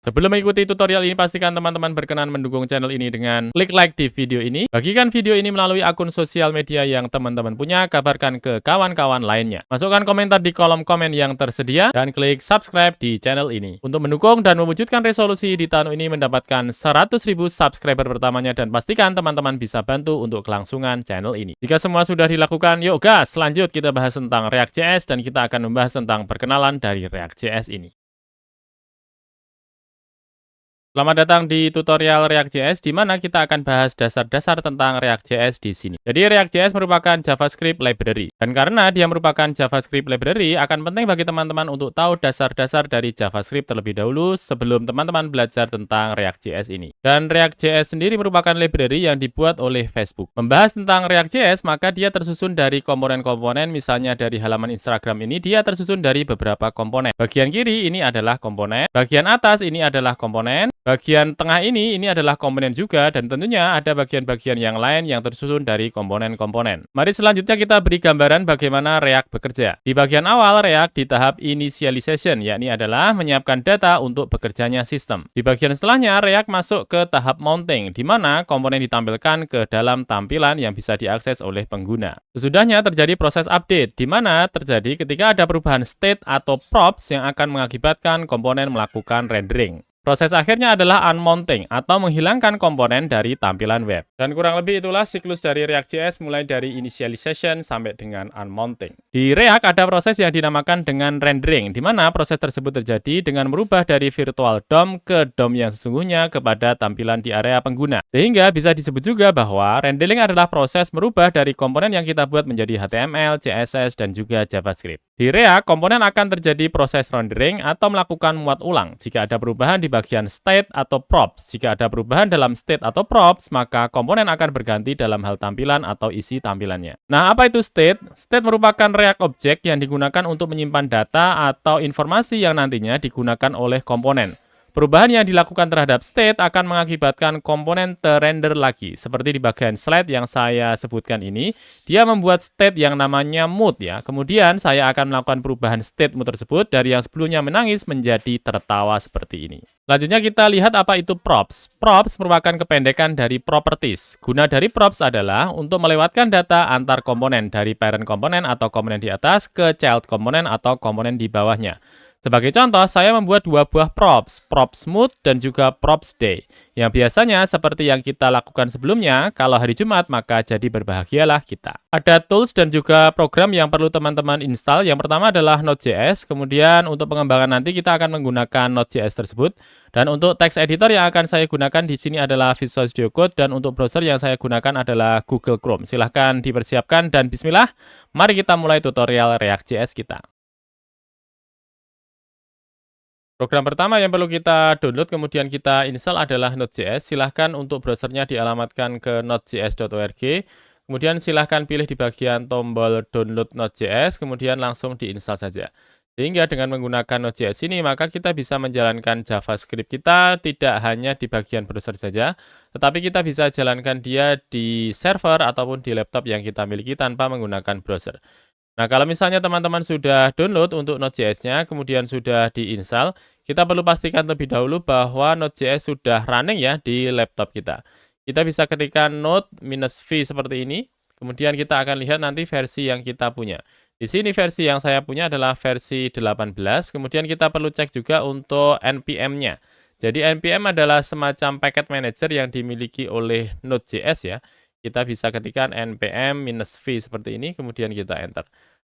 Sebelum mengikuti tutorial ini, pastikan teman-teman berkenan mendukung channel ini dengan klik like di video ini. Bagikan video ini melalui akun sosial media yang teman-teman punya, kabarkan ke kawan-kawan lainnya. Masukkan komentar di kolom komen yang tersedia, dan klik subscribe di channel ini. Untuk mendukung dan mewujudkan resolusi di tahun ini mendapatkan 100.000 subscriber pertamanya, dan pastikan teman-teman bisa bantu untuk kelangsungan channel ini. Jika semua sudah dilakukan, yuk gas, lanjut kita bahas tentang React.js, dan kita akan membahas tentang perkenalan dari React.js ini. Selamat datang di tutorial React.js, di mana kita akan bahas dasar-dasar tentang React.js di sini. Jadi React.js merupakan JavaScript library, dan karena dia merupakan JavaScript library, akan penting bagi teman-teman untuk tahu dasar-dasar dari JavaScript terlebih dahulu sebelum teman-teman belajar tentang React.js ini. Dan React.js sendiri merupakan library yang dibuat oleh Facebook. Membahas tentang React.js, maka dia tersusun dari komponen-komponen, misalnya dari halaman Instagram ini, dia tersusun dari beberapa komponen. Bagian kiri ini adalah komponen, bagian atas ini adalah komponen, bagian tengah ini adalah komponen juga, dan tentunya ada bagian-bagian yang lain yang tersusun dari komponen-komponen. Mari selanjutnya kita beri gambaran bagaimana React bekerja. Di bagian awal React di tahap initialization, yakni adalah menyiapkan data untuk bekerjanya sistem. Di bagian setelahnya React masuk ke tahap mounting, di mana komponen ditampilkan ke dalam tampilan yang bisa diakses oleh pengguna. Sesudahnya terjadi proses update, di mana terjadi ketika ada perubahan state atau props yang akan mengakibatkan komponen melakukan rendering. Proses akhirnya adalah unmounting atau menghilangkan komponen dari tampilan web. Dan kurang lebih itulah siklus dari React.js mulai dari initialization sampai dengan unmounting. Di React ada proses yang dinamakan dengan rendering, di mana proses tersebut terjadi dengan merubah dari virtual DOM ke DOM yang sesungguhnya kepada tampilan di area pengguna. Sehingga bisa disebut juga bahwa rendering adalah proses merubah dari komponen yang kita buat menjadi HTML, CSS, dan juga JavaScript. Di React, komponen akan terjadi proses rendering atau melakukan muat ulang jika ada perubahan di bagian state atau props. Jika ada perubahan dalam state atau props, maka komponen akan berganti dalam hal tampilan atau isi tampilannya. Nah, apa itu state? State merupakan React object yang digunakan untuk menyimpan data atau informasi yang nantinya digunakan oleh komponen. Perubahan yang dilakukan terhadap state akan mengakibatkan komponen terrender lagi. Seperti di bagian slide yang saya sebutkan ini, dia membuat state yang namanya mood ya. Kemudian saya akan melakukan perubahan state mood tersebut dari yang sebelumnya menangis menjadi tertawa seperti ini. Selanjutnya kita lihat apa itu props. Props merupakan kependekan dari properties. Guna dari props adalah untuk melewatkan data antar komponen dari parent komponen atau komponen di atas ke child komponen atau komponen di bawahnya. Sebagai contoh, saya membuat dua buah props, props mood dan juga props day. Yang biasanya seperti yang kita lakukan sebelumnya, kalau hari Jumat maka jadi berbahagialah kita. Ada tools dan juga program yang perlu teman-teman install. Yang pertama adalah Node.js, kemudian untuk pengembangan nanti kita akan menggunakan Node.js tersebut. Dan untuk text editor yang akan saya gunakan di sini adalah Visual Studio Code, dan untuk browser yang saya gunakan adalah Google Chrome. Silahkan dipersiapkan dan bismillah, mari kita mulai tutorial React.js kita. Program pertama yang perlu kita download kemudian kita install adalah Node.js. Silahkan untuk browsernya dialamatkan ke nodejs.org. Kemudian silahkan pilih di bagian tombol download Node.js, kemudian langsung diinstal saja. Sehingga dengan menggunakan Node.js ini, maka kita bisa menjalankan JavaScript kita tidak hanya di bagian browser saja, tetapi kita bisa jalankan dia di server ataupun di laptop yang kita miliki tanpa menggunakan browser. Nah, kalau misalnya teman-teman sudah download untuk Node.js-nya, kemudian sudah diinstal, kita perlu pastikan terlebih dahulu bahwa Node.js sudah running ya di laptop kita. Kita bisa ketikkan node-v seperti ini, kemudian kita akan lihat nanti versi yang kita punya. Di sini versi yang saya punya adalah versi 18, kemudian kita perlu cek juga untuk NPM-nya. Jadi NPM adalah semacam packet manager yang dimiliki oleh Node.js ya. Kita bisa ketikkan npm-v seperti ini, kemudian kita enter.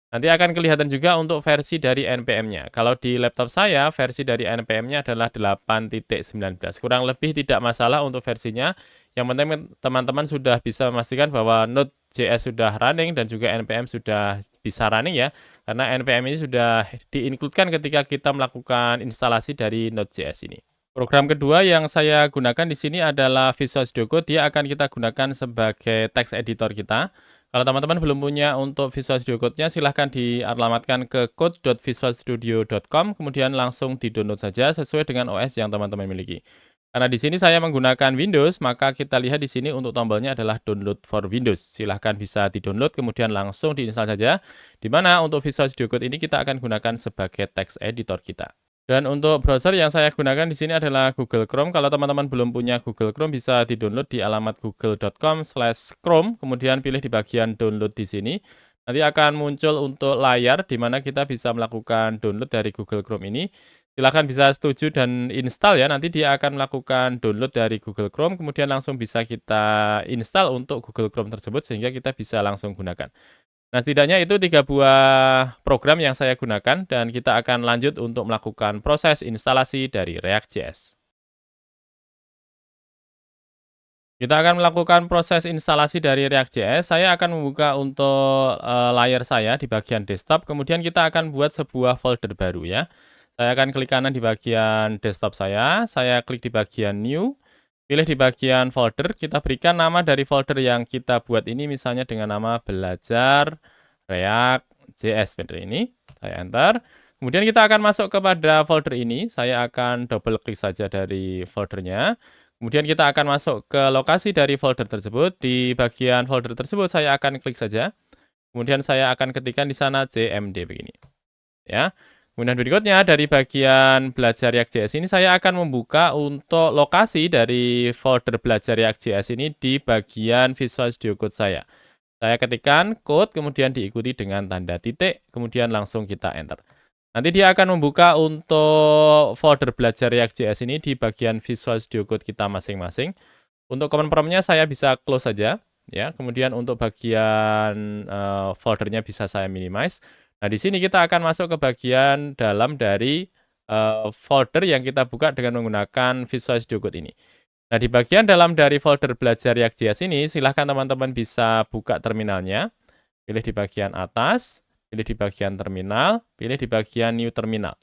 Nanti akan kelihatan juga untuk versi dari NPM-nya. Kalau di laptop saya, versi dari NPM-nya adalah 8.19. Kurang lebih tidak masalah untuk versinya. Yang penting teman-teman sudah bisa memastikan bahwa Node.js sudah running dan juga NPM sudah bisa running ya. Karena NPM ini sudah di-include-kan ketika kita melakukan instalasi dari Node.js ini. Program kedua yang saya gunakan di sini adalah Visual Studio Code. Dia akan kita gunakan sebagai text editor kita. Kalau teman-teman belum punya untuk Visual Studio Code-nya, silahkan dialamatkan ke code.visualstudio.com, kemudian langsung di-download saja sesuai dengan OS yang teman-teman miliki. Karena di sini saya menggunakan Windows, maka kita lihat di sini untuk tombolnya adalah Download for Windows. Silahkan bisa di-download, kemudian langsung diinstal saja. Di mana untuk Visual Studio Code ini kita akan gunakan sebagai text editor kita. Dan untuk browser yang saya gunakan di sini adalah Google Chrome. Kalau teman-teman belum punya Google Chrome bisa di-download di alamat google.com/chrome, kemudian pilih di bagian download di sini. Nanti akan muncul untuk layar di mana kita bisa melakukan download dari Google Chrome ini. Silahkan bisa setuju dan install ya. Nanti dia akan melakukan download dari Google Chrome, kemudian langsung bisa kita install untuk Google Chrome tersebut sehingga kita bisa langsung gunakan. Nah, setidaknya itu 3 buah program yang saya gunakan dan kita akan lanjut untuk melakukan proses instalasi dari React.js. Kita akan melakukan proses instalasi dari React.js. Saya akan membuka untuk layar saya di bagian desktop, kemudian kita akan buat sebuah folder baru ya. Saya akan klik kanan di bagian desktop saya klik di bagian new, pilih di bagian folder, kita berikan nama dari folder yang kita buat ini misalnya dengan nama belajar React.js seperti ini. Saya enter. Kemudian kita akan masuk kepada folder ini. Saya akan double klik saja dari foldernya. Kemudian kita akan masuk ke lokasi dari folder tersebut. Di bagian folder tersebut saya akan klik saja. Kemudian saya akan ketikkan di sana cmd begini. Ya. Kemudian berikutnya dari bagian belajar React.js ini saya akan membuka untuk lokasi dari folder belajar React.js ini di bagian Visual Studio Code saya. Saya ketikkan code, kemudian diikuti dengan tanda titik, kemudian langsung kita enter. Nanti dia akan membuka untuk folder belajar React.js ini di bagian Visual Studio Code kita masing-masing. Untuk command prompt-nya saya bisa close saja, ya. Kemudian untuk bagian foldernya bisa saya minimize. Nah, di sini kita akan masuk ke bagian dalam dari folder yang kita buka dengan menggunakan Visual Studio Code ini. Nah, di bagian dalam dari folder belajar React.js ini, silahkan teman-teman bisa buka terminalnya. Pilih di bagian atas, pilih di bagian terminal, pilih di bagian new terminal.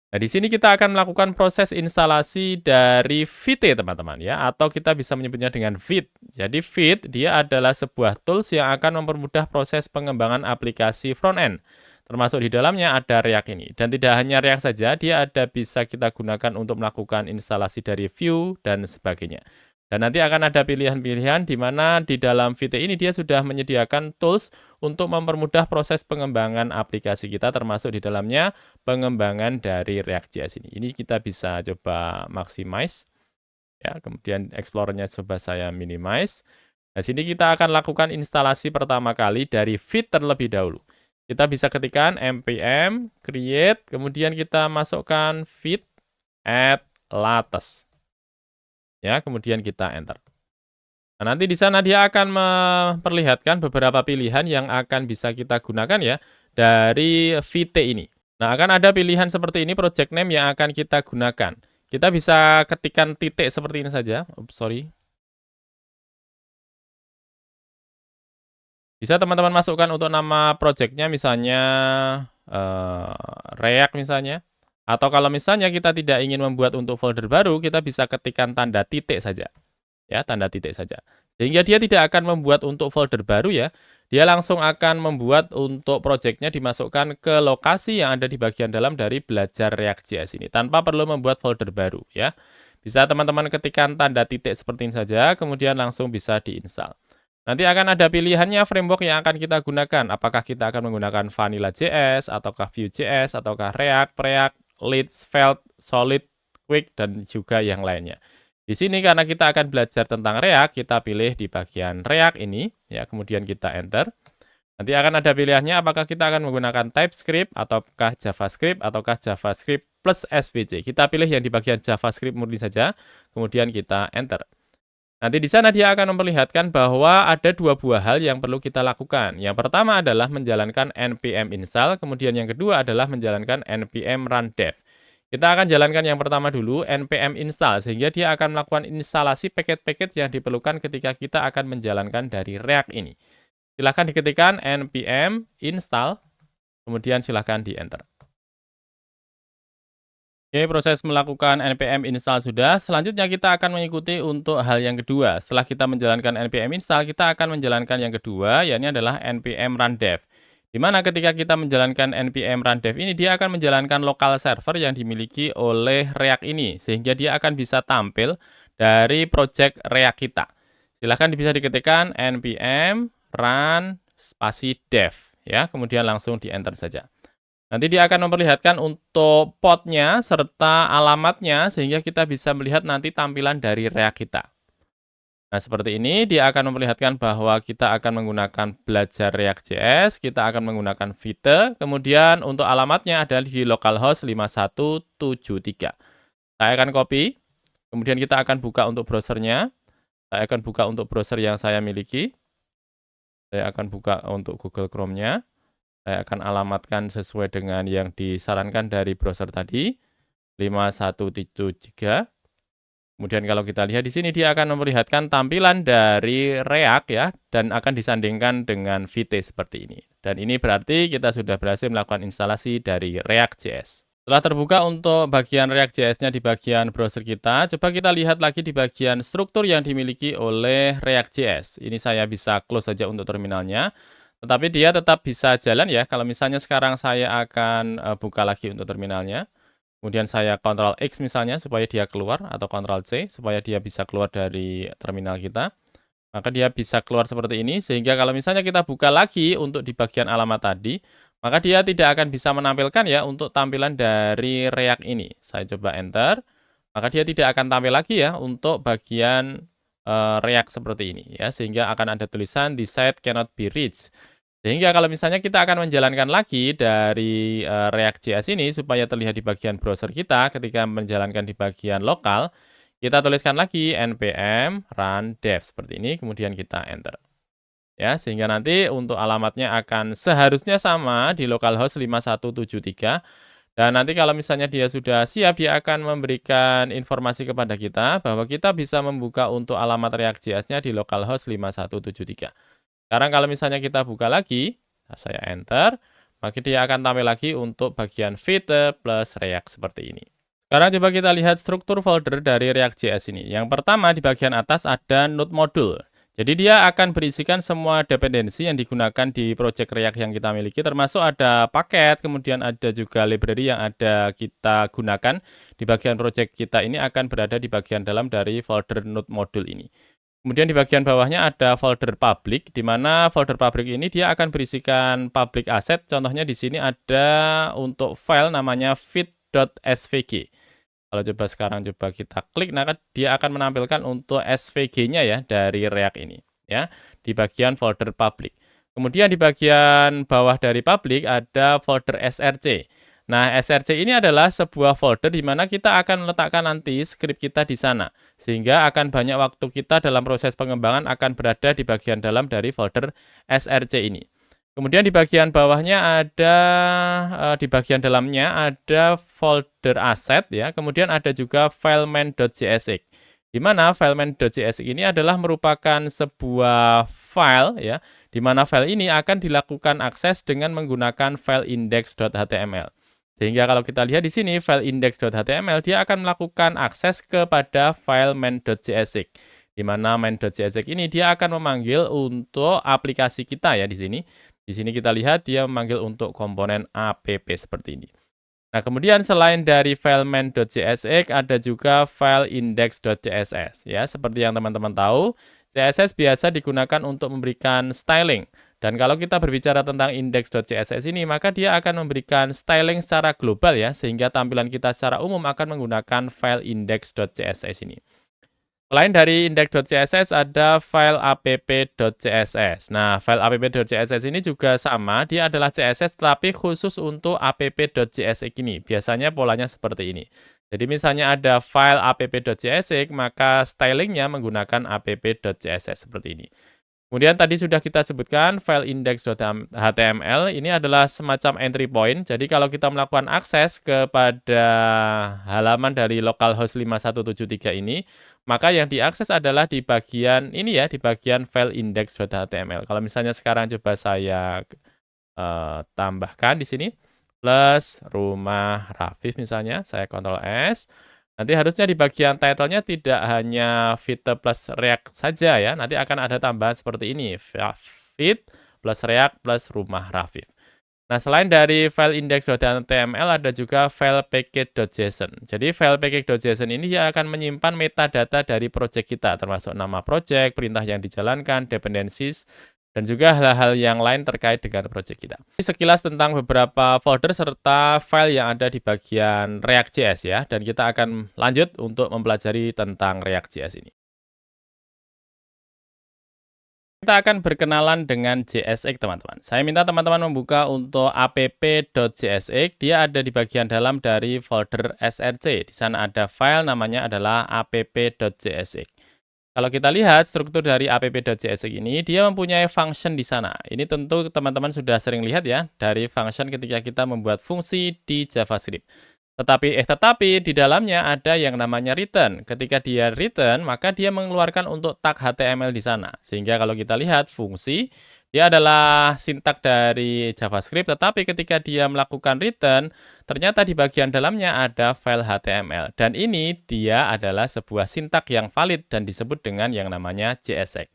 Nah, di sini kita akan melakukan proses instalasi dari Vite, teman-teman ya, atau kita bisa menyebutnya dengan Vite. Jadi Vite dia adalah sebuah tools yang akan mempermudah proses pengembangan aplikasi front-end. Termasuk di dalamnya ada React ini. Dan tidak hanya React saja, dia ada bisa kita gunakan untuk melakukan instalasi dari Vue dan sebagainya. Dan nanti akan ada pilihan-pilihan di mana di dalam Vite ini dia sudah menyediakan tools untuk mempermudah proses pengembangan aplikasi kita, termasuk di dalamnya pengembangan dari React.js ini. Ini kita bisa coba maximize, ya. Kemudian Explorer-nya coba saya minimize. Nah, sini kita akan lakukan instalasi pertama kali dari Vite terlebih dahulu. Kita bisa ketikkan npm create, kemudian kita masukkan Vite add latest. Ya, kemudian kita enter. Nah, nanti di sana dia akan memperlihatkan beberapa pilihan yang akan bisa kita gunakan ya dari Vite ini. Nah, akan ada pilihan seperti ini project name yang akan kita gunakan. Kita bisa ketikkan titik seperti ini saja. Sorry. Bisa teman-teman masukkan untuk nama projectnya misalnya React misalnya. Atau kalau misalnya kita tidak ingin membuat untuk folder baru, kita bisa ketikkan tanda titik saja. Ya, tanda titik saja. Sehingga dia tidak akan membuat untuk folder baru ya. Dia langsung akan membuat untuk projectnya dimasukkan ke lokasi yang ada di bagian dalam dari belajar React.js ini. Tanpa perlu membuat folder baru ya. Bisa teman-teman ketikkan tanda titik seperti ini saja, kemudian langsung bisa diinstal. Nanti akan ada pilihannya framework yang akan kita gunakan. Apakah kita akan menggunakan Vanilla.js, ataukah Vue.js, ataukah React, Preact, Lead, Svelte, Solid, Quick, dan juga yang lainnya. Di sini karena kita akan belajar tentang React, kita pilih di bagian React ini, ya, kemudian kita enter. Nanti akan ada pilihannya apakah kita akan menggunakan TypeScript, ataukah JavaScript, ataukah JavaScript plus SVC. Kita pilih yang di bagian JavaScript murni saja, kemudian kita enter. Nanti di sana dia akan memperlihatkan bahwa ada 2 buah hal yang perlu kita lakukan. Yang pertama adalah menjalankan npm install, kemudian yang kedua adalah menjalankan npm run dev. Kita akan jalankan yang pertama dulu, npm install, sehingga dia akan melakukan instalasi paket-paket yang diperlukan ketika kita akan menjalankan dari React ini. Silahkan diketikkan npm install, kemudian silahkan di enter. Oke, proses melakukan npm install sudah. Selanjutnya kita akan mengikuti untuk hal yang kedua. Setelah kita menjalankan npm install, kita akan menjalankan yang kedua, yakni adalah npm run dev. Di mana ketika kita menjalankan npm run dev ini, dia akan menjalankan local server yang dimiliki oleh React ini, sehingga dia akan bisa tampil dari project React kita. Silahkan bisa diketikkan npm run spasi dev, ya, kemudian langsung di enter saja. Nanti dia akan memperlihatkan untuk potnya serta alamatnya sehingga kita bisa melihat nanti tampilan dari React kita. Nah, seperti ini dia akan memperlihatkan bahwa kita akan menggunakan belajar React.js, kita akan menggunakan Vite, kemudian untuk alamatnya adalah di localhost 5173. Saya akan copy, kemudian kita akan buka untuk browsernya. Saya akan buka untuk browser yang saya miliki. Saya akan buka untuk Google Chrome-nya. Saya akan alamatkan sesuai dengan yang disarankan dari browser tadi, 5173. Kemudian kalau kita lihat di sini dia akan memperlihatkan tampilan dari React ya, dan akan disandingkan dengan Vite seperti ini. Dan ini berarti kita sudah berhasil melakukan instalasi dari React.js. Setelah terbuka untuk bagian React.js-nya di bagian browser kita, coba kita lihat lagi di bagian struktur yang dimiliki oleh React.js. Ini saya bisa close saja untuk terminalnya, tetapi dia tetap bisa jalan ya. Kalau misalnya sekarang saya akan buka lagi untuk terminalnya. Kemudian saya Ctrl X misalnya supaya dia keluar, atau Ctrl C supaya dia bisa keluar dari terminal kita. Maka dia bisa keluar seperti ini, sehingga kalau misalnya kita buka lagi untuk di bagian alamat tadi, maka dia tidak akan bisa menampilkan ya untuk tampilan dari React ini. Saya coba Enter, maka dia tidak akan tampil lagi ya untuk bagian React seperti ini ya, sehingga akan ada tulisan "The site cannot be reached". Sehingga kalau misalnya kita akan menjalankan lagi dari React.js ini supaya terlihat di bagian browser kita ketika menjalankan di bagian lokal, kita tuliskan lagi npm run dev seperti ini, kemudian kita enter. Ya, sehingga nanti untuk alamatnya akan seharusnya sama di localhost 5173. Dan nanti kalau misalnya dia sudah siap, dia akan memberikan informasi kepada kita bahwa kita bisa membuka untuk alamat React.js-nya di localhost 5173. Sekarang kalau misalnya kita buka lagi, saya enter, maka dia akan tampil lagi untuk bagian Vite plus React seperti ini. Sekarang coba kita lihat struktur folder dari React.js ini. Yang pertama di bagian atas ada node module. Jadi dia akan berisikan semua dependensi yang digunakan di project React yang kita miliki, termasuk ada paket, kemudian ada juga library yang ada kita gunakan di bagian project kita ini akan berada di bagian dalam dari folder node module ini. Kemudian di bagian bawahnya ada folder public, di mana folder public ini dia akan berisikan public asset. Contohnya di sini ada untuk file namanya feed.svg. Kalau sekarang kita klik, nah dia akan menampilkan untuk SVG-nya ya dari React ini ya di bagian folder public. Kemudian di bagian bawah dari public ada folder src. Nah, src ini adalah sebuah folder di mana kita akan meletakkan nanti script kita di sana. Sehingga akan banyak waktu kita dalam proses pengembangan akan berada di bagian dalam dari folder src ini. Kemudian di bagian bawahnya ada, di bagian dalamnya ada folder aset ya, kemudian ada juga file main.jsx. Di mana file main.jsx ini adalah merupakan sebuah file ya, di mana file ini akan dilakukan akses dengan menggunakan file index.html. Sehingga kalau kita lihat di sini file index.html dia akan melakukan akses kepada file main.jsx. Di mana main.jsx ini dia akan memanggil untuk aplikasi kita ya di sini. Di sini kita lihat dia memanggil untuk komponen app seperti ini. Nah, kemudian selain dari file main.jsx ada juga file index.css ya. Seperti yang teman-teman tahu, CSS biasa digunakan untuk memberikan styling. Dan kalau kita berbicara tentang index.css ini, maka dia akan memberikan styling secara global ya, sehingga tampilan kita secara umum akan menggunakan file index.css ini. Selain dari index.css ada file app.css. Nah, file app.css ini juga sama, dia adalah CSS tapi khusus untuk app.csx ini. Biasanya polanya seperti ini. Jadi misalnya ada file app.csx, maka stylingnya menggunakan app.css seperti ini. Kemudian tadi sudah kita sebutkan file index.html ini adalah semacam entry point. Jadi kalau kita melakukan akses kepada halaman dari localhost 5173 ini, maka yang diakses adalah di bagian ini ya, di bagian file index.html. Kalau misalnya sekarang coba saya tambahkan di sini plus rumah Rafif misalnya, saya Ctrl S. Nanti harusnya di bagian title-nya tidak hanya Vite plus React saja ya, nanti akan ada tambahan seperti ini, Vite plus React plus rumah Rafif. Nah, selain dari file index.html ada juga file package.json. Jadi file package.json ini dia akan menyimpan metadata dari project kita, termasuk nama project, perintah yang dijalankan, dependencies, dan juga hal-hal yang lain terkait dengan project kita. Ini sekilas tentang beberapa folder serta file yang ada di bagian React.js ya, dan kita akan lanjut untuk mempelajari tentang React.js ini. Kita akan berkenalan dengan JSX, teman-teman. Saya minta teman-teman membuka untuk app.jsx. Dia ada di bagian dalam dari folder src. Di sana ada file namanya adalah app.jsx. Kalau kita lihat struktur dari app.jsx ini, dia mempunyai function di sana. Ini tentu teman-teman sudah sering lihat ya, dari function ketika kita membuat fungsi di JavaScript. Tetapi di dalamnya ada yang namanya return. Ketika dia return, maka dia mengeluarkan untuk tag HTML di sana. Sehingga kalau kita lihat fungsi, dia adalah sintak dari JavaScript, tetapi ketika dia melakukan return, ternyata di bagian dalamnya ada file HTML. Dan ini dia adalah sebuah sintak yang valid dan disebut dengan yang namanya JSX.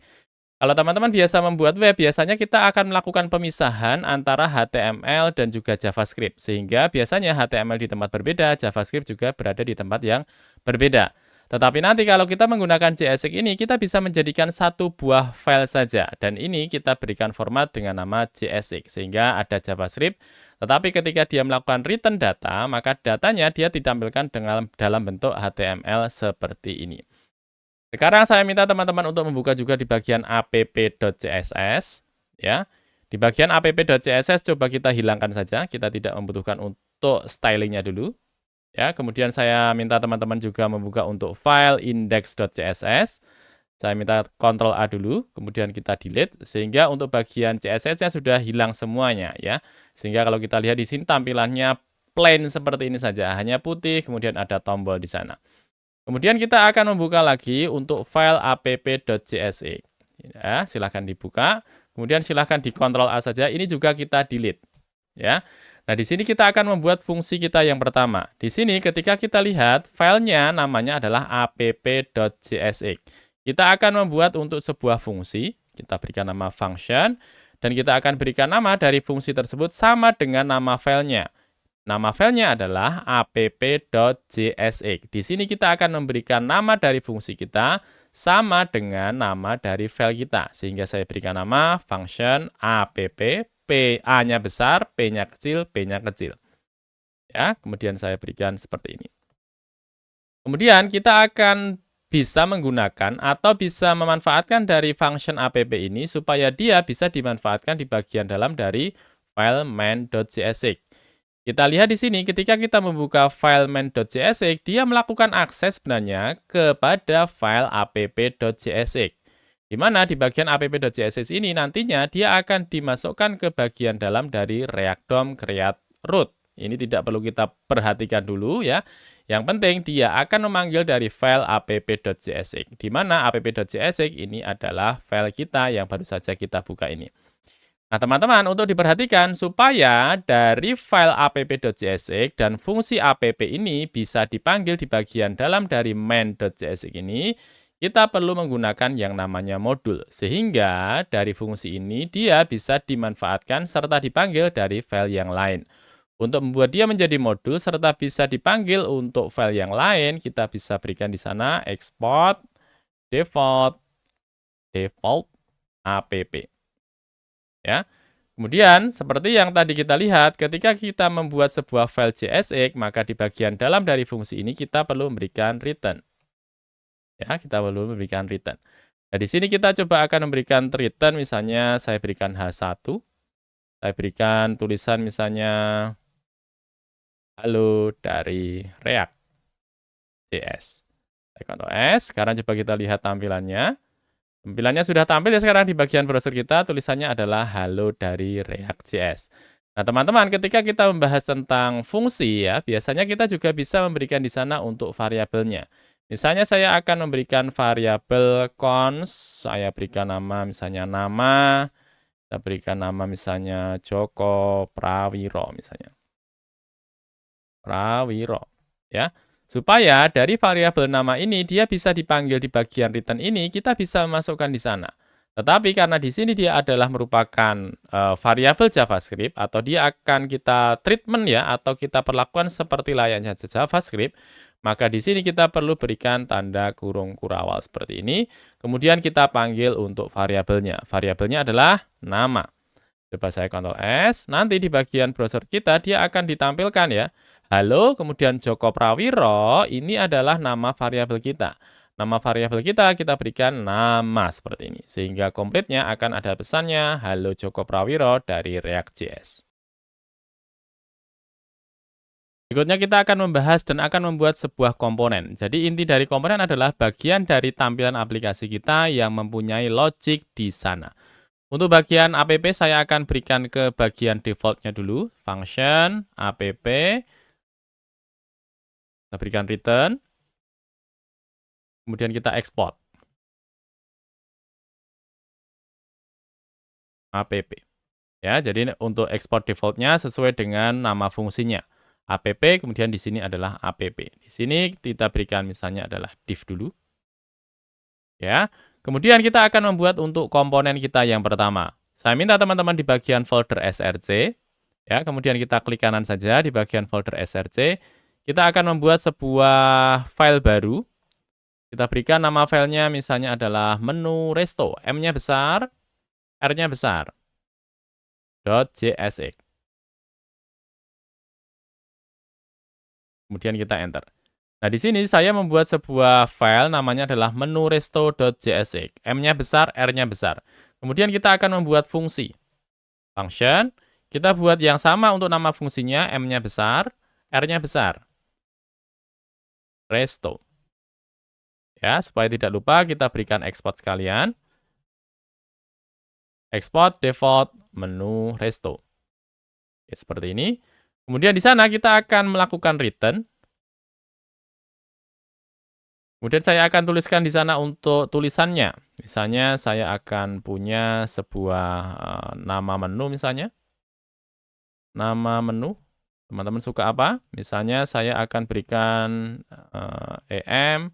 Kalau teman-teman biasa membuat web, biasanya kita akan melakukan pemisahan antara HTML dan juga JavaScript. Sehingga biasanya HTML di tempat berbeda, JavaScript juga berada di tempat yang berbeda. Tetapi nanti kalau kita menggunakan JSX ini, kita bisa menjadikan satu buah file saja. Dan ini kita berikan format dengan nama JSX. Sehingga ada JavaScript, tetapi ketika dia melakukan return data, maka datanya dia ditampilkan dalam bentuk HTML seperti ini. Sekarang saya minta teman-teman untuk membuka juga di bagian app.css ya. Di bagian app.css coba kita hilangkan saja, kita tidak membutuhkan untuk stylingnya dulu. Ya, kemudian saya minta teman-teman juga membuka untuk file index.css. Saya minta Ctrl A dulu, kemudian kita delete sehingga untuk bagian CSS-nya sudah hilang semuanya ya. Sehingga kalau kita lihat di sini tampilannya plain seperti ini saja, hanya putih, kemudian ada tombol di sana. Kemudian kita akan membuka lagi untuk file app.jsx. Ya, silahkan dibuka. Kemudian silahkan di Ctrl A saja. Ini juga kita delete. Ya. Nah, di sini kita akan membuat fungsi kita yang pertama. Di sini ketika kita lihat filenya namanya adalah app.jsx. Kita akan membuat untuk sebuah fungsi. Kita berikan nama function. Dan kita akan berikan nama dari fungsi tersebut sama dengan nama filenya. Nama filenya adalah app.jsx. Di sini kita akan memberikan nama dari fungsi kita sama dengan nama dari file kita. Sehingga saya berikan nama function app, A-nya besar, P-nya kecil, B-nya kecil. Ya, kemudian saya berikan seperti ini. Kemudian kita akan bisa menggunakan atau bisa memanfaatkan dari function app ini supaya dia bisa dimanfaatkan di bagian dalam dari file main.jsx. Kita lihat di sini ketika kita membuka file main.jsx, dia melakukan akses sebenarnya kepada file app.jsx. Di mana di bagian app.jsx ini nantinya dia akan dimasukkan ke bagian dalam dari React DOM create root. Ini tidak perlu kita perhatikan dulu ya. Yang penting dia akan memanggil dari file app.jsx. Di mana app.jsx ini adalah file kita yang baru saja kita buka ini. Nah, teman-teman, untuk diperhatikan supaya dari file app.jsx dan fungsi app ini bisa dipanggil di bagian dalam dari main.jsx ini, kita perlu menggunakan yang namanya modul. Sehingga dari fungsi ini dia bisa dimanfaatkan serta dipanggil dari file yang lain. Untuk membuat dia menjadi modul serta bisa dipanggil untuk file yang lain, kita bisa berikan di sana export default app. Ya. Kemudian, seperti yang tadi kita lihat, ketika kita membuat sebuah file JSX, maka di bagian dalam dari fungsi ini kita perlu memberikan return. Ya, kita perlu memberikan return. Nah, di sini kita coba akan memberikan return, misalnya saya berikan H1. Saya berikan tulisan misalnya halo dari React.js. Saya Ctrl S, sekarang coba kita lihat tampilannya. Tampilannya sudah tampil ya sekarang di bagian browser kita, tulisannya adalah halo dari React.js. Nah, teman-teman, ketika kita membahas tentang fungsi ya, biasanya kita juga bisa memberikan di sana untuk variabelnya. Misalnya saya akan memberikan variabel const, saya berikan nama misalnya nama, kita berikan nama misalnya Joko Prawiro misalnya. Prawiro, ya. Supaya dari variabel nama ini dia bisa dipanggil di bagian return ini, kita bisa masukkan di sana. Tetapi karena di sini dia adalah merupakan variabel JavaScript atau dia akan kita treatment ya atau kita perlakukan seperti layaknya JavaScript, Maka di sini kita perlu berikan tanda kurung kurawal seperti ini. Kemudian kita panggil untuk variabelnya. Variabelnya adalah nama. Coba saya Ctrl S. Nanti di bagian browser kita dia akan ditampilkan ya. Halo, kemudian Joko Prawiro, ini adalah nama variabel kita. Nama variabel kita berikan nama seperti ini. Sehingga komplitnya akan ada pesannya, Halo Joko Prawiro dari React.js. Berikutnya kita akan membahas dan akan membuat sebuah komponen. Jadi inti dari komponen adalah bagian dari tampilan aplikasi kita yang mempunyai logic di sana. Untuk bagian app saya akan berikan ke bagian defaultnya dulu. Function, app, kita berikan return, kemudian kita export. App. Ya, jadi untuk export defaultnya sesuai dengan nama fungsinya. App, kemudian di sini adalah app. Di sini kita berikan misalnya adalah div dulu. Ya, kemudian kita akan membuat untuk komponen kita yang pertama. Saya minta teman-teman di bagian folder src, ya, kemudian kita klik kanan saja di bagian folder src. Kita akan membuat sebuah file baru. Kita berikan nama filenya misalnya adalah menu resto. M-nya besar, R-nya besar. .jsx. Kemudian kita enter. Nah, di sini saya membuat sebuah file namanya adalah menu resto.jsx. M-nya besar, R-nya besar. Kemudian kita akan membuat fungsi. Function, kita buat yang sama untuk nama fungsinya, M-nya besar, R-nya besar. Resto. Ya, supaya tidak lupa kita berikan export sekalian. Export default menu resto. Oke, seperti ini. Kemudian di sana kita akan melakukan return. Kemudian saya akan tuliskan di sana untuk tulisannya. Misalnya saya akan punya sebuah nama menu misalnya. Nama menu. Teman-teman suka apa? Misalnya saya akan berikan EM,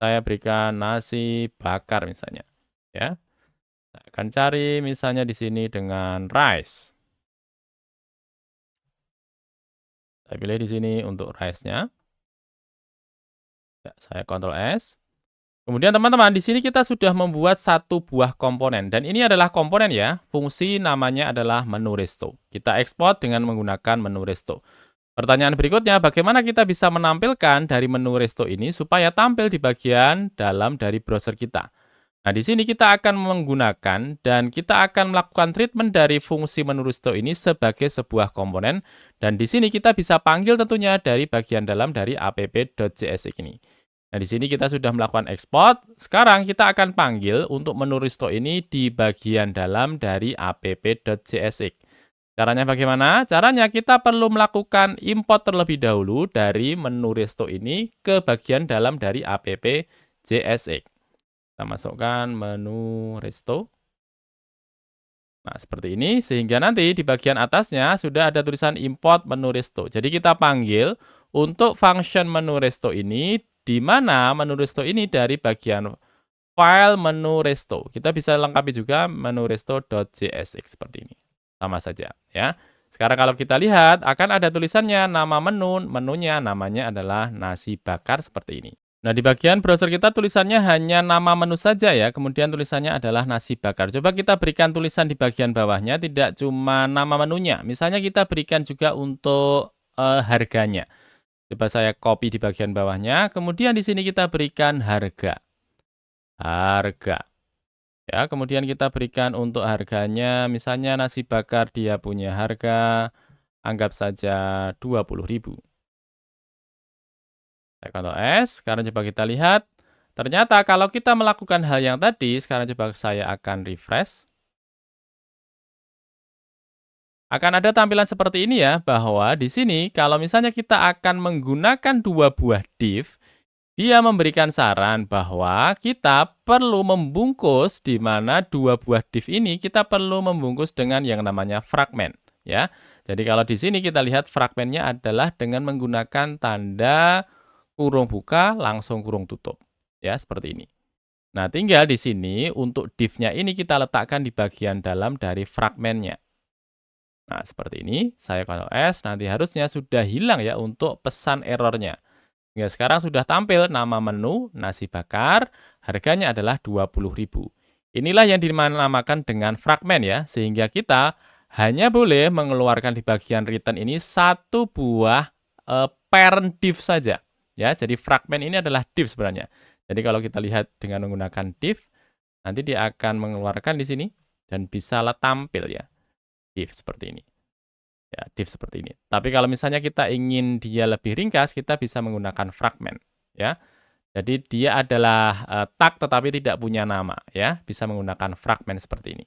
saya berikan nasi bakar misalnya. Ya. Saya akan cari misalnya di sini dengan rice. Saya pilih di sini untuk rice-nya. Ya, saya Ctrl S. Kemudian teman-teman, di sini kita sudah membuat satu buah komponen. Dan ini adalah komponen ya. Fungsi namanya adalah menu resto. Kita ekspor dengan menggunakan menu resto. Pertanyaan berikutnya, bagaimana kita bisa menampilkan dari menu resto ini supaya tampil di bagian dalam dari browser kita? Nah, di sini kita akan menggunakan dan kita akan melakukan treatment dari fungsi menu resto ini sebagai sebuah komponen. Dan di sini kita bisa panggil tentunya dari bagian dalam dari app.jsx ini. Nah, di sini kita sudah melakukan export. Sekarang kita akan panggil untuk menu resto ini di bagian dalam dari app.jsx. Caranya bagaimana? Caranya kita perlu melakukan import terlebih dahulu dari menu resto ini ke bagian dalam dari app.jsx. Kita masukkan menu resto. Nah, seperti ini, sehingga nanti di bagian atasnya sudah ada tulisan import menu resto. Jadi kita panggil untuk function menu resto ini, di mana menu resto ini dari bagian file menu resto. Kita bisa lengkapi juga menu resto.jsx seperti ini. Sama saja ya. Sekarang kalau kita lihat akan ada tulisannya nama menu, menunya namanya adalah nasi bakar seperti ini. Nah, di bagian browser kita tulisannya hanya nama menu saja ya, kemudian tulisannya adalah nasi bakar. Coba kita berikan tulisan di bagian bawahnya, tidak cuma nama menunya. Misalnya kita berikan juga untuk harganya. Coba saya copy di bagian bawahnya, kemudian di sini kita berikan harga. Harga. Ya, kemudian kita berikan untuk harganya, misalnya nasi bakar dia punya harga, anggap saja 20.000. Saya Ctrl S, sekarang coba kita lihat. Ternyata kalau kita melakukan hal yang tadi, sekarang coba saya akan refresh. Akan ada tampilan seperti ini ya, bahwa di sini kalau misalnya kita akan menggunakan dua buah div, dia memberikan saran bahwa kita perlu membungkus di mana dua buah div ini kita perlu membungkus dengan yang namanya fragment ya. Jadi kalau di sini kita lihat fragmentnya adalah dengan menggunakan tanda kurung buka langsung kurung tutup ya, seperti ini. Nah, tinggal di sini untuk div-nya ini kita letakkan di bagian dalam dari fragmentnya. Nah, seperti ini, saya Ctrl S, nanti harusnya sudah hilang ya untuk pesan errornya. Hingga sekarang sudah tampil nama menu nasi bakar, harganya adalah 20.000. Inilah yang dinamakan dengan fragmen ya, sehingga kita hanya boleh mengeluarkan di bagian return ini satu buah parent div saja. Ya, jadi fragmen ini adalah div sebenarnya. Jadi kalau kita lihat dengan menggunakan div, nanti dia akan mengeluarkan di sini dan bisa tampil ya, div seperti ini. Ya, div seperti ini. Tapi kalau misalnya kita ingin dia lebih ringkas, kita bisa menggunakan fragmen ya. Jadi dia adalah tag tetapi tidak punya nama ya, bisa menggunakan fragmen seperti ini.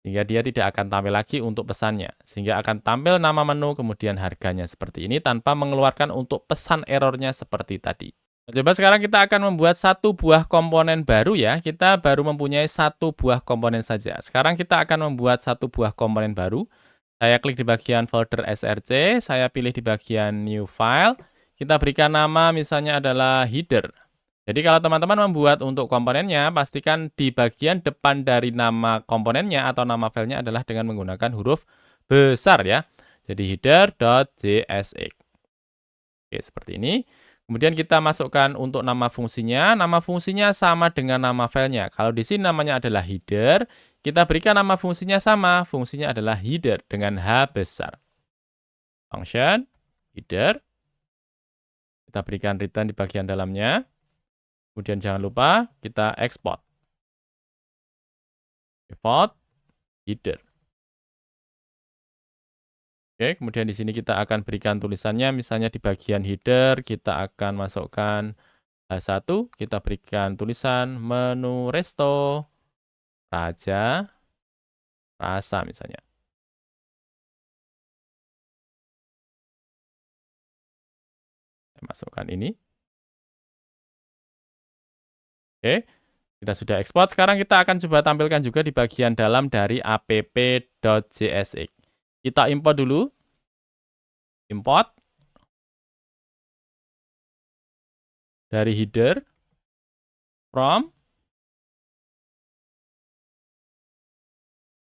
Sehingga dia tidak akan tampil lagi untuk pesannya. Sehingga akan tampil nama menu kemudian harganya seperti ini tanpa mengeluarkan untuk pesan errornya seperti tadi. Coba sekarang kita akan membuat satu buah komponen baru ya. Kita baru mempunyai satu buah komponen saja. Sekarang kita akan membuat satu buah komponen baru. Saya klik di bagian folder src, saya pilih di bagian new file. Kita berikan nama misalnya adalah header. Jadi kalau teman-teman membuat untuk komponennya, pastikan di bagian depan dari nama komponennya atau nama filenya adalah dengan menggunakan huruf besar ya. Jadi header.jsx. Oke, seperti ini. Kemudian kita masukkan untuk nama fungsinya sama dengan nama filenya. Kalau di sini namanya adalah header, kita berikan nama fungsinya sama, fungsinya adalah header dengan H besar. Function, header, kita berikan return di bagian dalamnya. Kemudian jangan lupa kita export. Import header. Oke, kemudian di sini kita akan berikan tulisannya, misalnya di bagian header kita akan masukkan H1, kita berikan tulisan menu resto, raja, rasa misalnya. Saya masukkan ini. Oke, kita sudah ekspor. Sekarang kita akan coba tampilkan juga di bagian dalam dari app.jsx. Kita import dulu. Import. Dari header. From.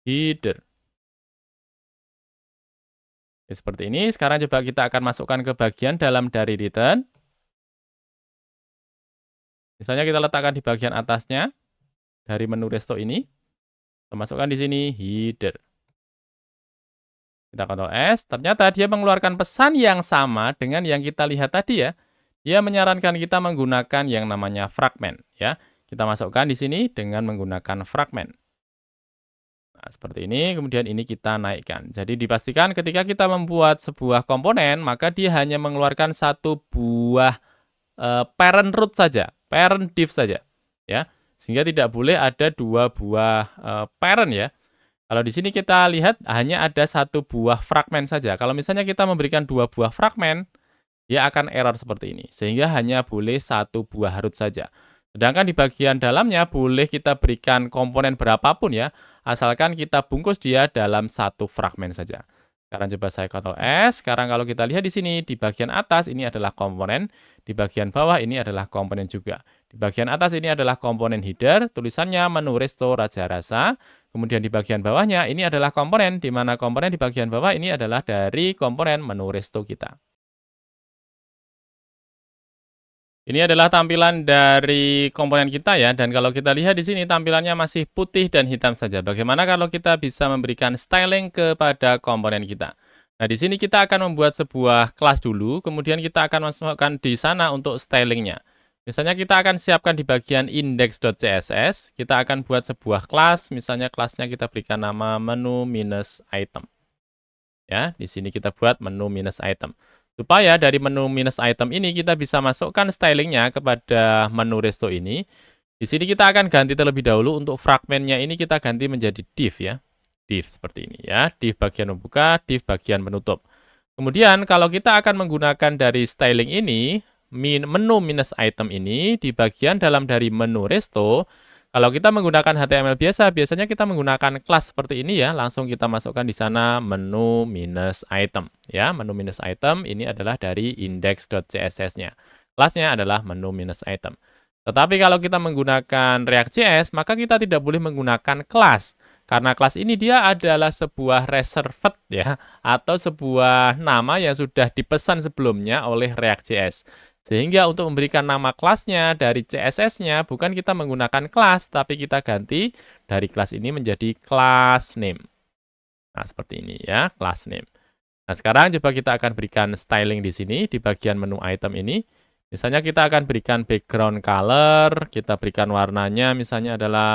Header. Oke, seperti ini. Sekarang coba kita akan masukkan ke bagian dalam dari return. Misalnya kita letakkan di bagian atasnya dari menu resto ini. Kita masukkan di sini header. Kita Ctrl S, ternyata dia mengeluarkan pesan yang sama dengan yang kita lihat tadi ya. Dia menyarankan kita menggunakan yang namanya fragmen ya. Kita masukkan di sini dengan menggunakan fragmen. Nah, seperti ini, kemudian ini kita naikkan. Jadi dipastikan ketika kita membuat sebuah komponen, maka dia hanya mengeluarkan satu buah parent root saja, parent div saja, ya, sehingga tidak boleh ada dua buah parent ya. Kalau di sini kita lihat hanya ada satu buah fragmen saja. Kalau misalnya kita memberikan dua buah fragmen, dia akan error seperti ini, sehingga hanya boleh satu buah root saja. Sedangkan di bagian dalamnya boleh kita berikan komponen berapapun ya, asalkan kita bungkus dia dalam satu fragmen saja. Sekarang coba saya Ctrl S. Sekarang kalau kita lihat di sini, di bagian atas ini adalah komponen, di bagian bawah ini adalah komponen juga. Di bagian atas ini adalah komponen header, tulisannya menu resto raja rasa. Kemudian di bagian bawahnya ini adalah komponen, di mana komponen di bagian bawah ini adalah dari komponen menu resto kita. Ini adalah tampilan dari komponen kita ya, dan kalau kita lihat di sini tampilannya masih putih dan hitam saja. Bagaimana kalau kita bisa memberikan styling kepada komponen kita? Nah, di sini kita akan membuat sebuah kelas dulu, kemudian kita akan masukkan di sana untuk stylingnya. Misalnya kita akan siapkan di bagian index.css, kita akan buat sebuah kelas, misalnya kelasnya kita berikan nama menu minus item. Ya, di sini kita buat menu minus item. Supaya dari menu minus item ini kita bisa masukkan stylingnya kepada menu resto ini. Di sini kita akan ganti terlebih dahulu untuk fragmennya ini kita ganti menjadi div ya. Div seperti ini ya. Div bagian membuka, div bagian menutup. Kemudian kalau kita akan menggunakan dari styling ini, menu minus item ini di bagian dalam dari menu resto. Kalau kita menggunakan HTML biasa, biasanya kita menggunakan kelas seperti ini ya. Langsung kita masukkan di sana menu minus item. Ya, menu minus item ini adalah dari index.css-nya. Kelasnya adalah menu minus item. Tetapi kalau kita menggunakan React.js, maka kita tidak boleh menggunakan kelas. Karena kelas ini dia adalah sebuah reserved ya, atau sebuah nama yang sudah dipesan sebelumnya oleh React.js. Sehingga untuk memberikan nama kelasnya dari CSS-nya, bukan kita menggunakan kelas, tapi kita ganti dari kelas ini menjadi class name. Nah, seperti ini ya, class name. Nah, sekarang coba kita akan berikan styling di sini, di bagian menu item ini. Misalnya kita akan berikan background color, kita berikan warnanya misalnya adalah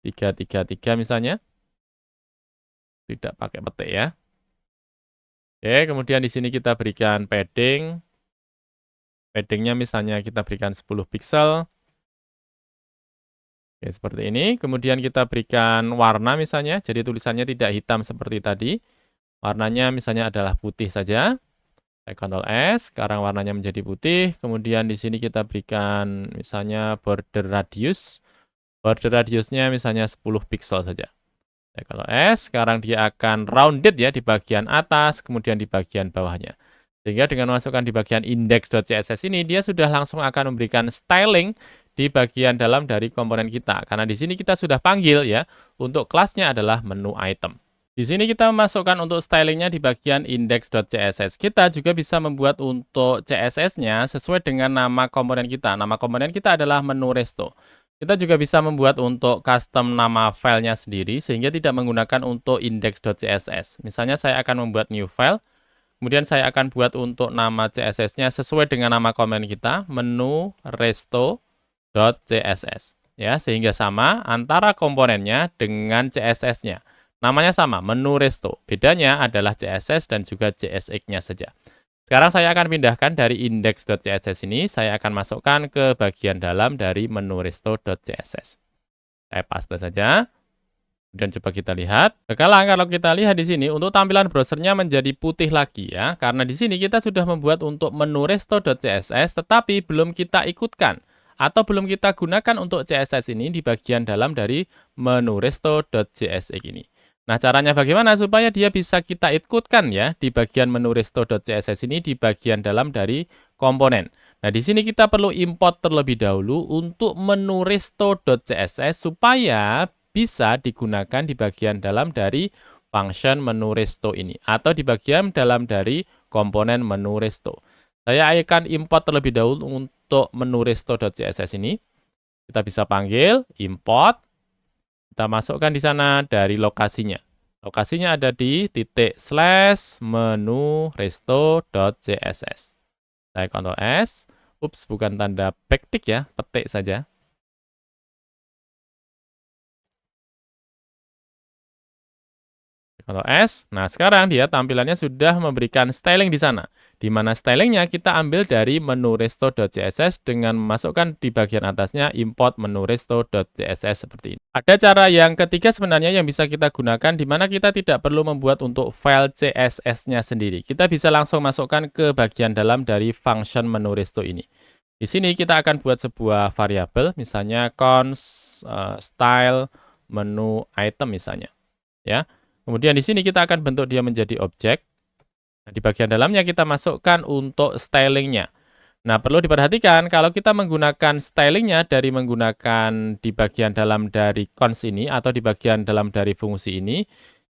333 misalnya. Tidak pakai petik ya. Oke, kemudian di sini kita berikan padding. Paddingnya misalnya kita berikan 10 pixel. Oke, seperti ini. Kemudian kita berikan warna misalnya, jadi tulisannya tidak hitam seperti tadi. Warnanya misalnya adalah putih saja. Ctrl S, sekarang warnanya menjadi putih. Kemudian di sini kita berikan misalnya border radius. Border radiusnya misalnya 10 pixel saja. Ctrl S, sekarang dia akan rounded ya di bagian atas, kemudian di bagian bawahnya. Sehingga dengan masukkan di bagian index.css ini, dia sudah langsung akan memberikan styling di bagian dalam dari komponen kita. Karena di sini kita sudah panggil ya, untuk kelasnya adalah menu item. Di sini kita memasukkan untuk stylingnya di bagian index.css. Kita juga bisa membuat untuk CSS-nya sesuai dengan nama komponen kita. Nama komponen kita adalah menu resto. Kita juga bisa membuat untuk custom nama filenya sendiri, sehingga tidak menggunakan untuk index.css. Misalnya saya akan membuat new file, kemudian saya akan buat untuk nama CSS-nya sesuai dengan nama komponen kita, menu resto.css. Ya, sehingga sama antara komponennya dengan CSS-nya. Namanya sama, menu resto. Bedanya adalah CSS dan juga JSX-nya saja. Sekarang saya akan pindahkan dari index.css ini, saya akan masukkan ke bagian dalam dari menu resto.css. Saya paste saja. Dan coba kita lihat. Sekarang kalau kita lihat di sini, untuk tampilan browsernya menjadi putih lagi ya. Karena di sini kita sudah membuat untuk menu resto.css, tetapi belum kita ikutkan atau belum kita gunakan untuk CSS ini di bagian dalam dari menu resto.csx ini. Nah, caranya bagaimana supaya dia bisa kita ikutkan ya di bagian menu resto.css ini di bagian dalam dari komponen. Nah, di sini kita perlu import terlebih dahulu untuk menu resto.css supaya bisa digunakan di bagian dalam dari function menu resto ini atau di bagian dalam dari komponen menu resto. Saya akan import terlebih dahulu untuk menu resto.css ini. Kita bisa panggil import. Kita masukkan di sana dari lokasinya. Lokasinya ada di /menu resto.css. Saya Ctrl S. Ups, bukan tanda backtick ya, petik saja. Ctrl S. Nah, sekarang dia tampilannya sudah memberikan styling di sana. Di mana stylingnya kita ambil dari menu resto.css dengan memasukkan di bagian atasnya import menu resto.css seperti ini. Ada cara yang ketiga sebenarnya yang bisa kita gunakan di mana kita tidak perlu membuat untuk file CSS-nya sendiri. Kita bisa langsung masukkan ke bagian dalam dari function menu resto ini. Di sini kita akan buat sebuah variabel, misalnya const style menu item misalnya, ya. Kemudian di sini kita akan bentuk dia menjadi objek. Nah, di bagian dalamnya kita masukkan untuk stylingnya. Nah, perlu diperhatikan kalau kita menggunakan stylingnya dari menggunakan di bagian dalam dari const ini atau di bagian dalam dari fungsi ini.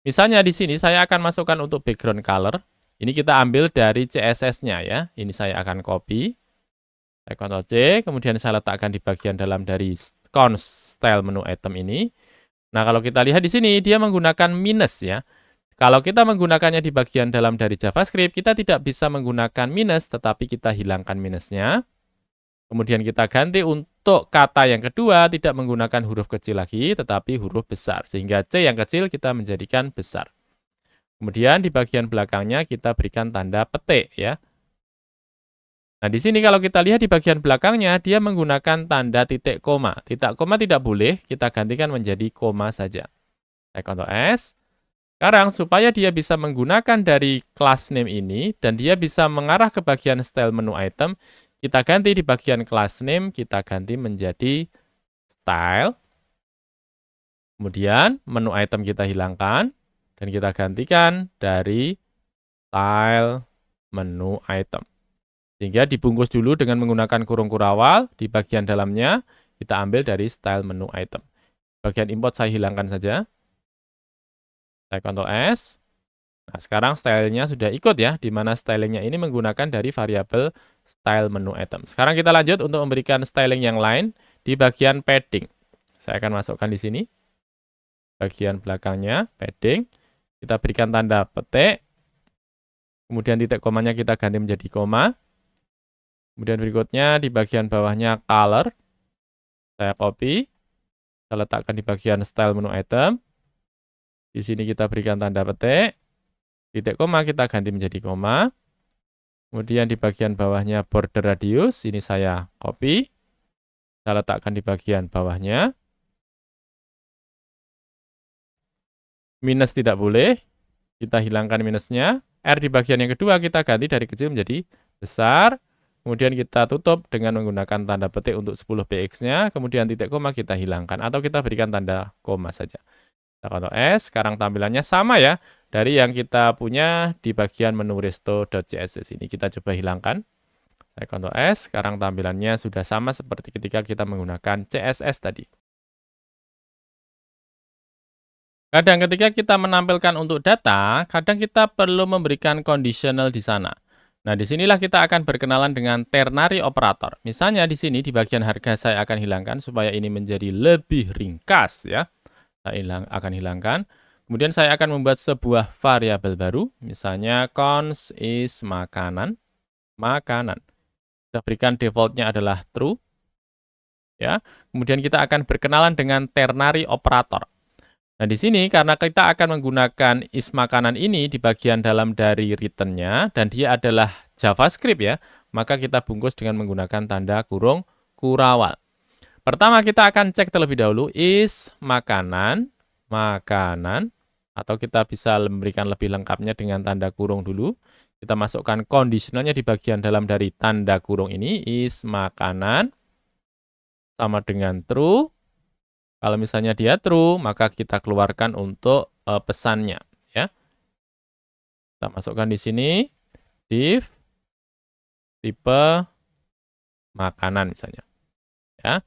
Misalnya di sini saya akan masukkan untuk background color. Ini kita ambil dari CSS-nya ya. Ini saya akan copy. Saya Ctrl C, kemudian saya letakkan di bagian dalam dari const style menu item ini. Nah, kalau kita lihat di sini, dia menggunakan minus ya. Kalau kita menggunakannya di bagian dalam dari JavaScript, kita tidak bisa menggunakan minus, tetapi kita hilangkan minusnya. Kemudian kita ganti untuk kata yang kedua, tidak menggunakan huruf kecil lagi, tetapi huruf besar. Sehingga C yang kecil kita menjadikan besar. Kemudian di bagian belakangnya kita berikan tanda petik ya. Nah, di sini kalau kita lihat di bagian belakangnya, dia menggunakan tanda titik koma. Titik koma tidak boleh, kita gantikan menjadi koma saja. Saya Ctrl S. Sekarang, supaya dia bisa menggunakan dari class name ini, dan dia bisa mengarah ke bagian style menu item, kita ganti di bagian class name, kita ganti menjadi style. Kemudian, menu item kita hilangkan, dan kita gantikan dari style menu item. Sehingga dibungkus dulu dengan menggunakan kurung kurawal, di bagian dalamnya kita ambil dari style menu item. Bagian import saya hilangkan saja. Saya Ctrl S. Nah, sekarang stylenya sudah ikut ya, di mana stylingnya ini menggunakan dari variabel style menu item. Sekarang kita lanjut untuk memberikan styling yang lain di bagian padding. Saya akan masukkan di sini. Bagian belakangnya, padding. Kita berikan tanda petik. Kemudian titik komanya kita ganti menjadi koma. Kemudian berikutnya di bagian bawahnya color. Saya copy. Saya letakkan di bagian style menu item. Di sini kita berikan tanda petik. Titik koma kita ganti menjadi koma. Kemudian di bagian bawahnya border radius, ini saya copy. Saya letakkan di bagian bawahnya. Minus tidak boleh. Kita hilangkan minusnya. R di bagian yang kedua kita ganti dari kecil menjadi besar. Kemudian kita tutup dengan menggunakan tanda petik untuk 10px-nya. Kemudian titik koma kita hilangkan. Atau kita berikan tanda koma saja. Kita Ctrl S, sekarang tampilannya sama ya. Dari yang kita punya di bagian menu resto.css ini. Kita coba hilangkan. Saya Ctrl S, sekarang tampilannya sudah sama seperti ketika kita menggunakan CSS tadi. Kadang ketika kita menampilkan untuk data, kadang kita perlu memberikan conditional di sana. Nah, disinilah kita akan berkenalan dengan ternary operator. Misalnya di sini di bagian harga saya akan hilangkan supaya ini menjadi lebih ringkas ya. Saya akan hilangkan. Kemudian saya akan membuat sebuah variabel baru, misalnya cons is makanan. Kita berikan defaultnya adalah true. Ya. Kemudian kita akan berkenalan dengan ternary operator. Nah, di sini karena kita akan menggunakan is makanan ini di bagian dalam dari return-nya dan dia adalah JavaScript ya, maka kita bungkus dengan menggunakan tanda kurung kurawal. Pertama kita akan cek terlebih dahulu is makanan atau kita bisa memberikan lebih lengkapnya dengan tanda kurung dulu. Kita masukkan conditionalnya di bagian dalam dari tanda kurung ini is makanan sama dengan true. Kalau misalnya dia true, maka kita keluarkan untuk pesannya, ya. Kita masukkan di sini div tipe makanan misalnya, ya.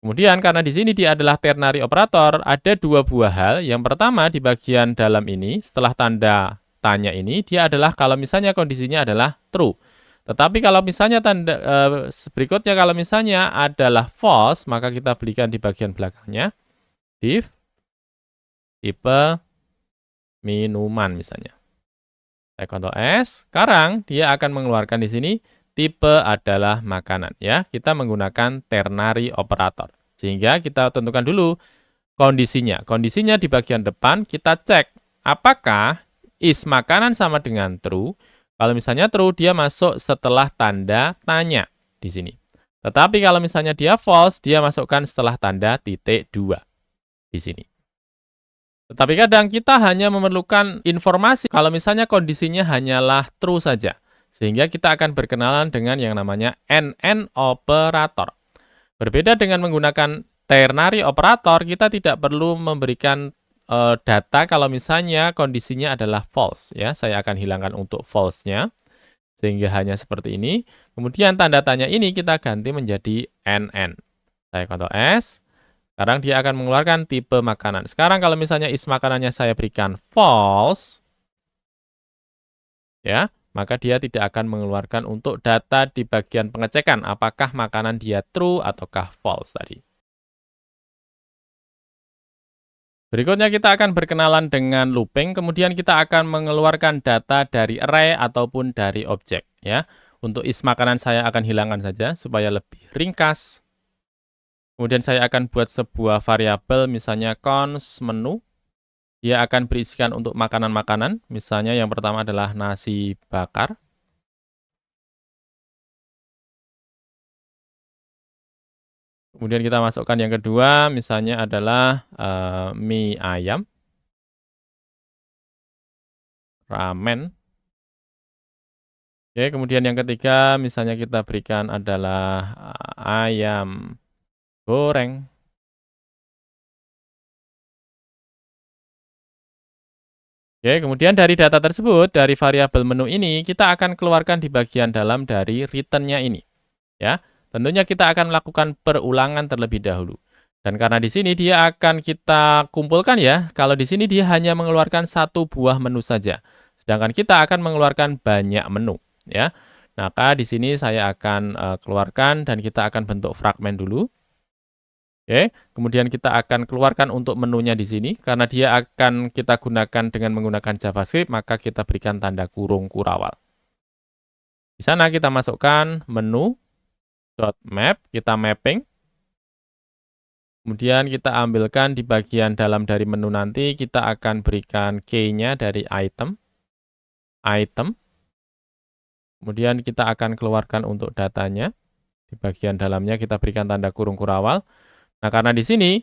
Kemudian karena di sini dia adalah ternary operator, ada dua buah hal. Yang pertama di bagian dalam ini, setelah tanda tanya ini, dia adalah kalau misalnya kondisinya adalah true. Tetapi kalau misalnya tanda berikutnya kalau misalnya adalah false, maka kita berikan di bagian belakangnya div tipe minuman misalnya. Saya Ctrl S. Sekarang dia akan mengeluarkan di sini tipe adalah makanan ya. Kita menggunakan ternary operator. Sehingga kita tentukan dulu kondisinya. Kondisinya di bagian depan kita cek apakah is makanan sama dengan true. Kalau misalnya true, dia masuk setelah tanda tanya di sini. Tetapi kalau misalnya dia false, dia masukkan setelah tanda titik 2 di sini. Tetapi kadang kita hanya memerlukan informasi kalau misalnya kondisinya hanyalah true saja. Sehingga kita akan berkenalan dengan yang namanya NN operator. Berbeda dengan menggunakan ternary operator, kita tidak perlu memberikan data kalau misalnya kondisinya adalah false ya. Saya akan hilangkan untuk false-nya sehingga hanya seperti ini. Kemudian tanda tanya ini kita ganti menjadi NN. Saya Ctrl S. Sekarang dia akan mengeluarkan tipe makanan. Sekarang kalau misalnya is makanannya saya berikan false ya, maka dia tidak akan mengeluarkan untuk data di bagian pengecekan apakah makanan dia true ataukah false tadi. Berikutnya kita akan berkenalan dengan looping, kemudian kita akan mengeluarkan data dari array ataupun dari objek ya. Untuk is makanan saya akan hilangkan saja supaya lebih ringkas. Kemudian saya akan buat sebuah variabel misalnya cons menu. Dia akan berisikan untuk makanan-makanan, misalnya yang pertama adalah nasi bakar. Kemudian kita masukkan yang kedua, misalnya adalah mie ayam, ramen. Oke, kemudian yang ketiga, misalnya kita berikan adalah ayam goreng. Oke, kemudian dari data tersebut, dari variabel menu ini, kita akan keluarkan di bagian dalam dari return-nya ini. Ya, tentunya kita akan melakukan perulangan terlebih dahulu. Dan karena di sini dia akan kita kumpulkan ya, kalau di sini dia hanya mengeluarkan satu buah menu saja. Sedangkan kita akan mengeluarkan banyak menu ya. Maka di sini saya akan keluarkan dan kita akan bentuk fragmen dulu. Oke, kemudian kita akan keluarkan untuk menunya di sini. Karena dia akan kita gunakan dengan menggunakan JavaScript, maka kita berikan tanda kurung kurawal. Di sana kita masukkan menu .map, kita mapping. Kemudian kita ambilkan di bagian dalam dari menu nanti, kita akan berikan key-nya dari item. Kemudian kita akan keluarkan untuk datanya. Di bagian dalamnya kita berikan tanda kurung kurawal. Nah, karena di sini,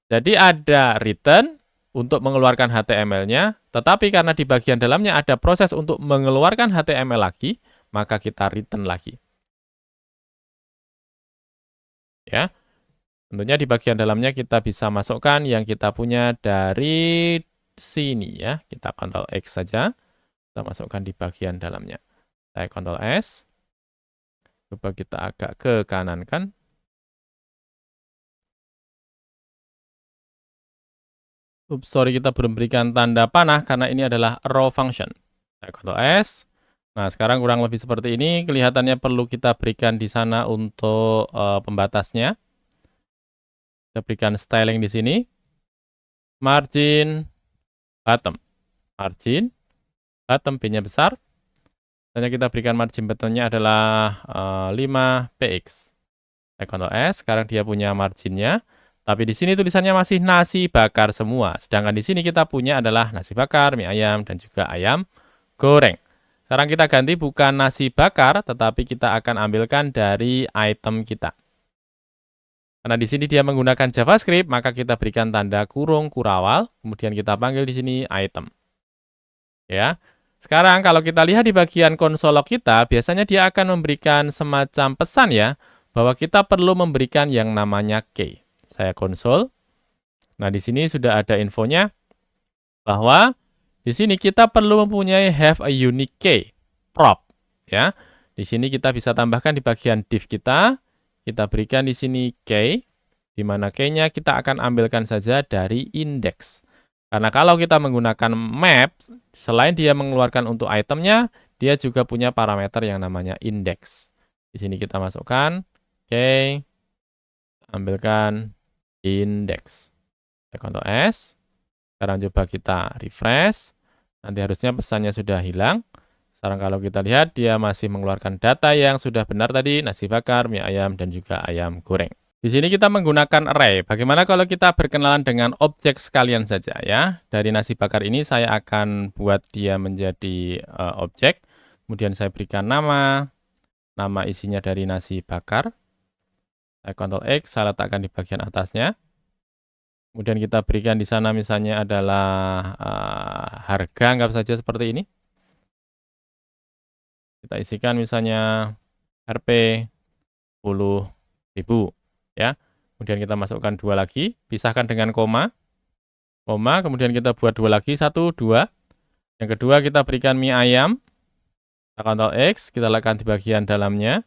jadi ada return untuk mengeluarkan HTML-nya, tetapi karena di bagian dalamnya ada proses untuk mengeluarkan HTML lagi, maka kita return lagi. Ya. Tentunya di bagian dalamnya kita bisa masukkan yang kita punya dari sini ya. Kita Ctrl X saja. Kita masukkan di bagian dalamnya. Saya Ctrl S. Coba kita agak ke kanan kan. Sorry kita belum berikan tanda panah karena ini adalah raw function. Saya Ctrl S. Nah, sekarang kurang lebih seperti ini. Kelihatannya perlu kita berikan di sana untuk pembatasnya. Kita berikan styling di sini. Margin bottom. Margin bottom B-nya besar. Hanya kita berikan margin bottomnya adalah 5 px. Saya Ctrl S, sekarang dia punya marginnya. Tapi di sini tulisannya masih nasi bakar semua. Sedangkan di sini kita punya adalah nasi bakar, mie ayam, dan juga ayam goreng. Sekarang kita ganti bukan nasi bakar, tetapi kita akan ambilkan dari item kita. Karena di sini dia menggunakan JavaScript, maka kita berikan tanda kurung kurawal, kemudian kita panggil di sini item. Ya. Sekarang kalau kita lihat di bagian konsol log kita, biasanya dia akan memberikan semacam pesan ya, bahwa kita perlu memberikan yang namanya key. Saya konsol. Nah, di sini sudah ada infonya bahwa di sini kita perlu mempunyai have a unique key prop ya. Di sini kita bisa tambahkan di bagian div kita. Kita berikan di sini key, di mana key-nya kita akan ambilkan saja dari index. Karena kalau kita menggunakan map, selain dia mengeluarkan untuk itemnya, dia juga punya parameter yang namanya index. Di sini kita masukkan key, ambilkan index. Ctrl S. Sekarang coba kita refresh. Nanti harusnya pesannya sudah hilang. Sekarang kalau kita lihat, dia masih mengeluarkan data yang sudah benar tadi, nasi bakar, mie ayam, dan juga ayam goreng. Di sini kita menggunakan array. Bagaimana kalau kita berkenalan dengan objek sekalian saja ya? Dari nasi bakar ini saya akan buat dia menjadi objek. Kemudian saya berikan nama. Nama isinya dari nasi bakar. Saya Ctrl X, saya letakkan di bagian atasnya. Kemudian kita berikan di sana misalnya adalah harga, anggap saja seperti ini. Kita isikan misalnya Rp 10.000 ya. Kemudian kita masukkan 2 lagi, pisahkan dengan koma. Koma, kemudian kita buat 2 lagi, 1, 2. Yang kedua kita berikan mie ayam. Kita Ctrl X, kita letakkan di bagian dalamnya.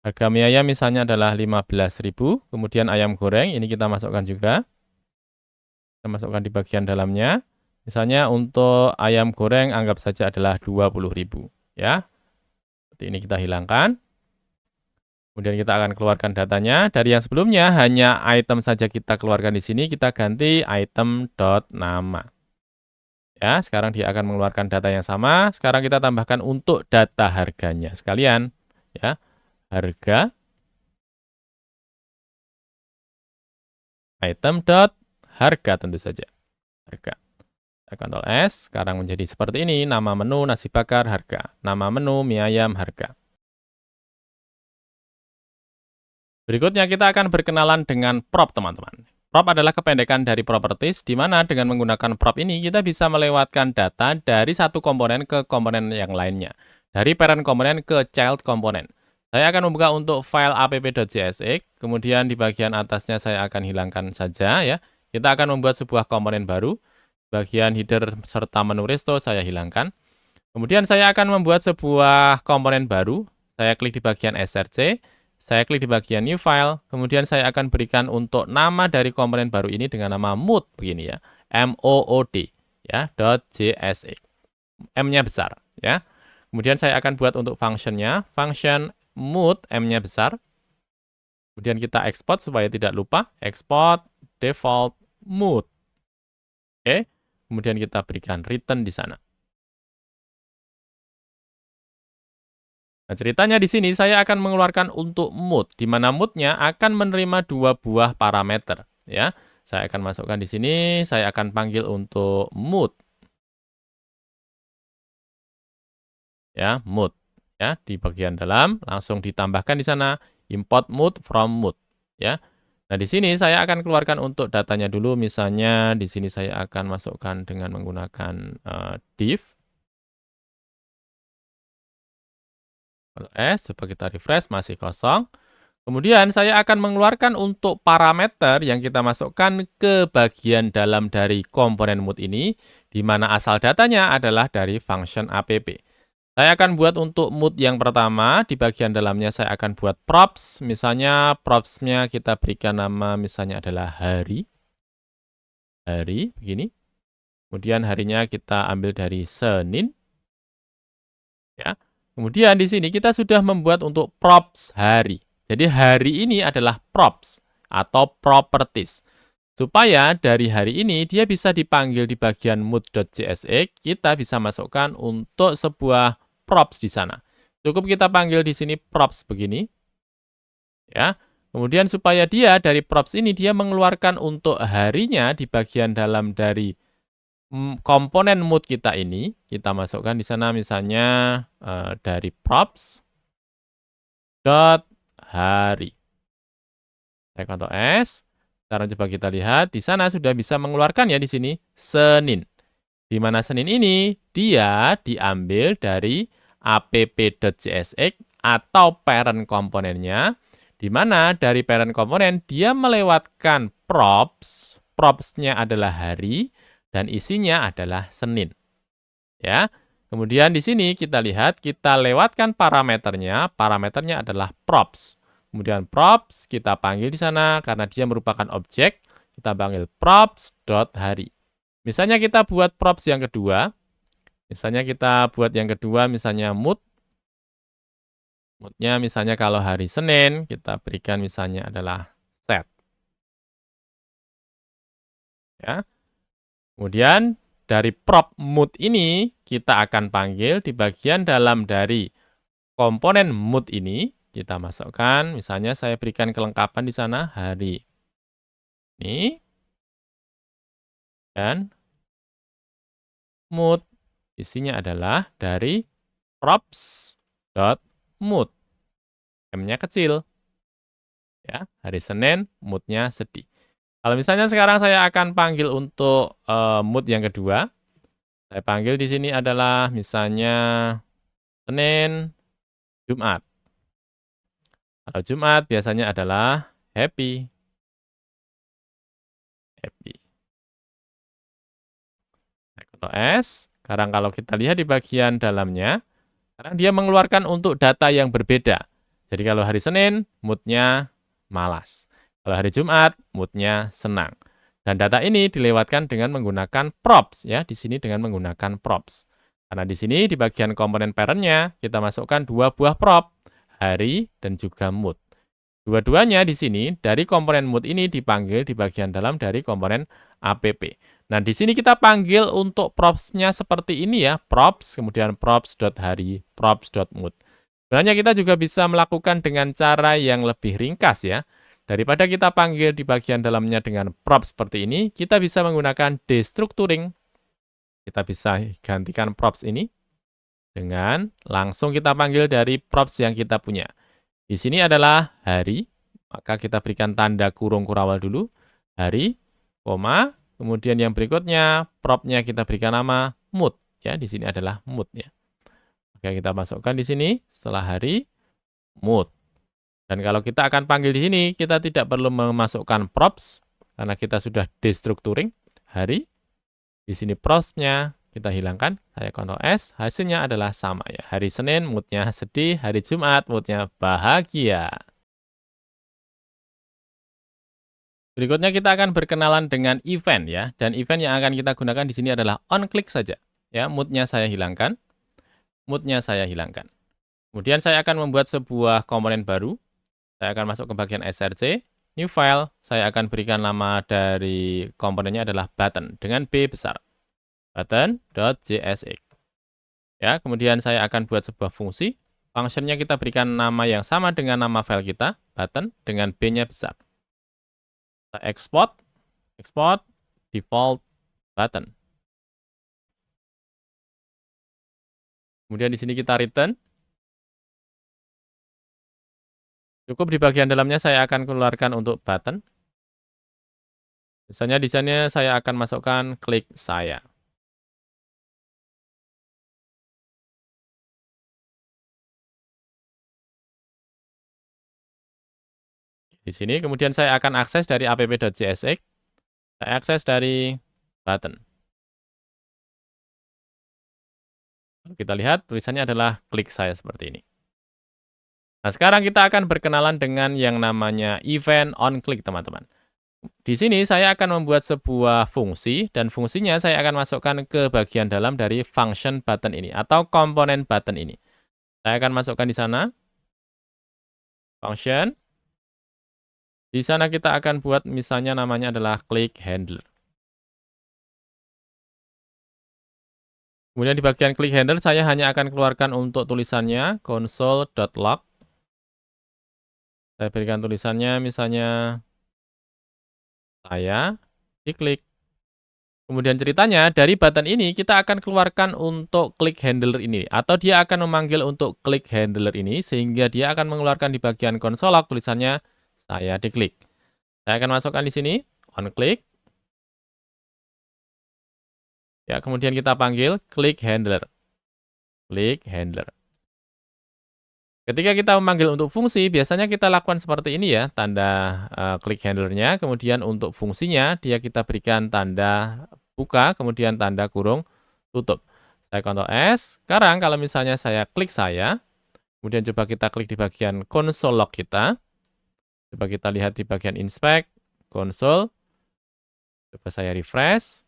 Harga mie ayam misalnya adalah 15.000. Kemudian ayam goreng, ini kita masukkan juga. Kita masukkan di bagian dalamnya. Misalnya untuk ayam goreng anggap saja adalah 20.000 ya. Seperti ini kita hilangkan. Kemudian kita akan keluarkan datanya. Dari yang sebelumnya hanya item saja kita keluarkan di sini, kita ganti item.nama. Ya, sekarang dia akan mengeluarkan data yang sama. Sekarang kita tambahkan untuk data harganya sekalian ya. Harga item.harga tentu saja. Harga. Ctrl S, sekarang menjadi seperti ini, nama menu nasi bakar harga, nama menu mie ayam harga. Berikutnya kita akan berkenalan dengan prop teman-teman. Prop adalah kependekan dari properties, di mana dengan menggunakan prop ini kita bisa melewatkan data dari satu komponen ke komponen yang lainnya. Dari parent komponen ke child komponen. Saya akan membuka untuk file app.jsx, kemudian di bagian atasnya saya akan hilangkan saja ya. Kita akan membuat sebuah komponen baru. Bagian header serta menu resto saya hilangkan. Kemudian saya akan membuat sebuah komponen baru. Saya klik di bagian src. saya klik di bagian New File, kemudian saya akan berikan untuk nama dari komponen baru ini dengan nama mood, begini ya, mood, ya, .jsx. M-nya besar, ya. Kemudian saya akan buat untuk function-nya, function mood, M-nya besar. Kemudian kita export supaya tidak lupa, export default mood. Oke, kemudian kita berikan return di sana. Nah, ceritanya di sini saya akan mengeluarkan untuk mood, di mana mood-nya akan menerima 2 buah parameter, ya. Saya akan masukkan di sini, saya akan panggil untuk mood. Ya, mood. Ya, di bagian dalam langsung ditambahkan di sana import mood from mood, ya. Nah, di sini saya akan keluarkan untuk datanya dulu, misalnya di sini saya akan masukkan dengan menggunakan div. Coba kita refresh, masih kosong. Kemudian saya akan mengeluarkan untuk parameter yang kita masukkan ke bagian dalam dari komponen mood ini, di mana asal datanya adalah dari function app. Saya akan buat untuk mood yang pertama, di bagian dalamnya saya akan buat props, misalnya props-nya kita berikan nama misalnya adalah hari, begini. Kemudian harinya kita ambil dari Senin, ya. Kemudian di sini kita sudah membuat untuk props hari. Jadi hari ini adalah props atau properties. Supaya dari hari ini dia bisa dipanggil di bagian mood.jsx, kita bisa masukkan untuk sebuah props di sana. Cukup kita panggil di sini props begini. Ya. Kemudian supaya dia dari props ini dia mengeluarkan untuk harinya di bagian dalam dari komponen mood kita ini, kita masukkan di sana misalnya dari props dot hari. Saya Ctrl S. Sekarang coba kita lihat, di sana sudah bisa mengeluarkan ya di sini Senin. Di mana Senin ini dia diambil dari app.jsx atau parent komponennya, di mana dari parent komponen dia melewatkan props, props-nya adalah hari dan isinya adalah Senin. Ya. Kemudian di sini kita lihat kita lewatkan parameternya, parameternya adalah props. Kemudian props kita panggil di sana karena dia merupakan objek, kita panggil props.hari. Misalnya kita buat props yang kedua, misalnya mood. Moodnya misalnya kalau hari Senin, kita berikan misalnya adalah set. Ya. Kemudian dari prop mood ini, kita akan panggil di bagian dalam dari komponen mood ini, kita masukkan, misalnya saya berikan kelengkapan di sana hari ini, dan mood. Isinya adalah dari props.mood. M-nya kecil. Ya, hari Senin, mood-nya sedih. Kalau misalnya sekarang saya akan panggil untuk mood yang kedua. Saya panggil di sini adalah misalnya Senin, Jumat. Kalau Jumat biasanya adalah happy. Ctrl S. Sekarang kalau kita lihat di bagian dalamnya, sekarang dia mengeluarkan untuk data yang berbeda. Jadi kalau hari Senin, mood-nya malas. Kalau hari Jumat, mood-nya senang. Dan data ini dilewatkan dengan menggunakan props, ya, di sini dengan menggunakan props. Karena di sini di bagian komponen parent-nya kita masukkan 2 buah prop, hari dan juga mood. Dua-duanya di sini dari komponen mood ini dipanggil di bagian dalam dari komponen app. Nah, di sini kita panggil untuk props-nya seperti ini ya, props, kemudian props.hari, props.mood. Sebenarnya kita juga bisa melakukan dengan cara yang lebih ringkas ya. Daripada kita panggil di bagian dalamnya dengan props seperti ini, kita bisa menggunakan destructuring. Kita bisa gantikan props ini dengan langsung kita panggil dari props yang kita punya. Di sini adalah hari, maka kita berikan tanda kurung kurawal dulu, hari, koma, kemudian yang berikutnya, prop-nya kita berikan nama mood, ya, di sini adalah mood, ya. Oke, kita masukkan di sini, setelah hari, mood. Dan kalau kita akan panggil di sini, kita tidak perlu memasukkan props, karena kita sudah destructuring, hari, di sini props-nya, kita hilangkan, saya Ctrl S, hasilnya adalah sama ya. Hari Senin, moodnya sedih, hari Jumat, moodnya bahagia. Berikutnya kita akan berkenalan dengan event ya, dan event yang akan kita gunakan di sini adalah onClick saja. Ya, moodnya saya hilangkan, moodnya saya hilangkan. Kemudian saya akan membuat sebuah komponen baru. Saya akan masuk ke bagian src, new file, saya akan berikan nama dari komponennya adalah button dengan B besar. Button.jsx. Ya, kemudian saya akan buat sebuah fungsi. Functionnya kita berikan nama yang sama dengan nama file kita, button dengan B-nya besar. Kita export default button. Kemudian di sini kita return. Cukup di bagian dalamnya saya akan keluarkan untuk button. Misalnya di sana saya akan masukkan klik saya. Di sini kemudian saya akan akses dari app.jsx. Saya akses dari button. Kita lihat tulisannya adalah klik saya seperti ini. Nah, sekarang kita akan berkenalan dengan yang namanya event onClick, teman-teman. Di sini saya akan membuat sebuah fungsi, dan fungsinya saya akan masukkan ke bagian dalam dari function button ini, atau komponen button ini. Saya akan masukkan di sana, function. Di sana kita akan buat misalnya namanya adalah click handler. Kemudian di bagian click handler saya hanya akan keluarkan untuk tulisannya console.log. Saya berikan tulisannya misalnya saya diklik. Kemudian ceritanya dari button ini kita akan keluarkan untuk click handler ini, atau dia akan memanggil untuk click handler ini sehingga dia akan mengeluarkan di bagian konsol log tulisannya saya diklik. Saya akan masukkan di sini on click. Ya, kemudian kita panggil click handler. Click handler. Ketika kita memanggil untuk fungsi, biasanya kita lakukan seperti ini ya, tanda click handlernya, kemudian untuk fungsinya dia kita berikan tanda buka, kemudian tanda kurung tutup. Saya Ctrl S. Sekarang kalau misalnya saya klik saya, kemudian coba kita klik di bagian console log kita. Coba kita lihat di bagian inspect, console. Coba saya refresh.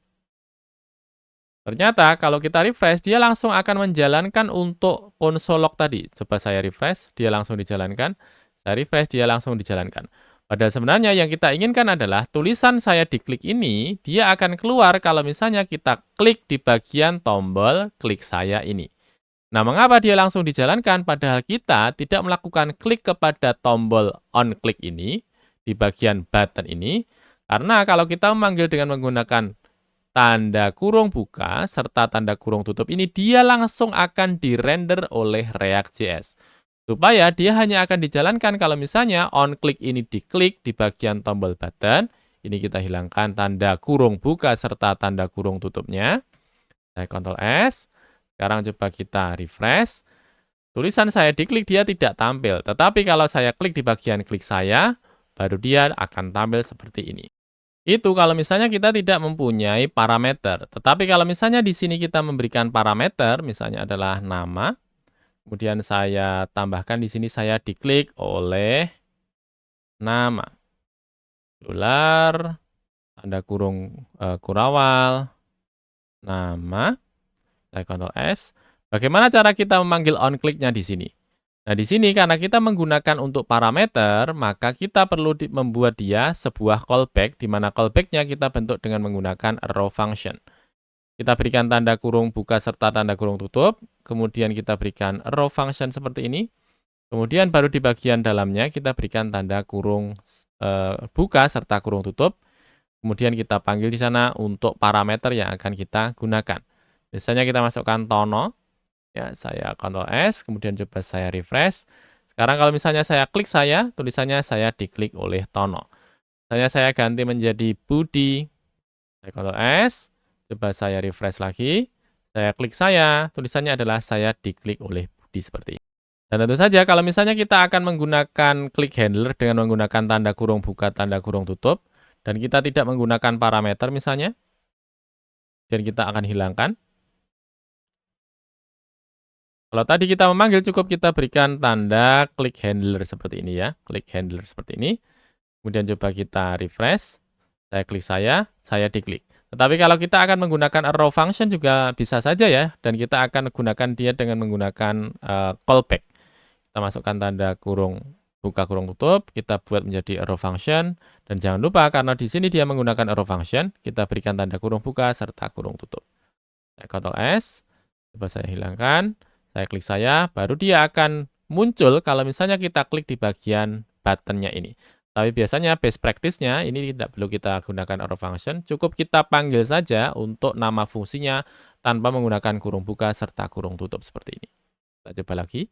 Ternyata kalau kita refresh, dia langsung akan menjalankan untuk console log tadi. Coba saya refresh, dia langsung dijalankan. Saya refresh, dia langsung dijalankan. Padahal sebenarnya yang kita inginkan adalah tulisan saya diklik ini, dia akan keluar kalau misalnya kita klik di bagian tombol klik saya ini. Nah, mengapa dia langsung dijalankan padahal kita tidak melakukan klik kepada tombol on click ini di bagian button ini? Karena kalau kita memanggil dengan menggunakan tanda kurung buka serta tanda kurung tutup ini, dia langsung akan dirender oleh React.js. Supaya dia hanya akan dijalankan kalau misalnya onClick ini diklik di bagian tombol button. Ini kita hilangkan tanda kurung buka serta tanda kurung tutupnya. Saya Ctrl S. Sekarang coba kita refresh. Tulisan saya diklik dia tidak tampil. Tetapi kalau saya klik di bagian klik saya, baru dia akan tampil seperti ini. Itu kalau misalnya kita tidak mempunyai parameter. Tetapi kalau misalnya di sini kita memberikan parameter, misalnya adalah nama, kemudian saya tambahkan di sini saya diklik oleh nama. Dolar, tanda kurung kurawal, nama, saya Ctrl S. Bagaimana cara kita memanggil onClick-nya di sini? Nah, di sini karena kita menggunakan untuk parameter, maka kita perlu membuat dia sebuah callback, di mana callback-nya kita bentuk dengan menggunakan arrow function. Kita berikan tanda kurung buka serta tanda kurung tutup, kemudian kita berikan arrow function seperti ini, kemudian baru di bagian dalamnya kita berikan tanda kurung buka serta kurung tutup, kemudian kita panggil di sana untuk parameter yang akan kita gunakan. Biasanya kita masukkan tono. Ya, saya Ctrl S, kemudian coba saya refresh. Sekarang kalau misalnya saya klik saya, tulisannya saya diklik oleh Tono. Saya ganti menjadi Budi. Saya Ctrl S, coba saya refresh lagi. Saya klik saya, tulisannya adalah saya diklik oleh Budi seperti ini. Dan tentu saja kalau misalnya kita akan menggunakan click handler dengan menggunakan tanda kurung buka, tanda kurung tutup, dan kita tidak menggunakan parameter misalnya, dan kita akan hilangkan. Kalau tadi kita memanggil cukup kita berikan tanda click handler seperti ini ya, click handler seperti ini. Kemudian coba kita refresh. Saya klik saya diklik. Tetapi kalau kita akan menggunakan arrow function juga bisa saja ya, dan kita akan gunakan dia dengan menggunakan callback. Kita masukkan tanda kurung buka kurung tutup, kita buat menjadi arrow function, dan jangan lupa karena di sini dia menggunakan arrow function, kita berikan tanda kurung buka serta kurung tutup. Saya Ctrl S, coba saya hilangkan, saya klik baru dia akan muncul kalau misalnya kita klik di bagian buttonnya ini. Tapi biasanya best practice-nya ini tidak perlu kita gunakan arrow function, cukup kita panggil saja untuk nama fungsinya tanpa menggunakan kurung buka serta kurung tutup seperti ini. Kita coba lagi.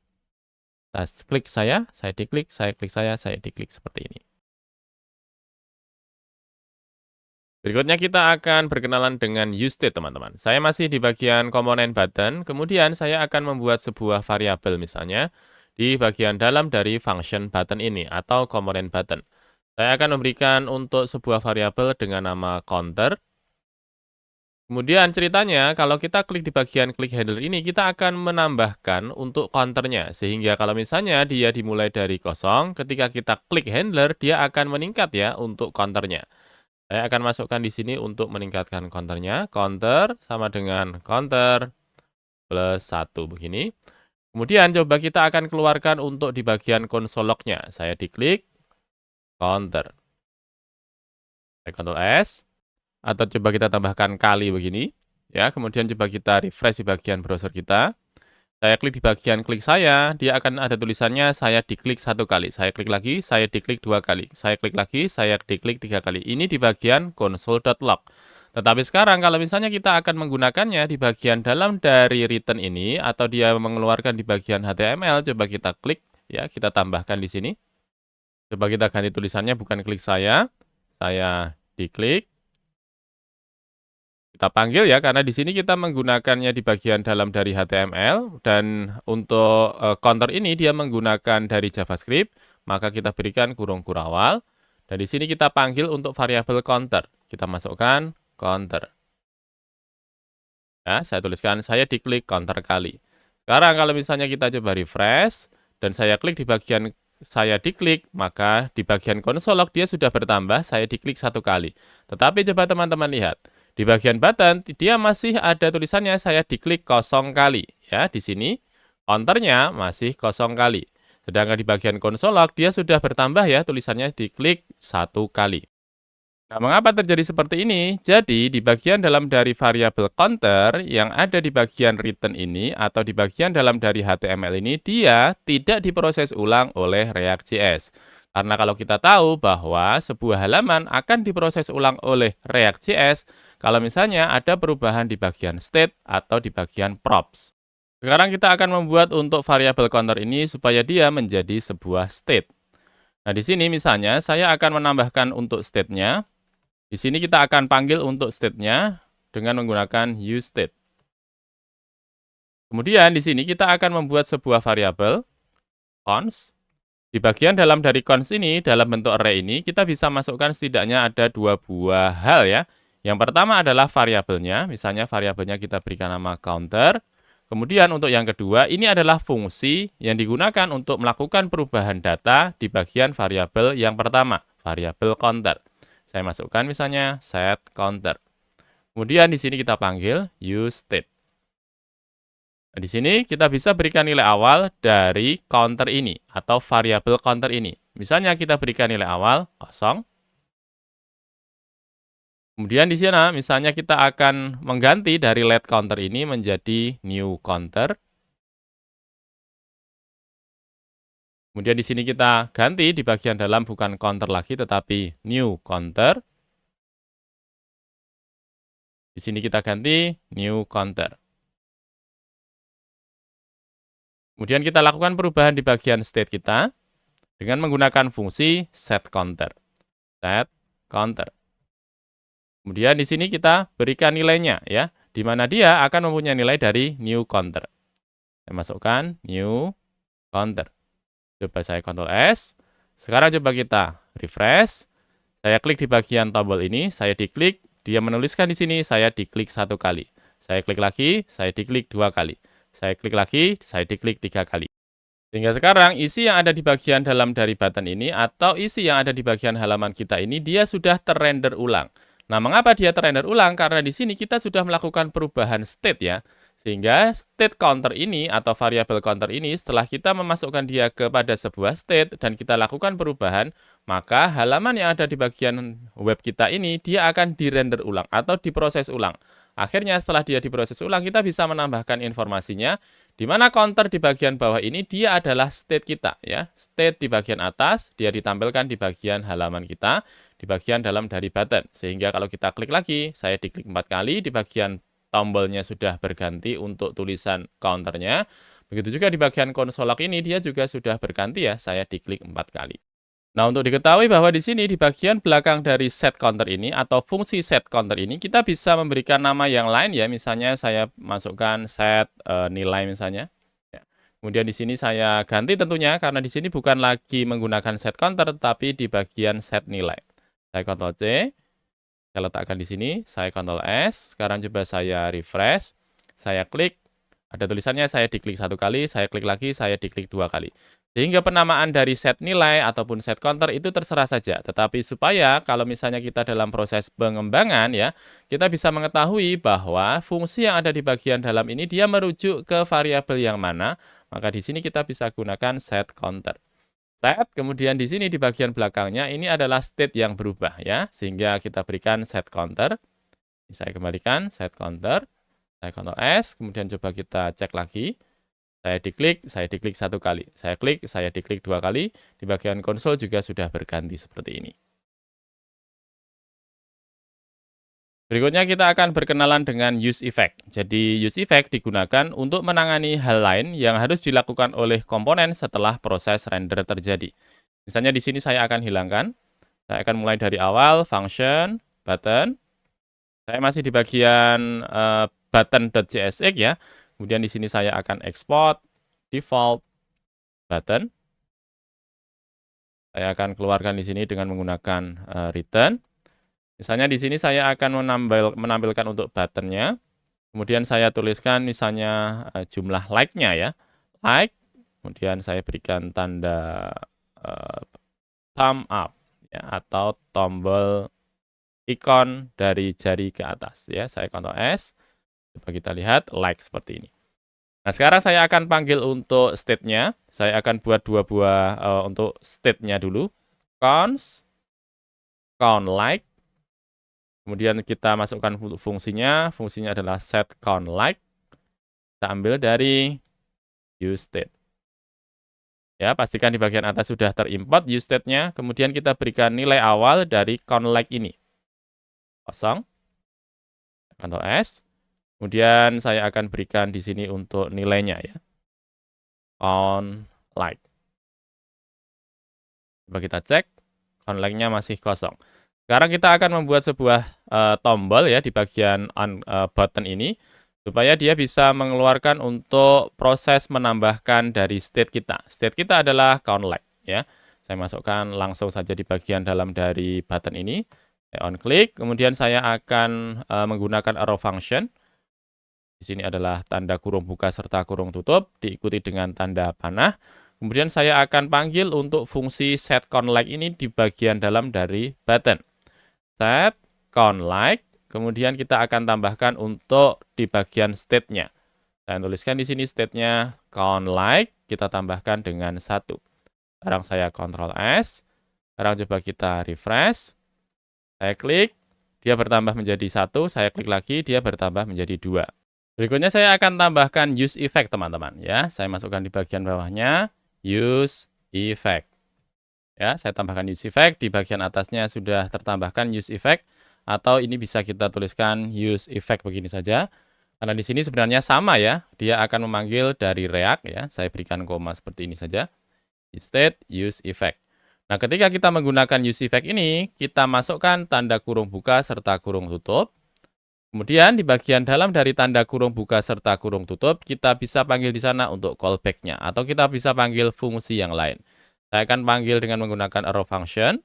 Kita klik saya diklik, saya klik saya diklik seperti ini. Berikutnya kita akan berkenalan dengan useState, teman-teman. Saya masih di bagian komponen button, kemudian saya akan membuat sebuah variabel misalnya di bagian dalam dari function button ini atau komponen button. Saya akan memberikan untuk sebuah variabel dengan nama counter. Kemudian ceritanya, kalau kita klik di bagian klik handler ini, kita akan menambahkan untuk counternya. Sehingga kalau misalnya dia dimulai dari kosong, ketika kita klik handler, dia akan meningkat ya untuk counternya. Saya akan masukkan di sini untuk meningkatkan counternya. Counter sama dengan counter plus 1 begini. Kemudian coba kita akan keluarkan untuk di bagian console log-nya. Saya diklik, counter. Saya Ctrl S. Atau coba kita tambahkan kali begini. Ya, kemudian coba kita refresh di bagian browser kita. Saya klik di bagian klik dia akan ada tulisannya saya diklik 1 kali. Saya klik lagi, saya diklik 2 kali. Saya klik lagi, saya diklik 3 kali. Ini di bagian console.log. Tetapi sekarang kalau misalnya kita akan menggunakannya di bagian dalam dari return ini, atau dia mengeluarkan di bagian HTML, coba kita klik, ya kita tambahkan di sini. Coba kita ganti tulisannya, bukan klik saya diklik. Kita panggil ya, karena di sini kita menggunakannya di bagian dalam dari HTML, dan untuk counter ini dia menggunakan dari JavaScript, maka kita berikan kurung kurawal, dan di sini kita panggil untuk variabel counter. Kita masukkan counter. Ya, saya tuliskan saya diklik counter kali. Sekarang kalau misalnya kita coba refresh, dan saya klik di bagian saya diklik, maka di bagian console log dia sudah bertambah, saya diklik 1 kali. Tetapi coba teman-teman lihat, di bagian button, dia masih ada tulisannya saya diklik 0 kali. Ya, di sini counternya masih 0 kali. Sedangkan di bagian console log, dia sudah bertambah ya, tulisannya diklik 1 kali. Nah, mengapa terjadi seperti ini? Jadi, di bagian dalam dari variabel counter yang ada di bagian return ini, atau di bagian dalam dari HTML ini, dia tidak diproses ulang oleh React.js. Karena kalau kita tahu bahwa sebuah halaman akan diproses ulang oleh React.js kalau misalnya ada perubahan di bagian state atau di bagian props. Sekarang kita akan membuat untuk variabel counter ini supaya dia menjadi sebuah state. Nah, di sini misalnya saya akan menambahkan untuk state-nya. Di sini kita akan panggil untuk state-nya dengan menggunakan useState. Kemudian di sini kita akan membuat sebuah variabel const. Di bagian dalam dari const ini, dalam bentuk array ini, kita bisa masukkan setidaknya ada 2 buah hal ya. Yang pertama adalah variabelnya, misalnya variabelnya kita berikan nama counter. Kemudian untuk yang kedua, ini adalah fungsi yang digunakan untuk melakukan perubahan data di bagian variabel yang pertama, variabel counter. Saya masukkan misalnya set counter. Kemudian di sini kita panggil useState. Nah, di sini kita bisa berikan nilai awal dari counter ini atau variabel counter ini. Misalnya kita berikan nilai awal 0. Kemudian di sini misalnya kita akan mengganti dari let counter ini menjadi new counter. Kemudian di sini kita ganti di bagian dalam bukan counter lagi tetapi new counter. Di sini kita ganti new counter. Kemudian kita lakukan perubahan di bagian state kita dengan menggunakan fungsi set counter. Set counter. Kemudian di sini kita berikan nilainya ya, di mana dia akan mempunyai nilai dari new counter. Saya masukkan new counter. Coba saya Ctrl S. Sekarang coba kita refresh. Saya klik di bagian tombol ini, saya diklik, dia menuliskan di sini saya diklik 1 kali. Saya klik lagi, saya diklik 2 kali. Saya klik lagi, saya diklik 3 kali. Sehingga sekarang isi yang ada di bagian dalam dari button ini atau isi yang ada di bagian halaman kita ini dia sudah terrender ulang. Nah, mengapa dia terrender ulang? Karena di sini kita sudah melakukan perubahan state ya. Sehingga state counter ini atau variabel counter ini setelah kita memasukkan dia kepada sebuah state dan kita lakukan perubahan, maka halaman yang ada di bagian web kita ini dia akan dirender ulang atau diproses ulang. Akhirnya setelah dia diproses ulang kita bisa menambahkan informasinya di mana counter di bagian bawah ini dia adalah state kita ya. State di bagian atas dia ditampilkan di bagian halaman kita, di bagian dalam dari button. Sehingga kalau kita klik lagi, saya diklik 4 kali, di bagian tombolnya sudah berganti untuk tulisan counternya. Begitu juga di bagian konsol log ini dia juga sudah berganti ya, saya diklik 4 kali. Nah, untuk diketahui bahwa di sini di bagian belakang dari set counter ini atau fungsi set counter ini kita bisa memberikan nama yang lain ya. Misalnya saya masukkan set nilai misalnya. Ya. Kemudian di sini saya ganti tentunya karena di sini bukan lagi menggunakan set counter tapi di bagian set nilai. Saya Ctrl C, saya letakkan di sini, saya Ctrl S. Sekarang coba saya refresh, saya klik, ada tulisannya saya diklik 1 kali, saya klik lagi, saya diklik 2 kali. Sehingga penamaan dari set nilai ataupun set counter itu terserah saja. Tetapi supaya kalau misalnya kita dalam proses pengembangan ya, kita bisa mengetahui bahwa fungsi yang ada di bagian dalam ini dia merujuk ke variabel yang mana, maka di sini kita bisa gunakan set counter. Set, kemudian di sini di bagian belakangnya ini adalah state yang berubah ya, sehingga kita berikan set counter. Saya kembalikan set counter, saya Ctrl S, kemudian coba kita cek lagi. Saya diklik 1 kali. Saya diklik 2 kali. Di bagian konsol juga sudah berganti seperti ini. Berikutnya kita akan berkenalan dengan use effect. Jadi use effect digunakan untuk menangani hal lain yang harus dilakukan oleh komponen setelah proses render terjadi. Misalnya di sini saya akan hilangkan. Saya akan mulai dari awal, function, button. Saya masih di bagian button.csx ya. Kemudian di sini saya akan export default button. Saya akan keluarkan di sini dengan menggunakan return. Misalnya di sini saya akan menampilkan untuk buttonnya. Kemudian saya tuliskan misalnya jumlah like-nya ya. Like. Kemudian saya berikan tanda thumb up ya, atau tombol ikon dari jari ke atas ya. Saya Ctrl S. Coba kita lihat like seperti ini. Nah, sekarang saya akan panggil untuk state-nya. Saya akan buat 2 buah untuk state-nya dulu. Const count like. Kemudian kita masukkan fungsinya. Fungsinya adalah set count like. Kita ambil dari use state. Ya, pastikan di bagian atas sudah terimport use state-nya. Kemudian kita berikan nilai awal dari count like ini. 0. Ctrl S. Kemudian saya akan berikan di sini untuk nilainya ya. Count like. Coba kita cek. Count like-nya masih kosong. Sekarang kita akan membuat sebuah tombol ya di bagian button ini supaya dia bisa mengeluarkan untuk proses menambahkan dari state kita. State kita adalah count like ya. Saya masukkan langsung saja di bagian dalam dari button ini. Saya on click, kemudian saya akan menggunakan arrow function. Di sini adalah tanda kurung buka serta kurung tutup diikuti dengan tanda panah. Kemudian saya akan panggil untuk fungsi set count like ini di bagian dalam dari button. Set count like, kemudian kita akan tambahkan untuk di bagian state-nya. Saya tuliskan di sini state-nya count like, kita tambahkan dengan 1. Sekarang saya Ctrl S. Sekarang coba kita refresh. Saya klik, dia bertambah menjadi 1, saya klik lagi, dia bertambah menjadi 2. Berikutnya saya akan tambahkan use effect, teman-teman ya. Saya masukkan di bagian bawahnya use effect. Ya, saya tambahkan use effect, di bagian atasnya sudah tertambahkan use effect, atau ini bisa kita tuliskan use effect begini saja. Karena di sini sebenarnya sama ya, dia akan memanggil dari React ya. Saya berikan koma seperti ini saja. Instead use effect. Nah, ketika kita menggunakan use effect ini, kita masukkan tanda kurung buka serta kurung tutup. Kemudian di bagian dalam dari tanda kurung buka serta kurung tutup, kita bisa panggil di sana untuk callback-nya, atau kita bisa panggil fungsi yang lain. Saya akan panggil dengan menggunakan arrow function.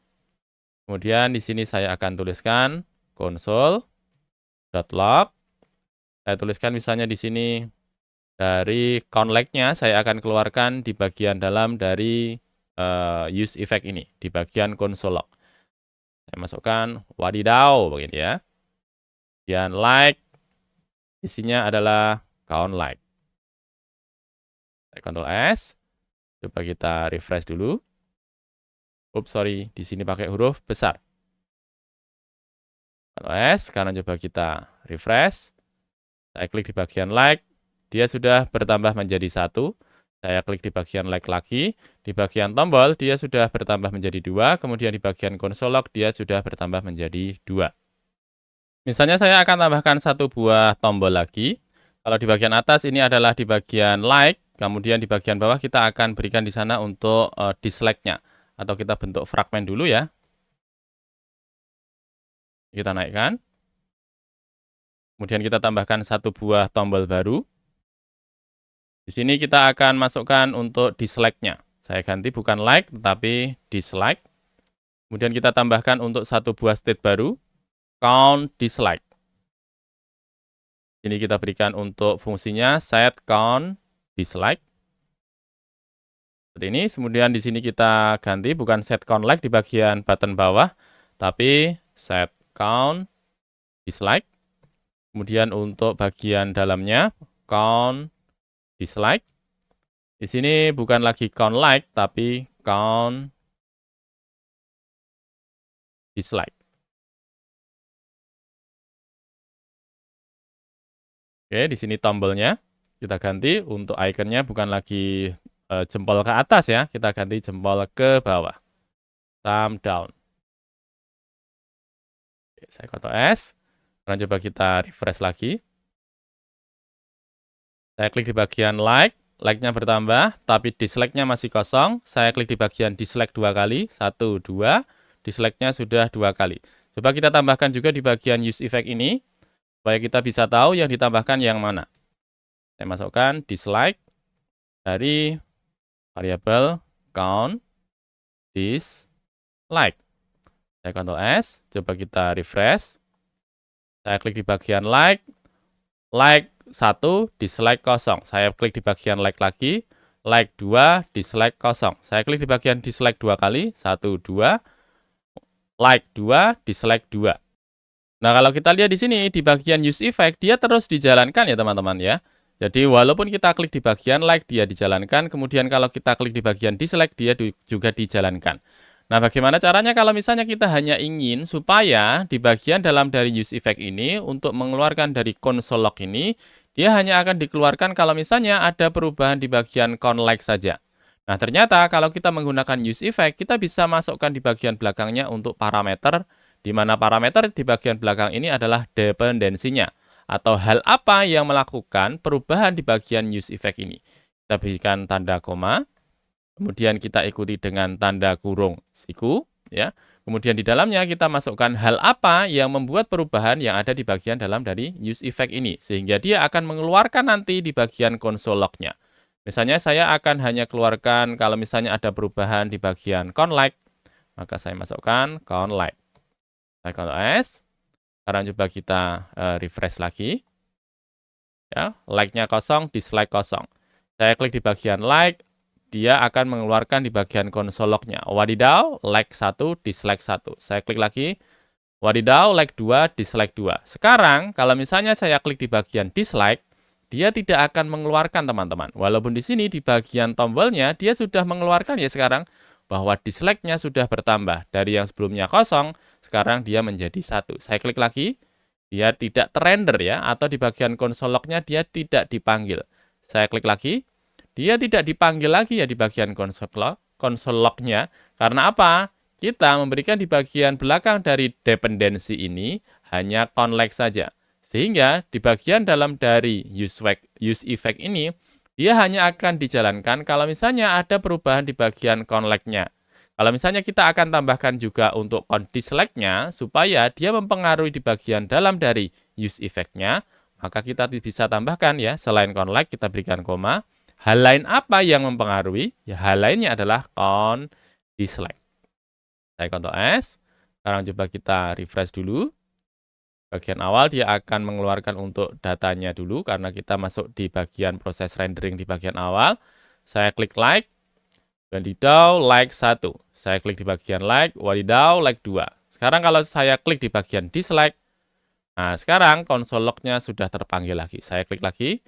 Kemudian di sini saya akan tuliskan console.log. Saya tuliskan misalnya di sini dari ConLike-nya saya akan keluarkan di bagian dalam dari use effect ini, di bagian console log. Saya masukkan wadidaw begini ya. Kemudian like, isinya adalah ConLike. Saya Ctrl S, coba kita refresh dulu. Oops, sorry, di sini pakai huruf besar. Ctrl S, sekarang coba kita refresh. Saya klik di bagian like, dia sudah bertambah menjadi 1. Saya klik di bagian like lagi, di bagian tombol dia sudah bertambah menjadi 2, kemudian di bagian console log dia sudah bertambah menjadi 2. Misalnya saya akan tambahkan satu buah tombol lagi. Kalau di bagian atas ini adalah di bagian like, kemudian di bagian bawah kita akan berikan di sana untuk dislike-nya. Atau kita bentuk fragmen dulu ya. Kita naikkan. Kemudian kita tambahkan satu buah tombol baru. Di sini kita akan masukkan untuk dislike-nya. Saya ganti bukan like, tetapi dislike. Kemudian kita tambahkan untuk satu buah state baru, count dislike. Ini kita berikan untuk fungsinya set count dislike. Seperti ini. Kemudian di sini kita ganti bukan set count like di bagian button bawah, tapi set count dislike. Kemudian untuk bagian dalamnya count dislike. Di sini bukan lagi count like, tapi count dislike. Oke, di sini tombolnya kita ganti untuk ikonnya bukan lagi jempol ke atas ya, kita ganti jempol ke bawah. Thumb down. Oke, saya Ctrl S. Sekarang coba kita refresh lagi. Saya klik di bagian like, like-nya bertambah, tapi dislike-nya masih kosong. Saya klik di bagian dislike 2 kali, 1, 2, dislike-nya sudah 2 kali. Coba kita tambahkan juga di bagian use effect ini, supaya kita bisa tahu yang ditambahkan yang mana. Saya masukkan dislike dari variabel count dislike. Saya Ctrl S, coba kita refresh. Saya klik di bagian like 1, dislike 0. Saya klik di bagian like lagi, like 2, dislike 0. Saya klik di bagian dislike 2 kali, 1, 2, like 2, dislike 2. Nah, kalau kita lihat di sini, di bagian use effect, dia terus dijalankan ya teman-teman ya. Jadi, walaupun kita klik di bagian like, dia dijalankan. Kemudian kalau kita klik di bagian dislike, dia juga dijalankan. Nah, bagaimana caranya kalau misalnya kita hanya ingin supaya di bagian dalam dari use effect ini, untuk mengeluarkan dari console log ini, dia hanya akan dikeluarkan kalau misalnya ada perubahan di bagian count like saja. Nah, ternyata kalau kita menggunakan use effect, kita bisa masukkan di bagian belakangnya untuk parameter, di mana parameter di bagian belakang ini adalah dependensinya, atau hal apa yang melakukan perubahan di bagian use effect ini. Kita berikan tanda koma. Kemudian kita ikuti dengan tanda kurung siku, ya. Kemudian di dalamnya kita masukkan hal apa yang membuat perubahan yang ada di bagian dalam dari use effect ini, sehingga dia akan mengeluarkan nanti di bagian console log-nya. Misalnya saya akan hanya keluarkan kalau misalnya ada perubahan di bagian count like, maka saya masukkan count like. Saya Ctrl S. Sekarang coba kita refresh lagi. Ya, like-nya kosong, dislike kosong. Saya klik di bagian like, dia akan mengeluarkan di bagian console log-nya. Wadidaw, like 1, dislike 1. Saya klik lagi. Wadidaw, like 2, dislike 2. Sekarang, kalau misalnya saya klik di bagian dislike, dia tidak akan mengeluarkan teman-teman. Walaupun di sini di bagian tombolnya, dia sudah mengeluarkan ya sekarang, bahwa dislike-nya sudah bertambah. Dari yang sebelumnya kosong, sekarang dia menjadi 1. Saya klik lagi, dia tidak terrender ya, atau di bagian console log-nya dia tidak dipanggil. Saya klik lagi. Dia tidak dipanggil lagi ya di bagian console log-nya. Karena apa? Kita memberikan di bagian belakang dari dependensi ini hanya count like saja. Sehingga di bagian dalam dari use effect ini, dia hanya akan dijalankan kalau misalnya ada perubahan di bagian count like-nya. Kalau misalnya kita akan tambahkan juga untuk count dislike-nya, supaya dia mempengaruhi di bagian dalam dari use effect-nya, maka kita bisa tambahkan ya, selain count like kita berikan koma. Hal lain apa yang mempengaruhi? Ya, hal lainnya adalah count dislike. Saya Ctrl S. Sekarang coba kita refresh dulu. Bagian awal dia akan mengeluarkan untuk datanya dulu karena kita masuk di bagian proses rendering di bagian awal. Saya klik like, wadidaw, like 1. Saya klik di bagian like, wadidaw, like 2. Sekarang kalau saya klik di bagian dislike, nah sekarang konsol lognya sudah terpanggil lagi. Saya klik lagi,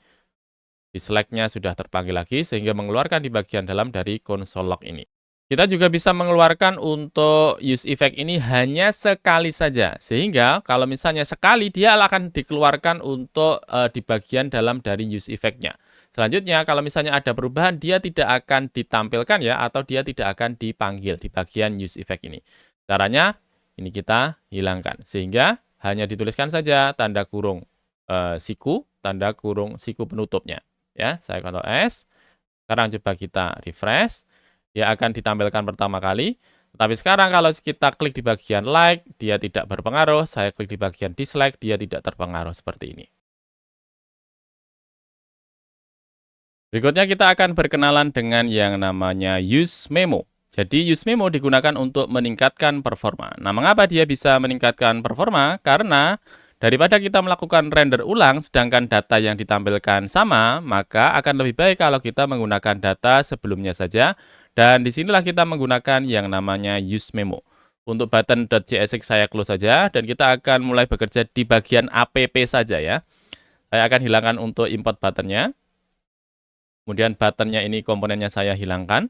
dislike-nya sudah terpanggil lagi sehingga mengeluarkan di bagian dalam dari konsol log ini. Kita juga bisa mengeluarkan untuk use effect ini hanya sekali saja. Sehingga kalau misalnya sekali dia akan dikeluarkan untuk di bagian dalam dari use effect-nya. Selanjutnya kalau misalnya ada perubahan dia tidak akan ditampilkan ya atau dia tidak akan dipanggil di bagian use effect ini. Caranya ini kita hilangkan sehingga hanya dituliskan saja tanda kurung siku, tanda kurung siku penutupnya. Ya, saya Ctrl S. Sekarang coba kita refresh. Dia akan ditampilkan pertama kali. Tapi sekarang kalau kita klik di bagian like, dia tidak berpengaruh. Saya klik di bagian dislike, dia tidak terpengaruh seperti ini. Berikutnya kita akan berkenalan dengan yang namanya use memo. Jadi use memo digunakan untuk meningkatkan performa. Nah, mengapa dia bisa meningkatkan performa? Karena daripada kita melakukan render ulang sedangkan data yang ditampilkan sama, maka akan lebih baik kalau kita menggunakan data sebelumnya saja. Dan disinilah kita menggunakan yang namanya use memo. Untuk button.jsx saya close saja dan kita akan mulai bekerja di bagian app saja ya. Saya akan hilangkan untuk import buttonnya. Kemudian buttonnya ini komponennya saya hilangkan.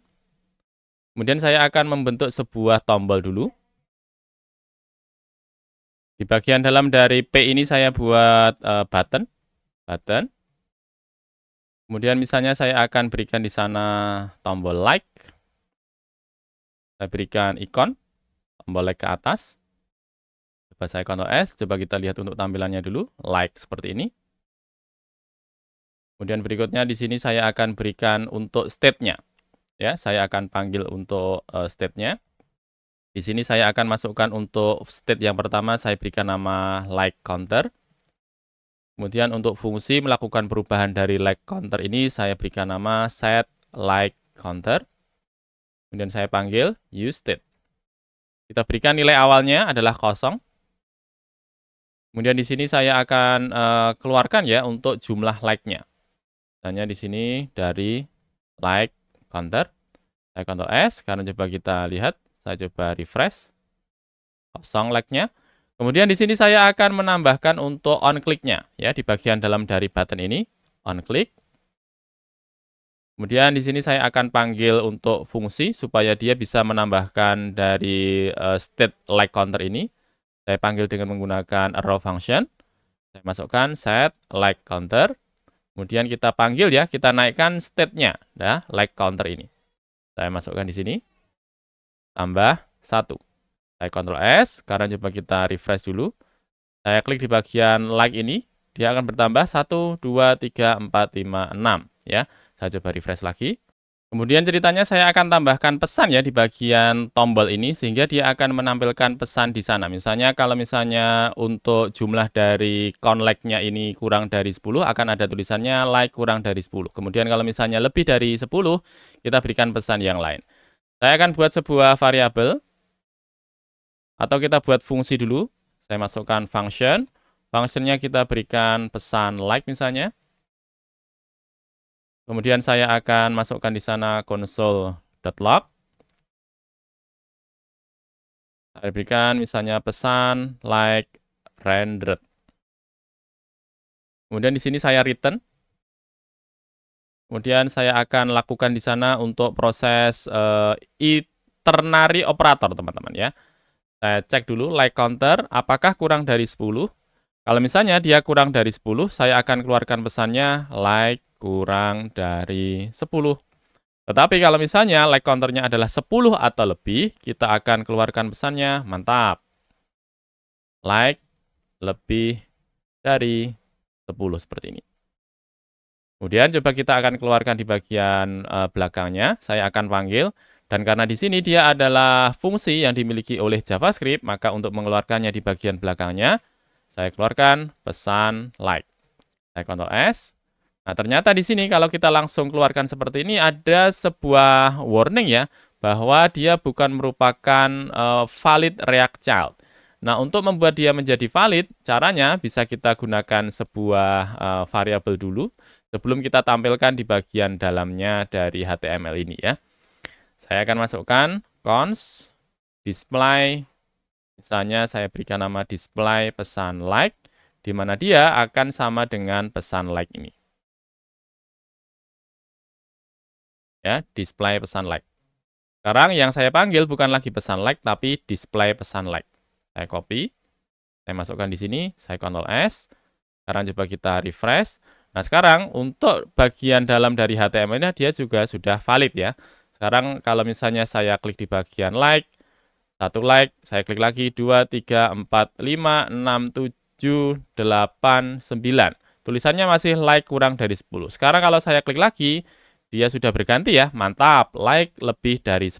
Kemudian saya akan membentuk sebuah tombol dulu. Di bagian dalam dari P ini saya buat button. Kemudian misalnya saya akan berikan di sana tombol like. Saya berikan ikon, tombol like ke atas. Coba saya Ctrl S, coba kita lihat untuk tampilannya dulu. Like seperti ini. Kemudian berikutnya di sini saya akan berikan untuk state-nya. Ya, saya akan panggil untuk state-nya. Di sini saya akan masukkan untuk state yang pertama, saya berikan nama like counter. Kemudian untuk fungsi melakukan perubahan dari like counter ini, saya berikan nama set like counter. Kemudian saya panggil use state. Kita berikan nilai awalnya adalah 0. Kemudian di sini saya akan keluarkan ya untuk jumlah like-nya. Misalnya di sini dari like counter. Saya Ctrl S, karena coba kita lihat. Saya coba refresh. 0 like-nya. Kemudian di sini saya akan menambahkan untuk on click-nya ya di bagian dalam dari button ini, on click. Kemudian di sini saya akan panggil untuk fungsi supaya dia bisa menambahkan dari state like counter ini. Saya panggil dengan menggunakan arrow function. Saya masukkan set like counter. Kemudian kita panggil ya, kita naikkan state-nya ya, like counter ini. Saya masukkan di sini. Tambah 1. Saya Ctrl S, karena coba kita refresh dulu. Saya klik di bagian like ini, dia akan bertambah 1, 2, 3, 4, 5, 6. Ya, saya coba refresh lagi. Kemudian ceritanya saya akan tambahkan pesan ya di bagian tombol ini, sehingga dia akan menampilkan pesan di sana. Misalnya kalau misalnya untuk jumlah dari count like-nya ini kurang dari 10, akan ada tulisannya like kurang dari 10. Kemudian kalau misalnya lebih dari 10, kita berikan pesan yang lain. Saya akan buat sebuah variabel. Atau kita buat fungsi dulu. Saya masukkan function. Functionnya kita berikan pesan like misalnya. Kemudian saya akan masukkan di sana console.log. Saya berikan misalnya pesan like rendered. Kemudian di sini saya return. Kemudian saya akan lakukan di sana untuk proses ternary operator teman-teman ya. Saya cek dulu like counter, apakah kurang dari 10. Kalau misalnya dia kurang dari 10, saya akan keluarkan pesannya like kurang dari 10. Tetapi kalau misalnya like counternya adalah 10 atau lebih, kita akan keluarkan pesannya mantap. Like lebih dari 10 seperti ini. Kemudian coba kita akan keluarkan di bagian belakangnya, saya akan panggil. Dan karena di sini dia adalah fungsi yang dimiliki oleh JavaScript, maka untuk mengeluarkannya di bagian belakangnya, saya keluarkan pesan like. Saya Ctrl S. Nah, ternyata di sini kalau kita langsung keluarkan seperti ini, ada sebuah warning ya, bahwa dia bukan merupakan valid React Child. Nah, untuk membuat dia menjadi valid, caranya bisa kita gunakan sebuah variabel dulu sebelum kita tampilkan di bagian dalamnya dari HTML ini ya. Saya akan masukkan const display, misalnya saya berikan nama display pesan like, di mana dia akan sama dengan pesan like ini. Ya, display pesan like. Sekarang yang saya panggil bukan lagi pesan like, tapi display pesan like. Saya copy, saya masukkan di sini, saya Ctrl S. Sekarang coba kita refresh. Nah, sekarang untuk bagian dalam dari HTML-nya dia juga sudah valid ya. Sekarang kalau misalnya saya klik di bagian like, 1 like, saya klik lagi, 2, 3, 4, 5, 6, 7, 8, 9. Tulisannya masih like kurang dari 10. Sekarang kalau saya klik lagi, dia sudah berganti ya, mantap, like lebih dari 10.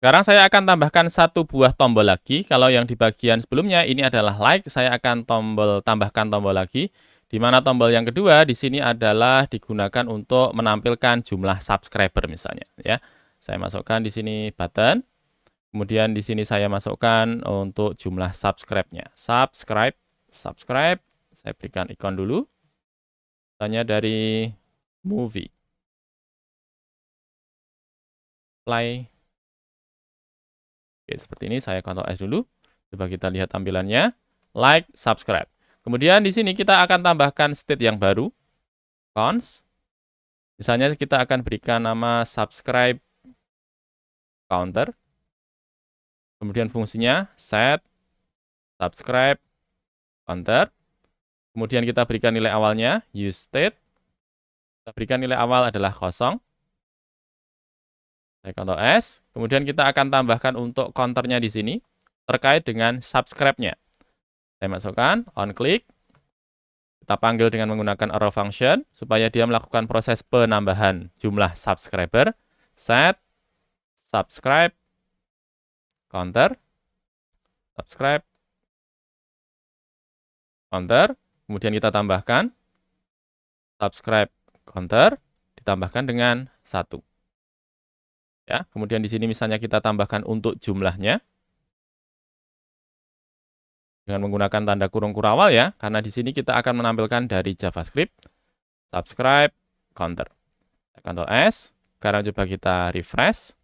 Sekarang saya akan tambahkan satu buah tombol lagi. Kalau yang di bagian sebelumnya ini adalah like, saya akan tambahkan tombol lagi. Di mana tombol yang kedua di sini adalah digunakan untuk menampilkan jumlah subscriber misalnya ya. Saya masukkan di sini button. Kemudian di sini saya masukkan untuk jumlah subscribe-nya. Subscribe. Saya berikan ikon dulu. Misalnya dari movie. Play. Oke, seperti ini saya Ctrl S dulu. Coba kita lihat tampilannya. Like, subscribe. Kemudian di sini kita akan tambahkan state yang baru. Const. Misalnya kita akan berikan nama subscribe counter. Kemudian fungsinya set subscribe counter. Kemudian kita berikan nilai awalnya use state. Kita berikan nilai awal adalah 0. Saya Ctrl S. Kemudian kita akan tambahkan untuk counternya di sini terkait dengan subscribe-nya. Saya masukkan, on click. Kita panggil dengan menggunakan arrow function supaya dia melakukan proses penambahan jumlah subscriber. Set subscribe counter. Subscribe counter. Kemudian kita tambahkan subscribe counter ditambahkan dengan 1. Ya, kemudian di sini misalnya kita tambahkan untuk jumlahnya dengan menggunakan tanda kurung kurawal ya, karena di sini kita akan menampilkan dari JavaScript subscribe counter. Ctrl S. Sekarang coba kita refresh.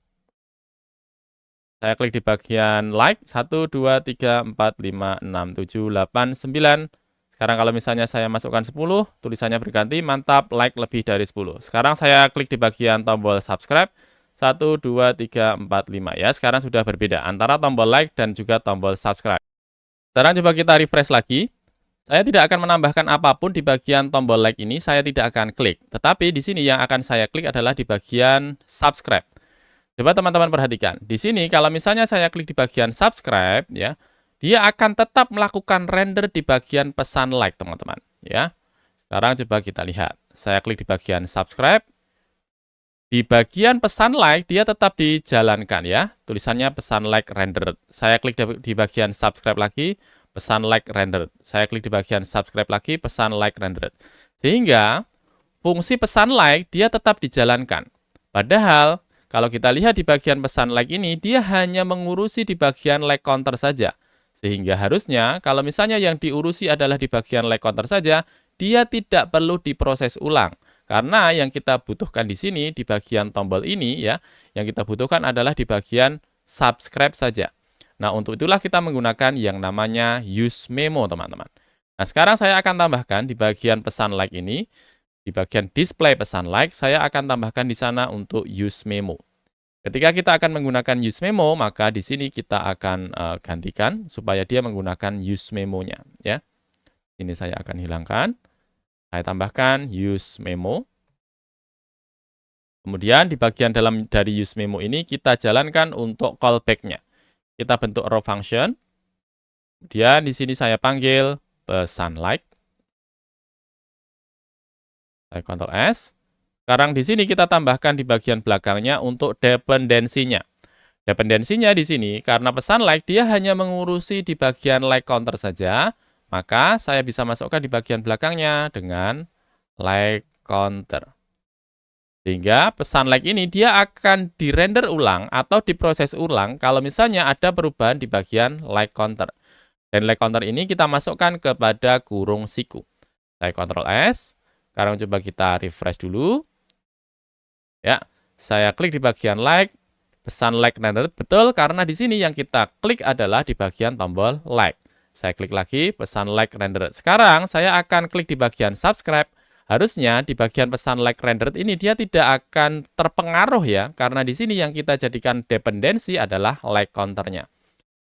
Saya klik di bagian like 1, 2, 3, 4, 5, 6, 7, 8, 9. Sekarang kalau misalnya saya masukkan 10, tulisannya berganti, mantap, like lebih dari 10. Sekarang saya klik di bagian tombol subscribe. 1, 2, 3, 4, 5 ya. Sekarang sudah berbeda antara tombol like dan juga tombol subscribe. Sekarang coba kita refresh lagi. Saya tidak akan menambahkan apapun di bagian tombol like ini, saya tidak akan klik. Tetapi di sini yang akan saya klik adalah di bagian subscribe. Coba teman-teman perhatikan. Di sini kalau misalnya saya klik di bagian subscribe ya, dia akan tetap melakukan render di bagian pesan like, teman-teman, ya. Sekarang coba kita lihat. Saya klik di bagian subscribe. Di bagian pesan like, dia tetap dijalankan ya. Tulisannya pesan like rendered. Saya klik di bagian subscribe lagi, pesan like rendered. Saya klik di bagian subscribe lagi, pesan like rendered. Sehingga, fungsi pesan like, dia tetap dijalankan. Padahal, kalau kita lihat di bagian pesan like ini, dia hanya mengurusi di bagian like counter saja. Sehingga harusnya, kalau misalnya yang diurusi adalah di bagian like counter saja, dia tidak perlu diproses ulang. Karena yang kita butuhkan di sini, di bagian tombol ini ya, yang kita butuhkan adalah di bagian subscribe saja. Nah, untuk itulah kita menggunakan yang namanya use memo, teman-teman. Nah, sekarang saya akan tambahkan di bagian pesan like ini, di bagian display pesan like, saya akan tambahkan di sana untuk use memo. Ketika kita akan menggunakan use memo, maka di sini kita akan gantikan supaya dia menggunakan use memo-nya. Ya. Ini saya akan hilangkan. Saya tambahkan use memo. Kemudian di bagian dalam dari use memo ini kita jalankan untuk callback-nya. Kita bentuk arrow function. Kemudian di sini saya panggil pesan like. Saya Ctrl S. Sekarang di sini kita tambahkan di bagian belakangnya untuk dependensinya. Dependensinya di sini karena pesan like dia hanya mengurusi di bagian like counter saja. Maka saya bisa masukkan di bagian belakangnya dengan like counter. Sehingga pesan like ini dia akan dirender ulang atau diproses ulang kalau misalnya ada perubahan di bagian like counter. Dan like counter ini kita masukkan kepada kurung siku. Saya Ctrl S. Sekarang coba kita refresh dulu. Ya, saya klik di bagian like. Pesan like rendered betul karena di sini yang kita klik adalah di bagian tombol like. Saya klik lagi pesan like rendered. Sekarang saya akan klik di bagian subscribe. Harusnya di bagian pesan like rendered ini dia tidak akan terpengaruh ya, karena di sini yang kita jadikan dependensi adalah like counternya.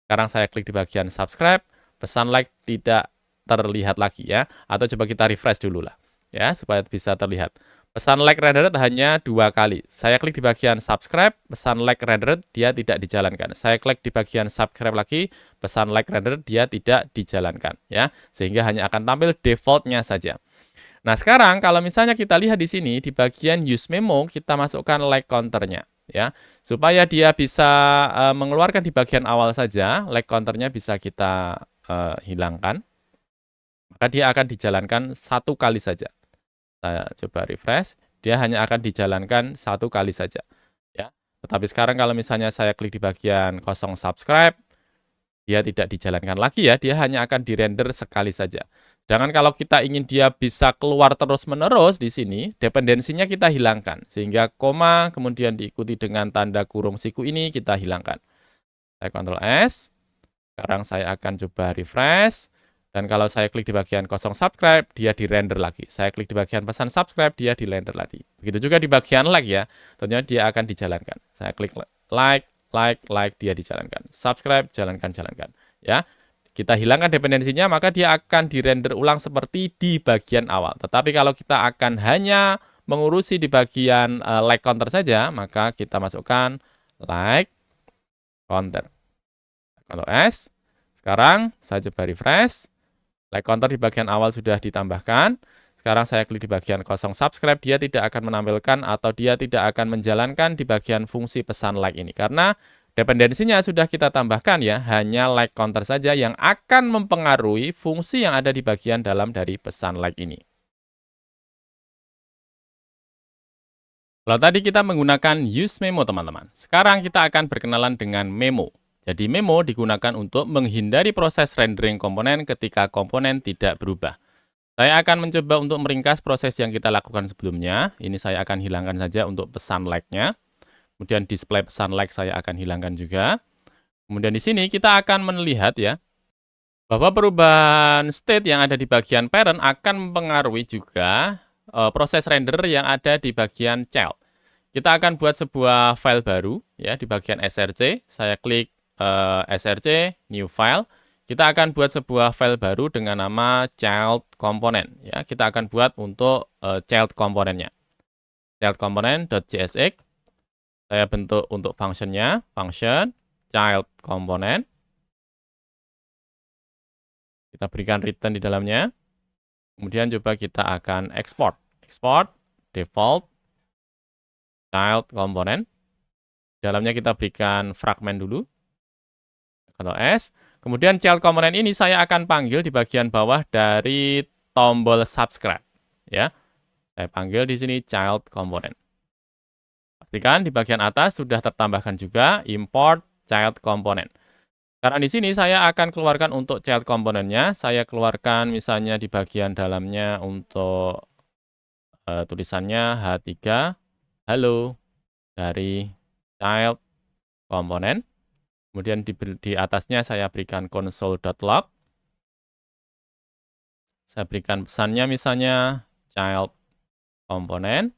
Sekarang saya klik di bagian subscribe, pesan like tidak terlihat lagi ya, atau coba kita refresh dulu lah ya supaya bisa terlihat. Pesan like rendered hanya 2 kali. Saya klik di bagian subscribe, pesan like rendered dia tidak dijalankan. Saya klik di bagian subscribe lagi, pesan like rendered dia tidak dijalankan ya, sehingga hanya akan tampil defaultnya saja. Nah, sekarang kalau misalnya kita lihat di sini di bagian use memo kita masukkan like counternya ya, supaya dia bisa mengeluarkan di bagian awal saja, like counternya bisa kita hilangkan. Maka dia akan dijalankan 1 kali saja. Saya coba refresh, dia hanya akan dijalankan 1 kali saja, ya. Tetapi sekarang kalau misalnya saya klik di bagian kosong subscribe, dia tidak dijalankan lagi ya, dia hanya akan dirender sekali saja. Sedangkan kalau kita ingin dia bisa keluar terus-menerus di sini, dependensinya kita hilangkan. Sehingga koma, kemudian diikuti dengan tanda kurung siku ini kita hilangkan. Saya Ctrl S, sekarang saya akan coba refresh. Dan kalau saya klik di bagian kosong subscribe, dia di-render lagi. Saya klik di bagian pesan subscribe, dia di-render lagi. Begitu juga di bagian like ya, tentunya dia akan dijalankan. Saya klik like, dia dijalankan. Subscribe, jalankan. Ya, kita hilangkan dependensinya, maka dia akan di-render ulang seperti di bagian awal. Tetapi kalau kita akan hanya mengurusi di bagian like counter saja, maka kita masukkan like counter. Ctrl S. Sekarang saya coba refresh. Like counter di bagian awal sudah ditambahkan. Sekarang saya klik di bagian kosong subscribe, dia tidak akan menampilkan atau dia tidak akan menjalankan di bagian fungsi pesan like ini. Karena dependensinya sudah kita tambahkan ya, hanya like counter saja yang akan mempengaruhi fungsi yang ada di bagian dalam dari pesan like ini. Kalau tadi kita menggunakan use memo teman-teman. Sekarang kita akan berkenalan dengan memo. Jadi memo digunakan untuk menghindari proses rendering komponen ketika komponen tidak berubah. Saya akan mencoba untuk meringkas proses yang kita lakukan sebelumnya. Ini saya akan hilangkan saja untuk pesan like-nya. Kemudian display pesan like saya akan hilangkan juga. Kemudian di sini kita akan melihat ya, bahwa perubahan state yang ada di bagian parent akan mempengaruhi juga proses render yang ada di bagian child. Kita akan buat sebuah file baru ya di bagian src. Saya klik src, new file. Kita akan buat sebuah file baru dengan nama child component ya. Kita akan buat untuk child komponennya. Child component.csx. Saya bentuk untuk functionnya, function child component. Kita berikan return di dalamnya. Kemudian coba kita akan export. Export default child component. Dalamnya kita berikan fragment dulu. Ctrl S. Kemudian child component ini saya akan panggil di bagian bawah dari tombol subscribe. Ya, saya panggil di sini child component. Pastikan di bagian atas sudah tertambahkan juga import child component. Karena di sini saya akan keluarkan untuk child componentnya. Saya keluarkan misalnya di bagian dalamnya untuk tulisannya H3 halo dari child component. Kemudian di atasnya saya berikan console.log. Saya berikan pesannya misalnya child component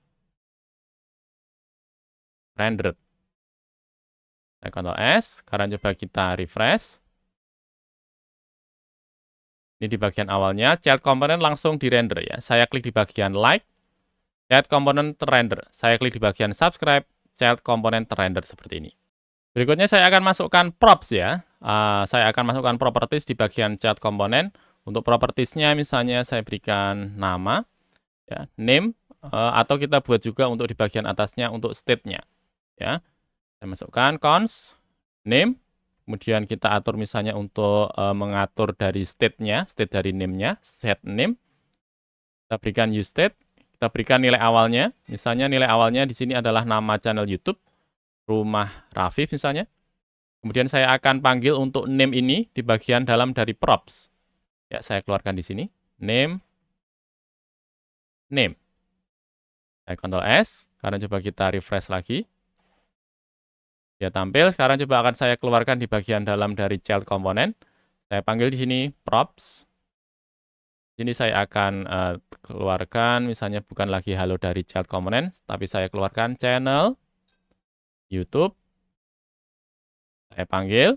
rendered. Saya Ctrl S, sekarang coba kita refresh. Ini di bagian awalnya, child component langsung di-render ya. Saya klik di bagian like, child component terrender. Saya klik di bagian subscribe, child component terrender seperti ini. Berikutnya saya akan masukkan props ya. Saya akan masukkan properties di bagian child component. Untuk propertiesnya misalnya saya berikan nama, ya, name, atau kita buat juga untuk di bagian atasnya untuk state-nya. Ya, saya masukkan const name, kemudian kita atur misalnya untuk mengatur dari state-nya, state dari name-nya, set name. Kita berikan use state, Kita berikan nilai awalnya. Misalnya nilai awalnya di sini adalah nama channel YouTube, Rumah Rafif misalnya. Kemudian saya akan panggil untuk name ini di bagian dalam dari props. Ya, saya keluarkan di sini. Name. Saya Ctrl S. Sekarang coba kita refresh lagi. Dia tampil. Sekarang coba akan saya keluarkan di bagian dalam dari child component. Saya panggil di sini props. Ini saya akan keluarkan, misalnya bukan lagi halo dari child component, tapi saya keluarkan channel YouTube. Saya panggil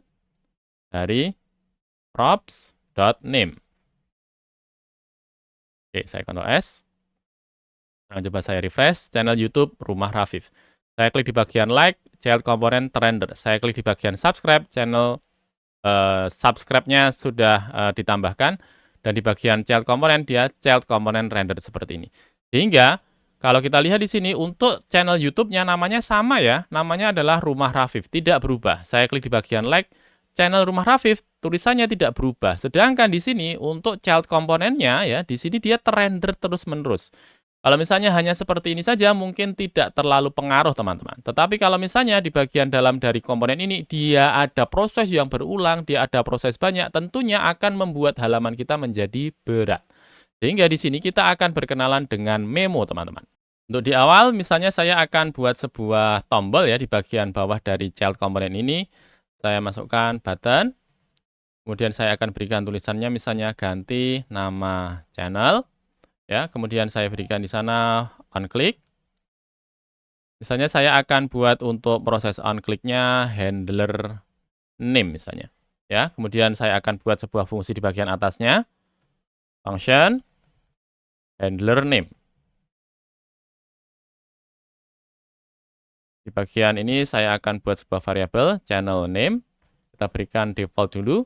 dari props.name. Oke, saya Ctrl S. Nah, coba saya refresh, channel YouTube Rumah Rafif. Saya klik di bagian like, child component terrender. Saya klik di bagian subscribe, channel subscribe-nya sudah ditambahkan. Dan di bagian child component, dia child component render seperti ini. Sehingga, kalau kita lihat di sini, untuk channel YouTube-nya namanya sama ya. Namanya adalah Rumah Rafif, tidak berubah. Saya klik di bagian like, channel Rumah Rafif, tulisannya tidak berubah. Sedangkan di sini, untuk child komponennya ya, di sini dia terrender terus-menerus. Kalau misalnya hanya seperti ini saja, mungkin tidak terlalu pengaruh teman-teman. Tetapi kalau misalnya di bagian dalam dari komponen ini, dia ada proses yang berulang, dia ada proses banyak, tentunya akan membuat halaman kita menjadi berat. Sehingga di sini kita akan berkenalan dengan memo teman-teman. Untuk di awal, misalnya saya akan buat sebuah tombol ya di bagian bawah dari child component ini. Saya masukkan button. Kemudian saya akan berikan tulisannya misalnya ganti nama channel. Ya, kemudian saya berikan di sana on click. Misalnya saya akan buat untuk proses on click-nya handler name misalnya. Ya, kemudian saya akan buat sebuah fungsi di bagian atasnya. Function handler name. Di bagian ini saya akan buat sebuah variabel channel name. Kita berikan default dulu.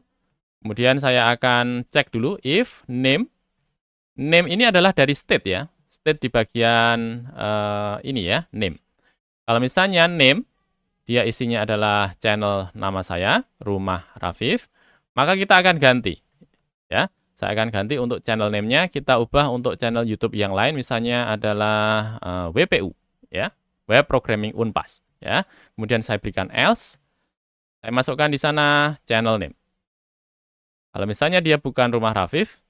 Kemudian saya akan cek dulu if name. Name ini adalah dari state ya. State di bagian ini ya, name. Kalau misalnya name, dia isinya adalah channel nama saya, Rumah Rafif, maka kita akan ganti. Ya, saya akan ganti untuk channel name-nya, kita ubah untuk channel YouTube yang lain, misalnya adalah WPU. Ya, Web Programming Unpas. Ya, kemudian saya berikan else. Saya masukkan di sana channel name. Kalau misalnya dia bukan Rumah Rafif,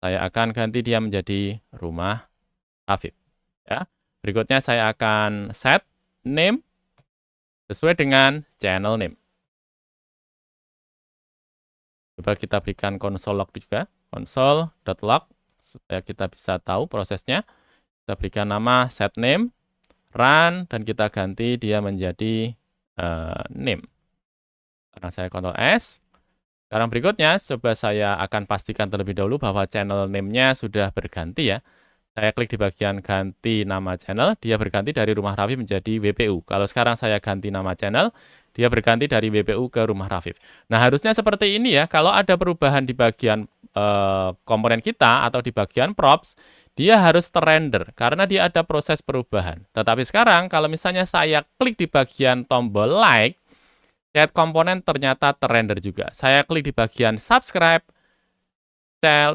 saya akan ganti dia menjadi Rumah Rafif. Ya. Berikutnya saya akan set name sesuai dengan channel name. Coba kita berikan console log juga, console.log supaya kita bisa tahu prosesnya. Kita berikan nama set name, run, dan kita ganti dia menjadi name. Sekarang saya Ctrl S. Sekarang berikutnya, coba saya akan pastikan terlebih dahulu bahwa channel name-nya sudah berganti ya. Saya klik di bagian ganti nama channel, dia berganti dari Rumah Rafif menjadi WPU. Kalau sekarang saya ganti nama channel, dia berganti dari WPU ke Rumah Rafif. Nah, harusnya seperti ini ya. Kalau ada perubahan di bagian komponen kita atau di bagian props, dia harus terrender karena dia ada proses perubahan. Tetapi sekarang, kalau misalnya saya klik di bagian tombol like, child komponen ternyata terrender juga. Saya klik di bagian subscribe,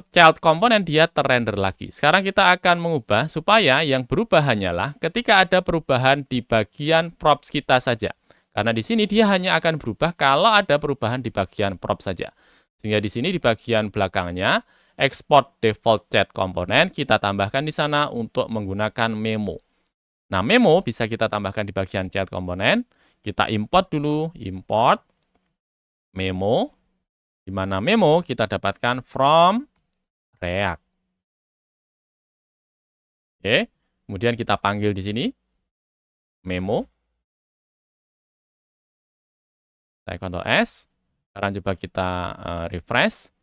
child komponen dia terrender lagi. Sekarang kita akan mengubah supaya yang berubah hanyalah ketika ada perubahan di bagian props kita saja. Karena di sini dia hanya akan berubah kalau ada perubahan di bagian props saja. Sehingga di sini di bagian belakangnya, export default child komponen kita tambahkan di sana untuk menggunakan memo. Nah, memo bisa kita tambahkan di bagian child komponen. Kita import dulu, import memo, di mana memo kita dapatkan from React. Oke, kemudian kita panggil di sini memo. Saya Ctrl S. Sekarang coba kita refresh.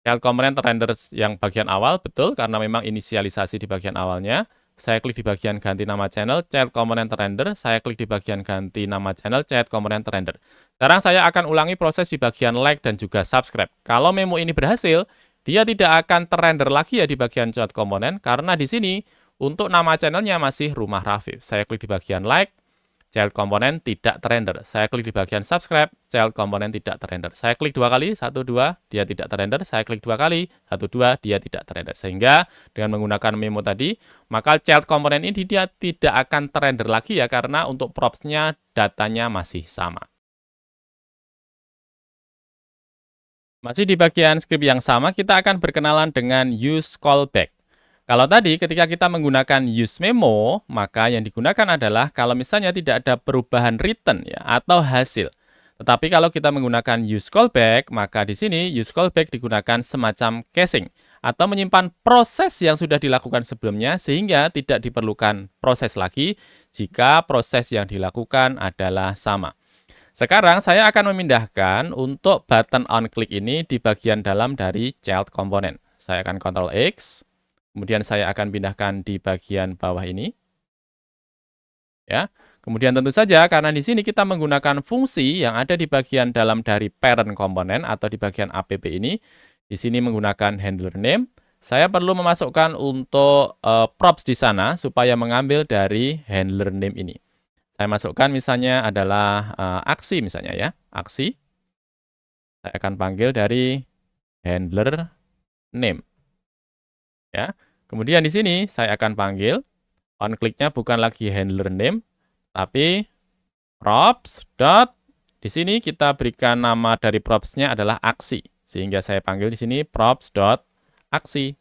Child component render yang bagian awal, betul, karena memang inisialisasi di bagian awalnya. Saya klik di bagian ganti nama channel, child component render. Saya klik di bagian ganti nama channel, child component render. Sekarang saya akan ulangi proses di bagian like dan juga subscribe. Kalau memo ini berhasil, dia tidak akan terrender lagi ya di bagian child component, karena di sini untuk nama channelnya masih Rumah Rafif. Saya klik di bagian like, child komponen tidak terrender. Saya klik di bagian subscribe, child komponen tidak terrender. Saya klik 2 kali, 1, 2, dia tidak terrender. Saya klik 2 kali, 1, 2, dia tidak terrender. Sehingga dengan menggunakan memo tadi, maka child komponen ini dia tidak akan terrender lagi ya, karena untuk props-nya datanya masih sama. Masih di bagian script yang sama, kita akan berkenalan dengan use callback. Kalau tadi ketika kita menggunakan use memo, maka yang digunakan adalah kalau misalnya tidak ada perubahan return ya atau hasil. Tetapi kalau kita menggunakan use callback, maka di sini use callback digunakan semacam caching atau menyimpan proses yang sudah dilakukan sebelumnya sehingga tidak diperlukan proses lagi jika proses yang dilakukan adalah sama. Sekarang saya akan memindahkan untuk button on click ini di bagian dalam dari child komponen. Saya akan Ctrl X. Kemudian saya akan pindahkan di bagian bawah ini. Ya. Kemudian tentu saja karena di sini kita menggunakan fungsi yang ada di bagian dalam dari parent komponen atau di bagian app ini. Di sini menggunakan handler name. Saya perlu memasukkan untuk props di sana supaya mengambil dari handler name ini. Saya masukkan misalnya adalah aksi misalnya ya, aksi. Saya akan panggil dari handler name. Ya. Kemudian di sini saya akan panggil on click-nya bukan lagi handler name, tapi props dot. Di sini kita berikan nama dari props-nya adalah aksi, sehingga saya panggil di sini props dot aksi.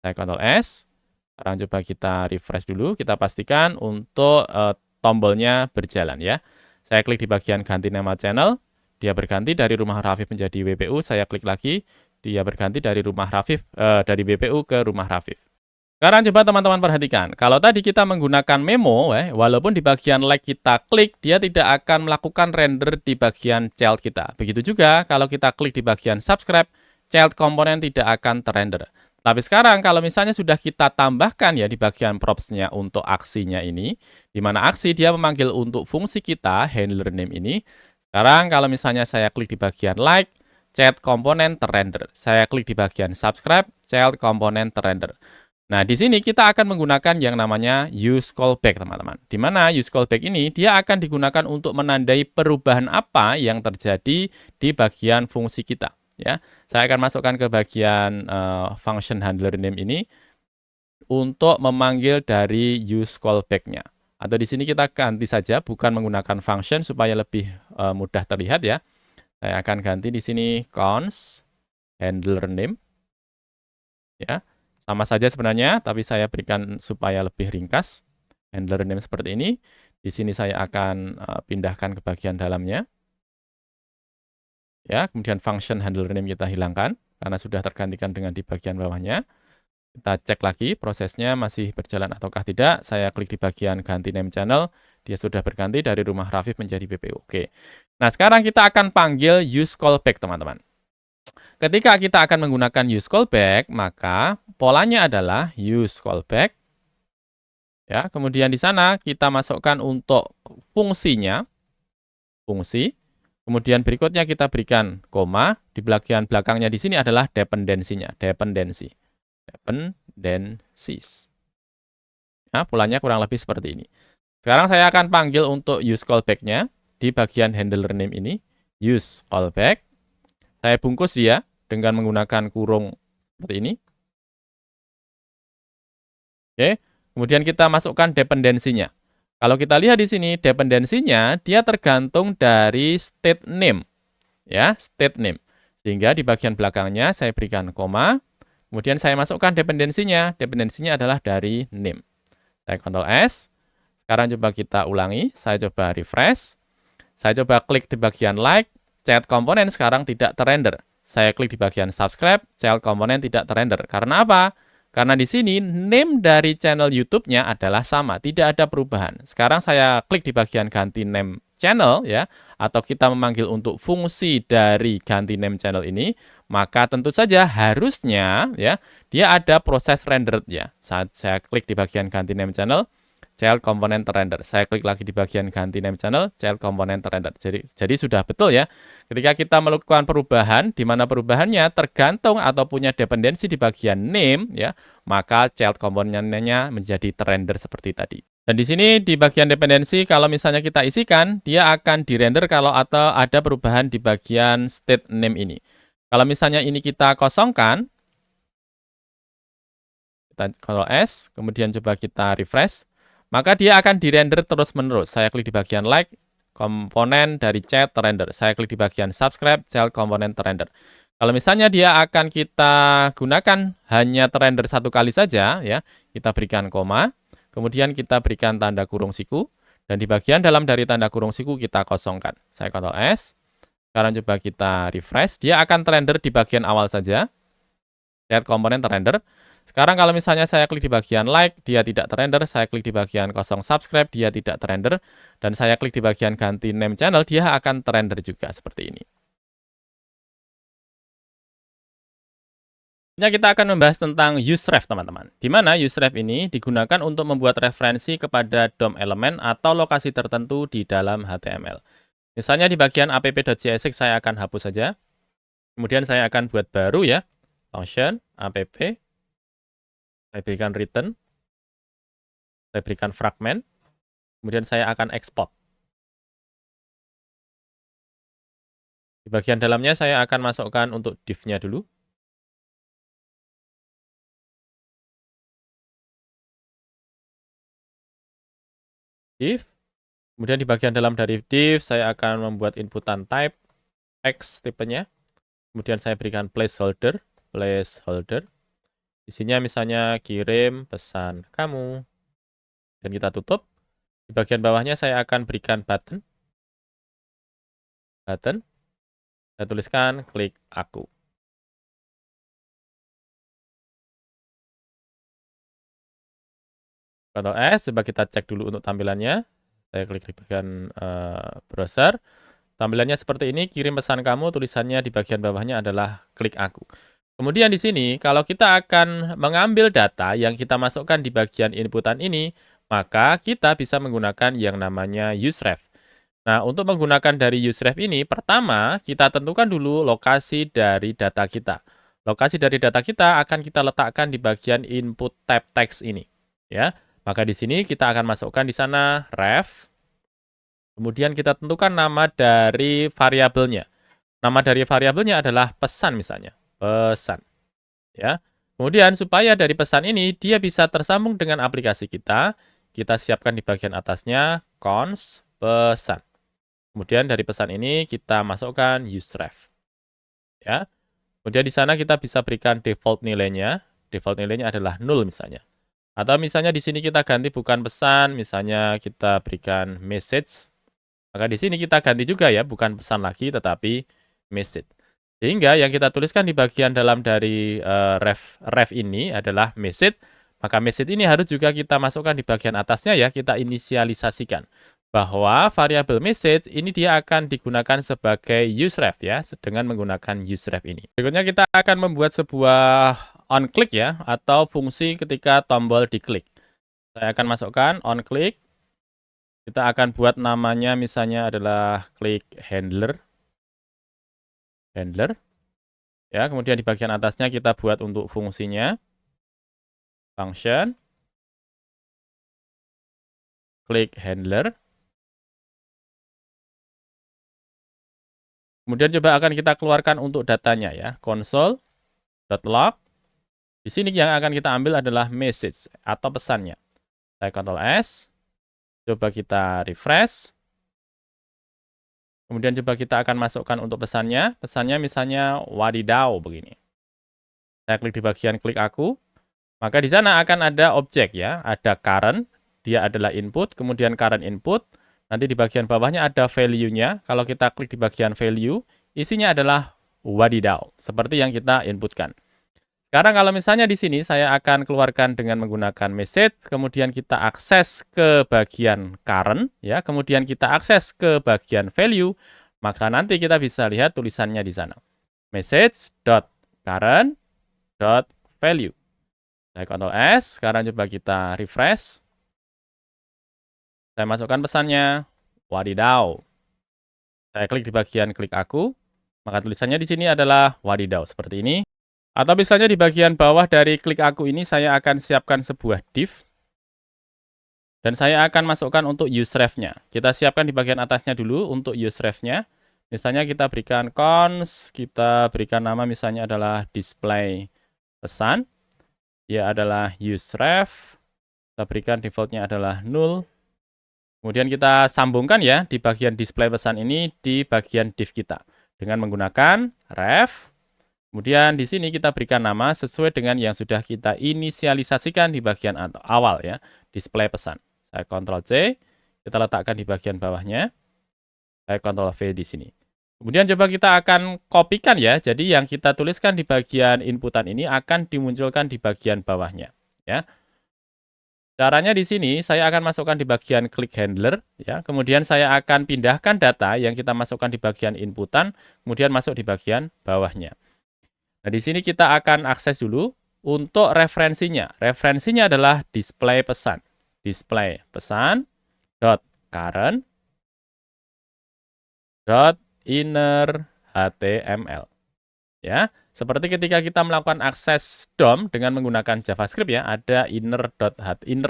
Saya Ctrl S. Sekarang coba kita refresh dulu, kita pastikan untuk tombolnya berjalan ya. Saya klik di bagian ganti nama channel, dia berganti dari rumah Rafif menjadi WPU. Saya klik lagi, dia berganti dari rumah Rafif dari WPU ke rumah Rafif. Sekarang coba teman-teman perhatikan, kalau tadi kita menggunakan memo, walaupun di bagian like kita klik, dia tidak akan melakukan render di bagian child kita. Begitu juga kalau kita klik di bagian subscribe, child komponen tidak akan terrender. Tapi sekarang kalau misalnya sudah kita tambahkan ya di bagian props-nya untuk aksinya ini, di mana aksi dia memanggil untuk fungsi kita, handler name ini. Sekarang kalau misalnya saya klik di bagian like, child komponen terrender. Saya klik di bagian subscribe, child komponen terrender. Nah, di sini kita akan menggunakan yang namanya use callback, teman-teman. Di mana use callback ini dia akan digunakan untuk menandai perubahan apa yang terjadi di bagian fungsi kita. Ya, saya akan masukkan ke bagian function handler name ini untuk memanggil dari use callback-nya. Atau di sini kita ganti saja, bukan menggunakan function supaya lebih mudah terlihat ya. Saya akan ganti di sini const handler name. Ya. Sama saja sebenarnya, tapi saya berikan supaya lebih ringkas. Handler name seperti ini. Di sini saya akan pindahkan ke bagian dalamnya. Ya, kemudian function handler name kita hilangkan, karena sudah tergantikan dengan di bagian bawahnya. Kita cek lagi prosesnya masih berjalan ataukah tidak. Saya klik di bagian ganti name channel. Dia sudah berganti dari rumah Rafif menjadi BPU. Oke. Nah, sekarang kita akan panggil use callback, teman-teman. Ketika kita akan menggunakan use callback, maka polanya adalah use callback. Ya, kemudian di sana kita masukkan untuk fungsinya, fungsi. Kemudian berikutnya kita berikan koma. Di bagian belakangnya di sini adalah dependensinya, dependencies. Ya, polanya kurang lebih seperti ini. Sekarang saya akan panggil untuk use callback-nya di bagian handler name ini, use callback. Saya bungkus dia dengan menggunakan kurung seperti ini. Oke, kemudian kita masukkan dependensinya. Kalau kita lihat di sini, dependensinya dia tergantung dari state name. Ya, state name. Sehingga di bagian belakangnya saya berikan koma. Kemudian saya masukkan dependensinya. Dependensinya adalah dari name. Saya Ctrl S. Sekarang coba kita ulangi. Saya coba refresh. Saya coba klik di bagian like. Child komponen sekarang tidak terrender. Saya klik di bagian subscribe, child komponen tidak terrender. Karena apa? Karena di sini name dari channel YouTube-nya adalah sama, tidak ada perubahan. Sekarang saya klik di bagian ganti name channel ya, atau kita memanggil untuk fungsi dari ganti name channel ini, maka tentu saja harusnya ya dia ada proses render ya. Saat saya klik di bagian ganti name channel, child component terrender. Saya klik lagi di bagian ganti name channel, child component terrender. Jadi sudah betul ya. Ketika kita melakukan perubahan, di mana perubahannya tergantung atau punya dependensi di bagian name, ya, maka child komponennya menjadi terrender seperti tadi. Dan di sini di bagian dependensi, kalau misalnya kita isikan, dia akan dirender kalau atau ada perubahan di bagian state name ini. Kalau misalnya ini kita kosongkan, kita Ctrl S, kemudian coba kita refresh, maka dia akan dirender terus-menerus. Saya klik di bagian like, komponen dari child terrender. Saya klik di bagian subscribe, child komponen terrender. Kalau misalnya dia akan kita gunakan hanya terrender satu kali saja, ya, kita berikan koma, kemudian kita berikan tanda kurung siku, dan di bagian dalam dari tanda kurung siku kita kosongkan. Saya Ctrl S. Sekarang coba kita refresh, dia akan terrender di bagian awal saja. Lihat komponen terrender. Sekarang kalau misalnya saya klik di bagian like, dia tidak terrender. Saya klik di bagian kosong subscribe, dia tidak terrender. Dan saya klik di bagian ganti name channel, dia akan terrender juga seperti ini. Kita akan membahas tentang useref, teman-teman. Di mana useref ini digunakan untuk membuat referensi kepada DOM elemen atau lokasi tertentu di dalam HTML. Misalnya di bagian app.csx saya akan hapus saja. Kemudian saya akan buat baru ya. Function app. Saya berikan return. Saya berikan fragment. Kemudian saya akan export. Di bagian dalamnya saya akan masukkan untuk div-nya dulu. Div. Kemudian di bagian dalam dari div, saya akan membuat inputan type, text tipenya. Kemudian saya berikan placeholder. Isinya misalnya kirim pesan kamu. Dan kita tutup. Di bagian bawahnya saya akan berikan button. Saya tuliskan klik aku. Ctrl S, coba kita cek dulu untuk tampilannya. Saya klik di bagian browser. Tampilannya seperti ini, kirim pesan kamu, tulisannya di bagian bawahnya adalah klik aku. Kemudian di sini, kalau kita akan mengambil data yang kita masukkan di bagian inputan ini, maka kita bisa menggunakan yang namanya useref. Nah, untuk menggunakan dari useref ini, pertama kita tentukan dulu lokasi dari data kita. Lokasi dari data kita akan kita letakkan di bagian input tab text ini, ya. Maka di sini kita akan masukkan di sana ref. Kemudian kita tentukan nama dari variabelnya. Nama dari variabelnya adalah pesan misalnya, pesan. Ya. Kemudian supaya dari pesan ini dia bisa tersambung dengan aplikasi kita siapkan di bagian atasnya cons pesan. Kemudian dari pesan ini kita masukkan useref. Ya. Kemudian di sana kita bisa berikan default nilainya. Default nilainya adalah 0 misalnya. Atau misalnya di sini kita ganti bukan pesan, misalnya kita berikan message. Maka di sini kita ganti juga ya, bukan pesan lagi tetapi message. Sehingga yang kita tuliskan di bagian dalam dari ref ini adalah message. Maka message ini harus juga kita masukkan di bagian atasnya ya, kita inisialisasikan. Bahwa variabel message ini dia akan digunakan sebagai useref ya, dengan menggunakan useref ini. Berikutnya kita akan membuat sebuah onClick ya, atau fungsi ketika tombol diklik. Saya akan masukkan onClick. Kita akan buat namanya misalnya adalah click handler. Ya, kemudian di bagian atasnya kita buat untuk fungsinya. Function. Click handler. Kemudian coba akan kita keluarkan untuk datanya ya. Console.log. Di sini yang akan kita ambil adalah message atau pesannya. Saya Ctrl S. Coba kita refresh. Kemudian coba kita akan masukkan untuk pesannya. Pesannya misalnya wadidaw begini. Saya klik di bagian klik aku. Maka di sana akan ada objek ya. Ada current. Dia adalah input. Kemudian current input. Nanti di bagian bawahnya ada value-nya. Kalau kita klik di bagian value, isinya adalah wadidaw. Seperti yang kita inputkan. Sekarang kalau misalnya di sini saya akan keluarkan dengan menggunakan message, kemudian kita akses ke bagian current, ya, kemudian kita akses ke bagian value, maka nanti kita bisa lihat tulisannya di sana. Message.current.value. Saya Ctrl S, sekarang coba kita refresh. Saya masukkan pesannya. Wadidaw. Saya klik di bagian klik aku, maka tulisannya di sini adalah wadidaw, seperti ini. Atau misalnya di bagian bawah dari klik aku ini, saya akan siapkan sebuah div, dan saya akan masukkan untuk useref-nya. Kita siapkan di bagian atasnya dulu untuk useref-nya. Misalnya kita berikan cons, kita berikan nama misalnya adalah display pesan. Dia adalah useref. Kita berikan defaultnya adalah null. Kemudian kita sambungkan ya di bagian display pesan ini di bagian div kita dengan menggunakan ref. Kemudian di sini kita berikan nama sesuai dengan yang sudah kita inisialisasikan di bagian awal ya, display pesan. Saya Ctrl C, kita letakkan di bagian bawahnya. Saya Ctrl V di sini. Kemudian coba kita akan kopikan ya. Jadi yang kita tuliskan di bagian inputan ini akan dimunculkan di bagian bawahnya ya. Caranya di sini saya akan masukkan di bagian klik handler ya. Kemudian saya akan pindahkan data yang kita masukkan di bagian inputan, kemudian masuk di bagian bawahnya. Nah, di sini kita akan akses dulu untuk referensinya. Referensinya adalah display pesan. Display pesan dot current dot inner HTML. Ya, seperti ketika kita melakukan akses DOM dengan menggunakan JavaScript ya, ada inner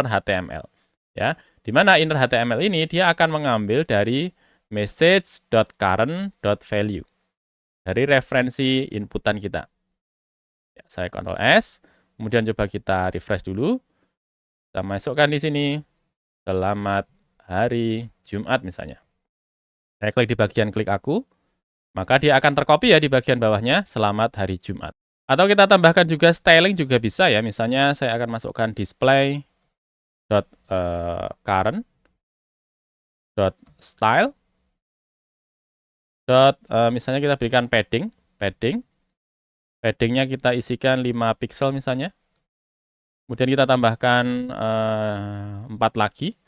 HTML. Ya, di mana inner HTML ini dia akan mengambil dari message.current.value dari referensi inputan kita. Ya, saya Ctrl S, kemudian coba kita refresh dulu. Kita masukkan di sini selamat hari Jumat misalnya. Saya klik di bagian klik aku. Maka dia akan tercopy ya di bagian bawahnya, selamat hari Jumat. Atau kita tambahkan juga styling juga bisa ya. Misalnya saya akan masukkan display current style misalnya kita berikan paddingnya kita isikan 5 pixel misalnya. Kemudian kita tambahkan 4 lagi.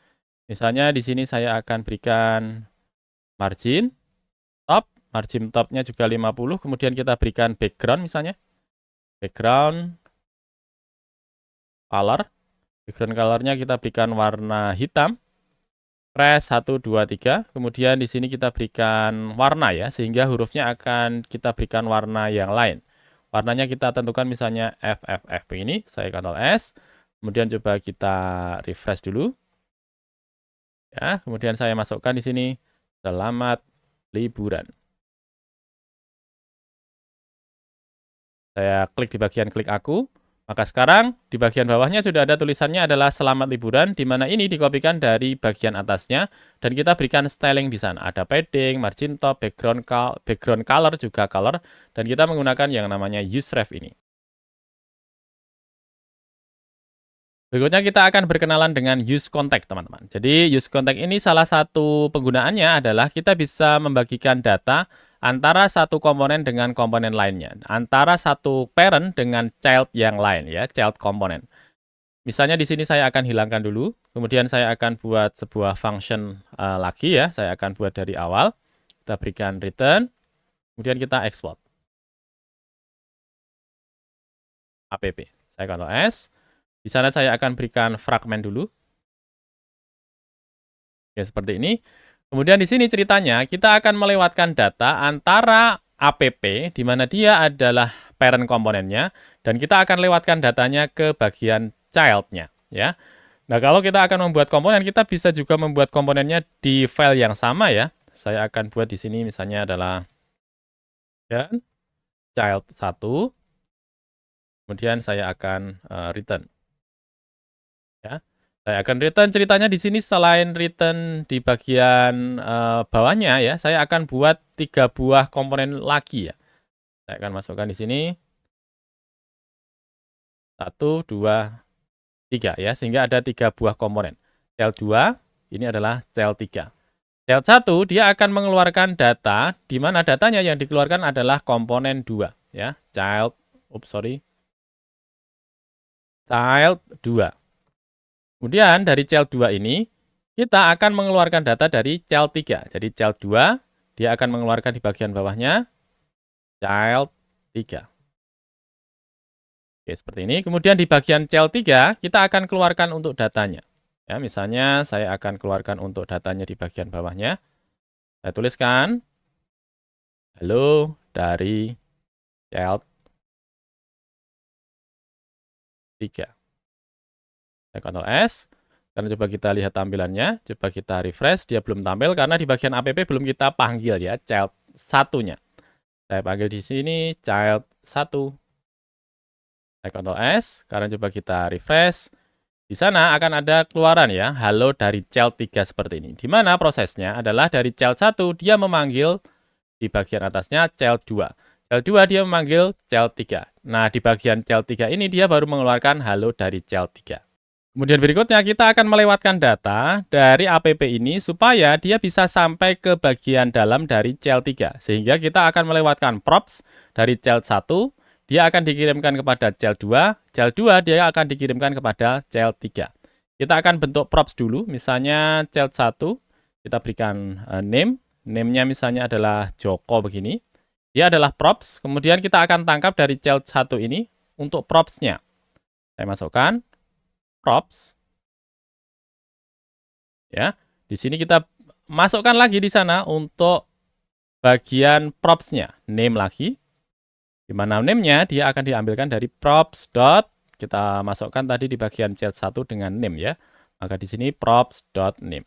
Misalnya di sini saya akan berikan margin topnya juga 50, kemudian kita berikan background misalnya. Background colornya kita berikan warna hitam. Press 1, 2, 3. Kemudian di sini kita berikan warna ya, sehingga hurufnya akan kita berikan warna yang lain. Warnanya kita tentukan misalnya FFF ini, saya Ctrl S. Kemudian coba kita refresh dulu. Ya, kemudian saya masukkan di sini selamat liburan. Saya klik di bagian klik aku, maka sekarang di bagian bawahnya sudah ada tulisannya adalah selamat liburan, di mana ini dikopikan dari bagian atasnya, dan kita berikan styling di sana. Ada padding, margin top, background color, juga color, dan kita menggunakan yang namanya useref ini. Berikutnya kita akan berkenalan dengan use context, teman-teman. Jadi use context ini salah satu penggunaannya adalah kita bisa membagikan data antara satu komponen dengan komponen lainnya, antara satu parent dengan child yang lain ya, child komponen. Misalnya di sini saya akan hilangkan dulu, kemudian saya akan buat sebuah function lagi ya, saya akan buat dari awal. Kita berikan return, kemudian kita export. app. Saya Ctrl S. Di sana saya akan berikan fragment dulu. Ya, seperti ini. Kemudian di sini ceritanya kita akan melewatkan data antara app di mana dia adalah parent komponennya dan kita akan lewatkan datanya ke bagian child-nya ya. Nah, kalau kita akan membuat komponen, kita bisa juga membuat komponennya di file yang sama ya. Saya akan buat di sini misalnya adalah child 1. Kemudian saya akan return ya. Saya akan return, ceritanya di sini selain return di bagian bawahnya ya, saya akan buat 3 buah komponen lagi ya. Saya akan masukkan di sini 1, 2, 3 ya, sehingga ada 3 buah komponen. Child 2 ini adalah child 3. Child 1 dia akan mengeluarkan data, di mana datanya yang dikeluarkan adalah komponen 2 ya, child 2. Kemudian dari child 2 ini, kita akan mengeluarkan data dari child 3. Jadi child 2, dia akan mengeluarkan di bagian bawahnya child 3. Oke, seperti ini. Kemudian di bagian child 3, kita akan keluarkan untuk datanya. Ya, misalnya saya akan keluarkan untuk datanya di bagian bawahnya. Saya tuliskan halo dari child 3. Saya Ctrl S. Karena coba kita lihat tampilannya, coba kita refresh, dia belum tampil karena di bagian app belum kita panggil ya, child 1-nya. Saya panggil di sini child 1. Saya Ctrl S, karena coba kita refresh. Di sana akan ada keluaran ya, halo dari child 3 seperti ini. Di mana prosesnya adalah dari child 1 dia memanggil di bagian atasnya child 2. Child 2 dia memanggil child 3. Nah, di bagian child 3 ini dia baru mengeluarkan halo dari child 3. Kemudian berikutnya kita akan melewatkan data dari app ini supaya dia bisa sampai ke bagian dalam dari child 3. Sehingga kita akan melewatkan props dari child 1, dia akan dikirimkan kepada child 2, child 2 dia akan dikirimkan kepada child 3. Kita akan bentuk props dulu, misalnya child 1, kita berikan name, name-nya misalnya adalah Joko begini. Dia adalah props, kemudian kita akan tangkap dari child 1 ini untuk props-nya. Saya masukkan props. Ya, di sini kita masukkan lagi di sana untuk bagian props-nya, name lagi. Di mana name-nya dia akan diambilkan dari props dot, kita masukkan tadi di bagian child 1 dengan name ya. Maka di sini props dot name.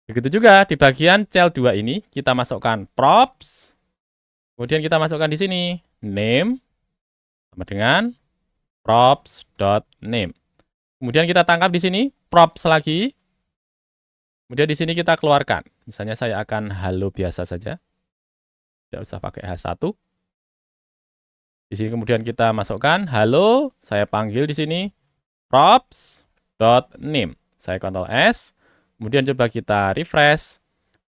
Begitu juga di bagian child 2 ini kita masukkan props. Kemudian kita masukkan di sini name sama dengan props dot name. Kemudian kita tangkap di sini props lagi. Kemudian di sini kita keluarkan. Misalnya saya akan halo biasa saja. Tidak usah pakai H1. Di sini kemudian kita masukkan halo, saya panggil di sini props.name. Saya Ctrl S. Kemudian coba kita refresh.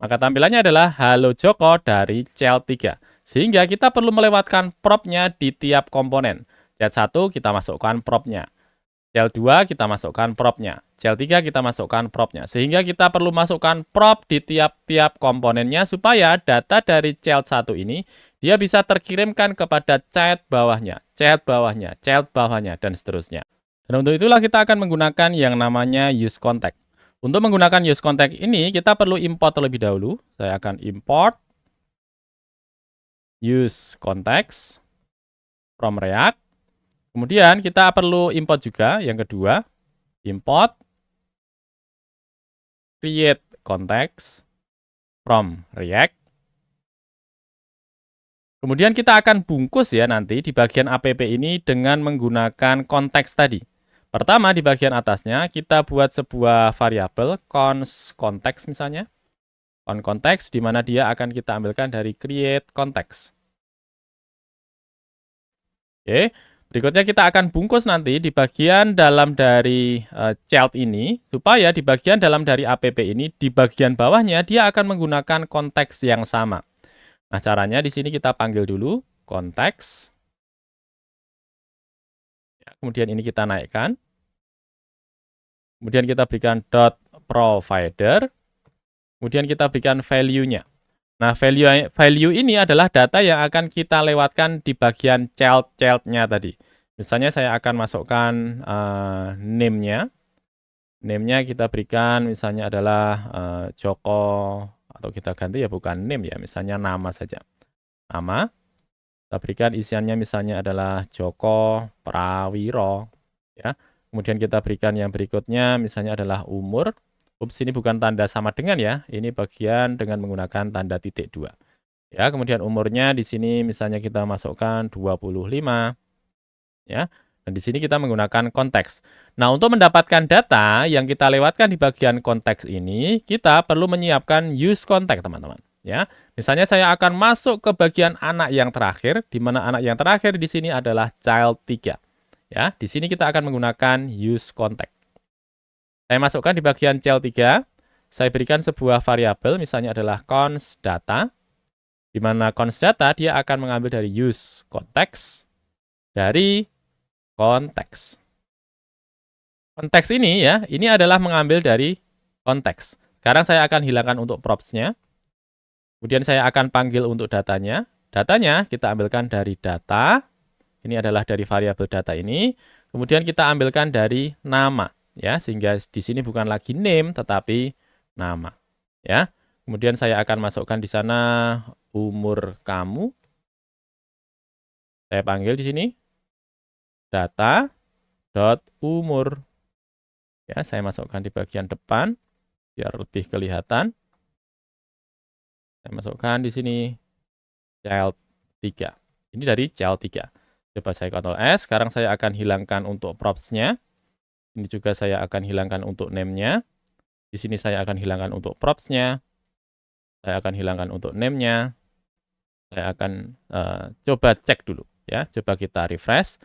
Maka tampilannya adalah halo Joko dari child 3. Sehingga kita perlu melewatkan prop-nya di tiap komponen. Child 1 kita masukkan prop-nya. Child 2 kita masukkan prop-nya. Child 3 kita masukkan prop-nya. Sehingga kita perlu masukkan prop di tiap-tiap komponennya supaya data dari child 1 ini dia bisa terkirimkan kepada child bawahnya, child bawahnya, child bawahnya, dan seterusnya. Dan untuk itulah kita akan menggunakan yang namanya use context. Untuk menggunakan use context ini kita perlu import terlebih dahulu. Saya akan import use context from React. Kemudian kita perlu import juga yang kedua, import create context from React. Kemudian kita akan bungkus ya nanti di bagian app ini dengan menggunakan konteks tadi. Pertama di bagian atasnya kita buat sebuah variabel const context misalnya. On context di mana dia akan kita ambilkan dari create context. Oke. Berikutnya kita akan bungkus nanti di bagian dalam dari child ini, supaya di bagian dalam dari app ini, di bagian bawahnya dia akan menggunakan konteks yang sama. Nah, caranya di sini kita panggil dulu konteks. Ya, kemudian ini kita naikkan. Kemudian kita berikan dot provider. Kemudian kita berikan value-nya. Nah, value ini adalah data yang akan kita lewatkan di bagian child-nya tadi. Misalnya saya akan masukkan name-nya. Name-nya kita berikan misalnya adalah Joko, atau kita ganti ya bukan name ya, misalnya nama saja. Nama. Kita berikan isiannya misalnya adalah Joko Prawiro. Ya. Kemudian kita berikan yang berikutnya misalnya adalah umur. Ups, ini bukan tanda sama dengan ya. Ini bagian dengan menggunakan tanda titik 2. Ya, kemudian umurnya di sini misalnya kita masukkan 25. Ya. Dan di sini kita menggunakan konteks. Nah, untuk mendapatkan data yang kita lewatkan di bagian konteks ini, kita perlu menyiapkan use context, teman-teman. Ya, misalnya saya akan masuk ke bagian anak yang terakhir, di mana anak yang terakhir di sini adalah child 3. Ya, di sini kita akan menggunakan use context. Saya masukkan di bagian child 3, saya berikan sebuah variabel, misalnya adalah const data, di mana const data dia akan mengambil dari use context, dari konteks. Konteks ini ya, ini adalah mengambil dari konteks. Sekarang saya akan hilangkan untuk props-nya. Kemudian saya akan panggil untuk datanya. Datanya kita ambilkan dari data. Ini adalah dari variabel data ini. Kemudian kita ambilkan dari nama. ya, sehingga di sini bukan lagi name tetapi nama, ya. Kemudian saya akan masukkan di sana umur kamu. Saya panggil di sini data.umur. Ya, saya masukkan di bagian depan biar lebih kelihatan. Saya masukkan di sini child 3. Ini dari child 3. Coba saya Ctrl S, sekarang saya akan hilangkan untuk props-nya. Ini juga saya akan hilangkan untuk name-nya. Di sini saya akan hilangkan untuk props-nya. Saya akan hilangkan untuk name-nya. Saya akan coba cek dulu ya. Coba kita refresh.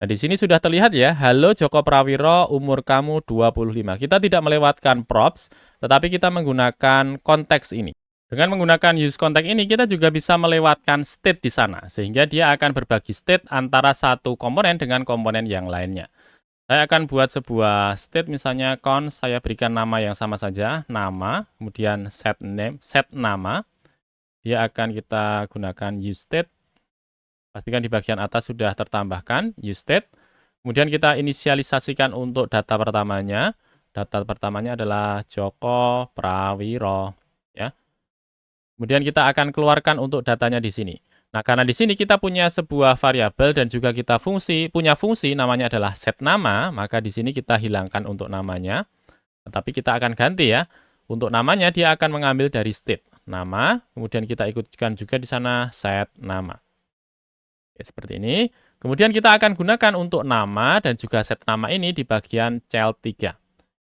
Nah, di sini sudah terlihat ya, halo Joko Prawiro, umur kamu 25. Kita tidak melewatkan props, tetapi kita menggunakan konteks ini. Dengan menggunakan use context ini, kita juga bisa melewatkan state di sana, sehingga dia akan berbagi state antara satu komponen dengan komponen yang lainnya. Saya akan buat sebuah state, misalnya const, saya berikan nama yang sama saja, nama, kemudian set name, set nama. Dia akan kita gunakan use state. Pastikan di bagian atas sudah tertambahkan use state. Kemudian kita inisialisasikan untuk data pertamanya. Data pertamanya adalah Joko Prawiro, ya. Kemudian kita akan keluarkan untuk datanya di sini. Nah, karena di sini kita punya sebuah variabel dan juga kita punya fungsi namanya adalah set nama, maka di sini kita hilangkan untuk namanya. Tetapi kita akan ganti ya. Untuk namanya dia akan mengambil dari state nama, kemudian kita ikutkan juga di sana set nama. Oke, seperti ini. Kemudian kita akan gunakan untuk nama dan juga set nama ini di bagian child 3.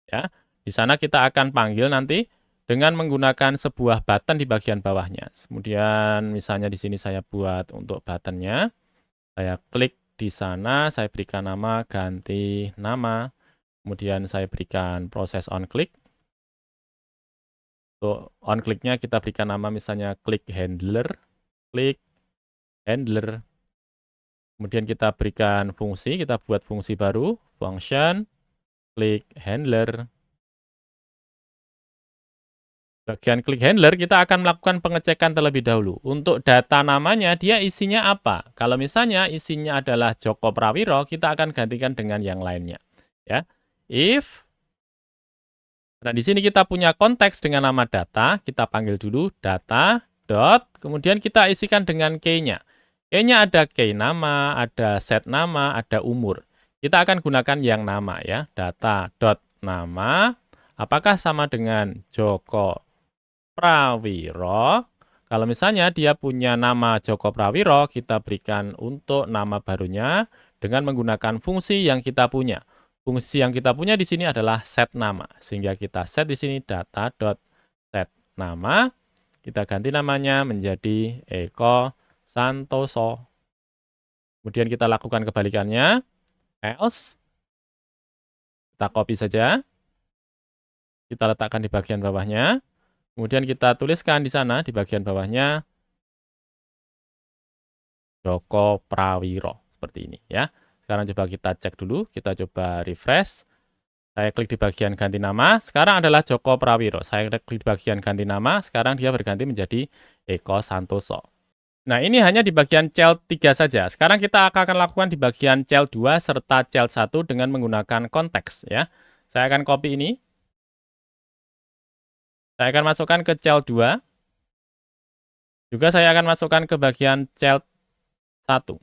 Ya. Di sana kita akan panggil nanti dengan menggunakan sebuah button di bagian bawahnya. Kemudian misalnya di sini saya buat untuk buttonnya. Saya klik di sana, saya berikan nama, ganti nama. Kemudian saya berikan proses on click. Untuk on click-nya kita berikan nama misalnya click handler. Klik handler. Kemudian kita berikan fungsi, kita buat fungsi baru, function, click handler. Bagian klik handler, kita akan melakukan pengecekan terlebih dahulu. Untuk data namanya, dia isinya apa? Kalau misalnya isinya adalah Joko Prawiro, kita akan gantikan dengan yang lainnya. Ya, if. Nah, di sini kita punya konteks dengan nama data, kita panggil dulu data, dot, kemudian kita isikan dengan key-nya. Key-nya ada key nama, ada set nama, ada umur. Kita akan gunakan yang nama ya, data, dot, nama. Apakah sama dengan Joko Prawiro? Kalau misalnya dia punya nama Joko Prawiro, kita berikan untuk nama barunya dengan menggunakan fungsi yang kita punya. Fungsi yang kita punya di sini adalah set nama, sehingga kita set di sini data.set nama. Kita ganti namanya menjadi Eko Santoso. Kemudian kita lakukan kebalikannya, else. Kita copy saja. Kita letakkan di bagian bawahnya. Kemudian kita tuliskan di sana, di bagian bawahnya, Joko Prawiro. Seperti ini ya. Sekarang coba kita cek dulu, kita coba refresh. Saya klik di bagian ganti nama, sekarang adalah Joko Prawiro. Saya klik di bagian ganti nama, sekarang dia berganti menjadi Eko Santoso. Nah, ini hanya di bagian child 3 saja. Sekarang kita akan lakukan di bagian child 2 serta child 1 dengan menggunakan konteks ya. Saya akan copy ini. Saya akan masukkan ke child 2. Juga saya akan masukkan ke bagian child 1.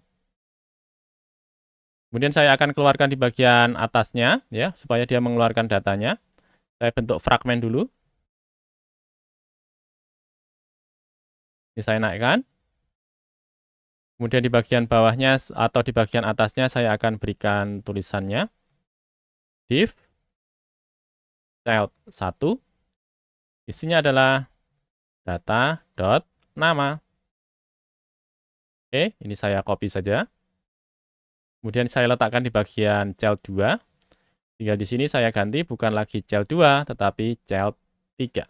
Kemudian saya akan keluarkan di bagian atasnya ya, supaya dia mengeluarkan datanya. Saya bentuk fragmen dulu. Ini saya naikkan. Kemudian di bagian bawahnya atau di bagian atasnya saya akan berikan tulisannya. Div child 1. Isinya adalah data.nama. Oke, ini saya copy saja. Kemudian saya letakkan di bagian child 2. Tinggal di sini saya ganti bukan lagi child 2, tetapi child 3.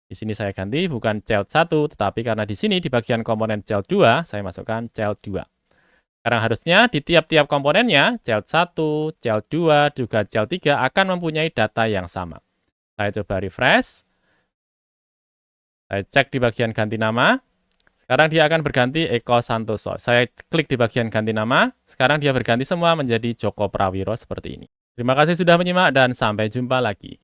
Di sini saya ganti bukan child 1, tetapi karena di sini di bagian komponen child 2, saya masukkan child 2. Sekarang harusnya di tiap-tiap komponennya, child 1, child 2, juga child 3 akan mempunyai data yang sama. Saya coba refresh. Saya cek di bagian ganti nama. Sekarang dia akan berganti Eko Santoso. Saya klik di bagian ganti nama. Sekarang dia berganti semua menjadi Joko Prawiro seperti ini. Terima kasih sudah menyimak dan sampai jumpa lagi.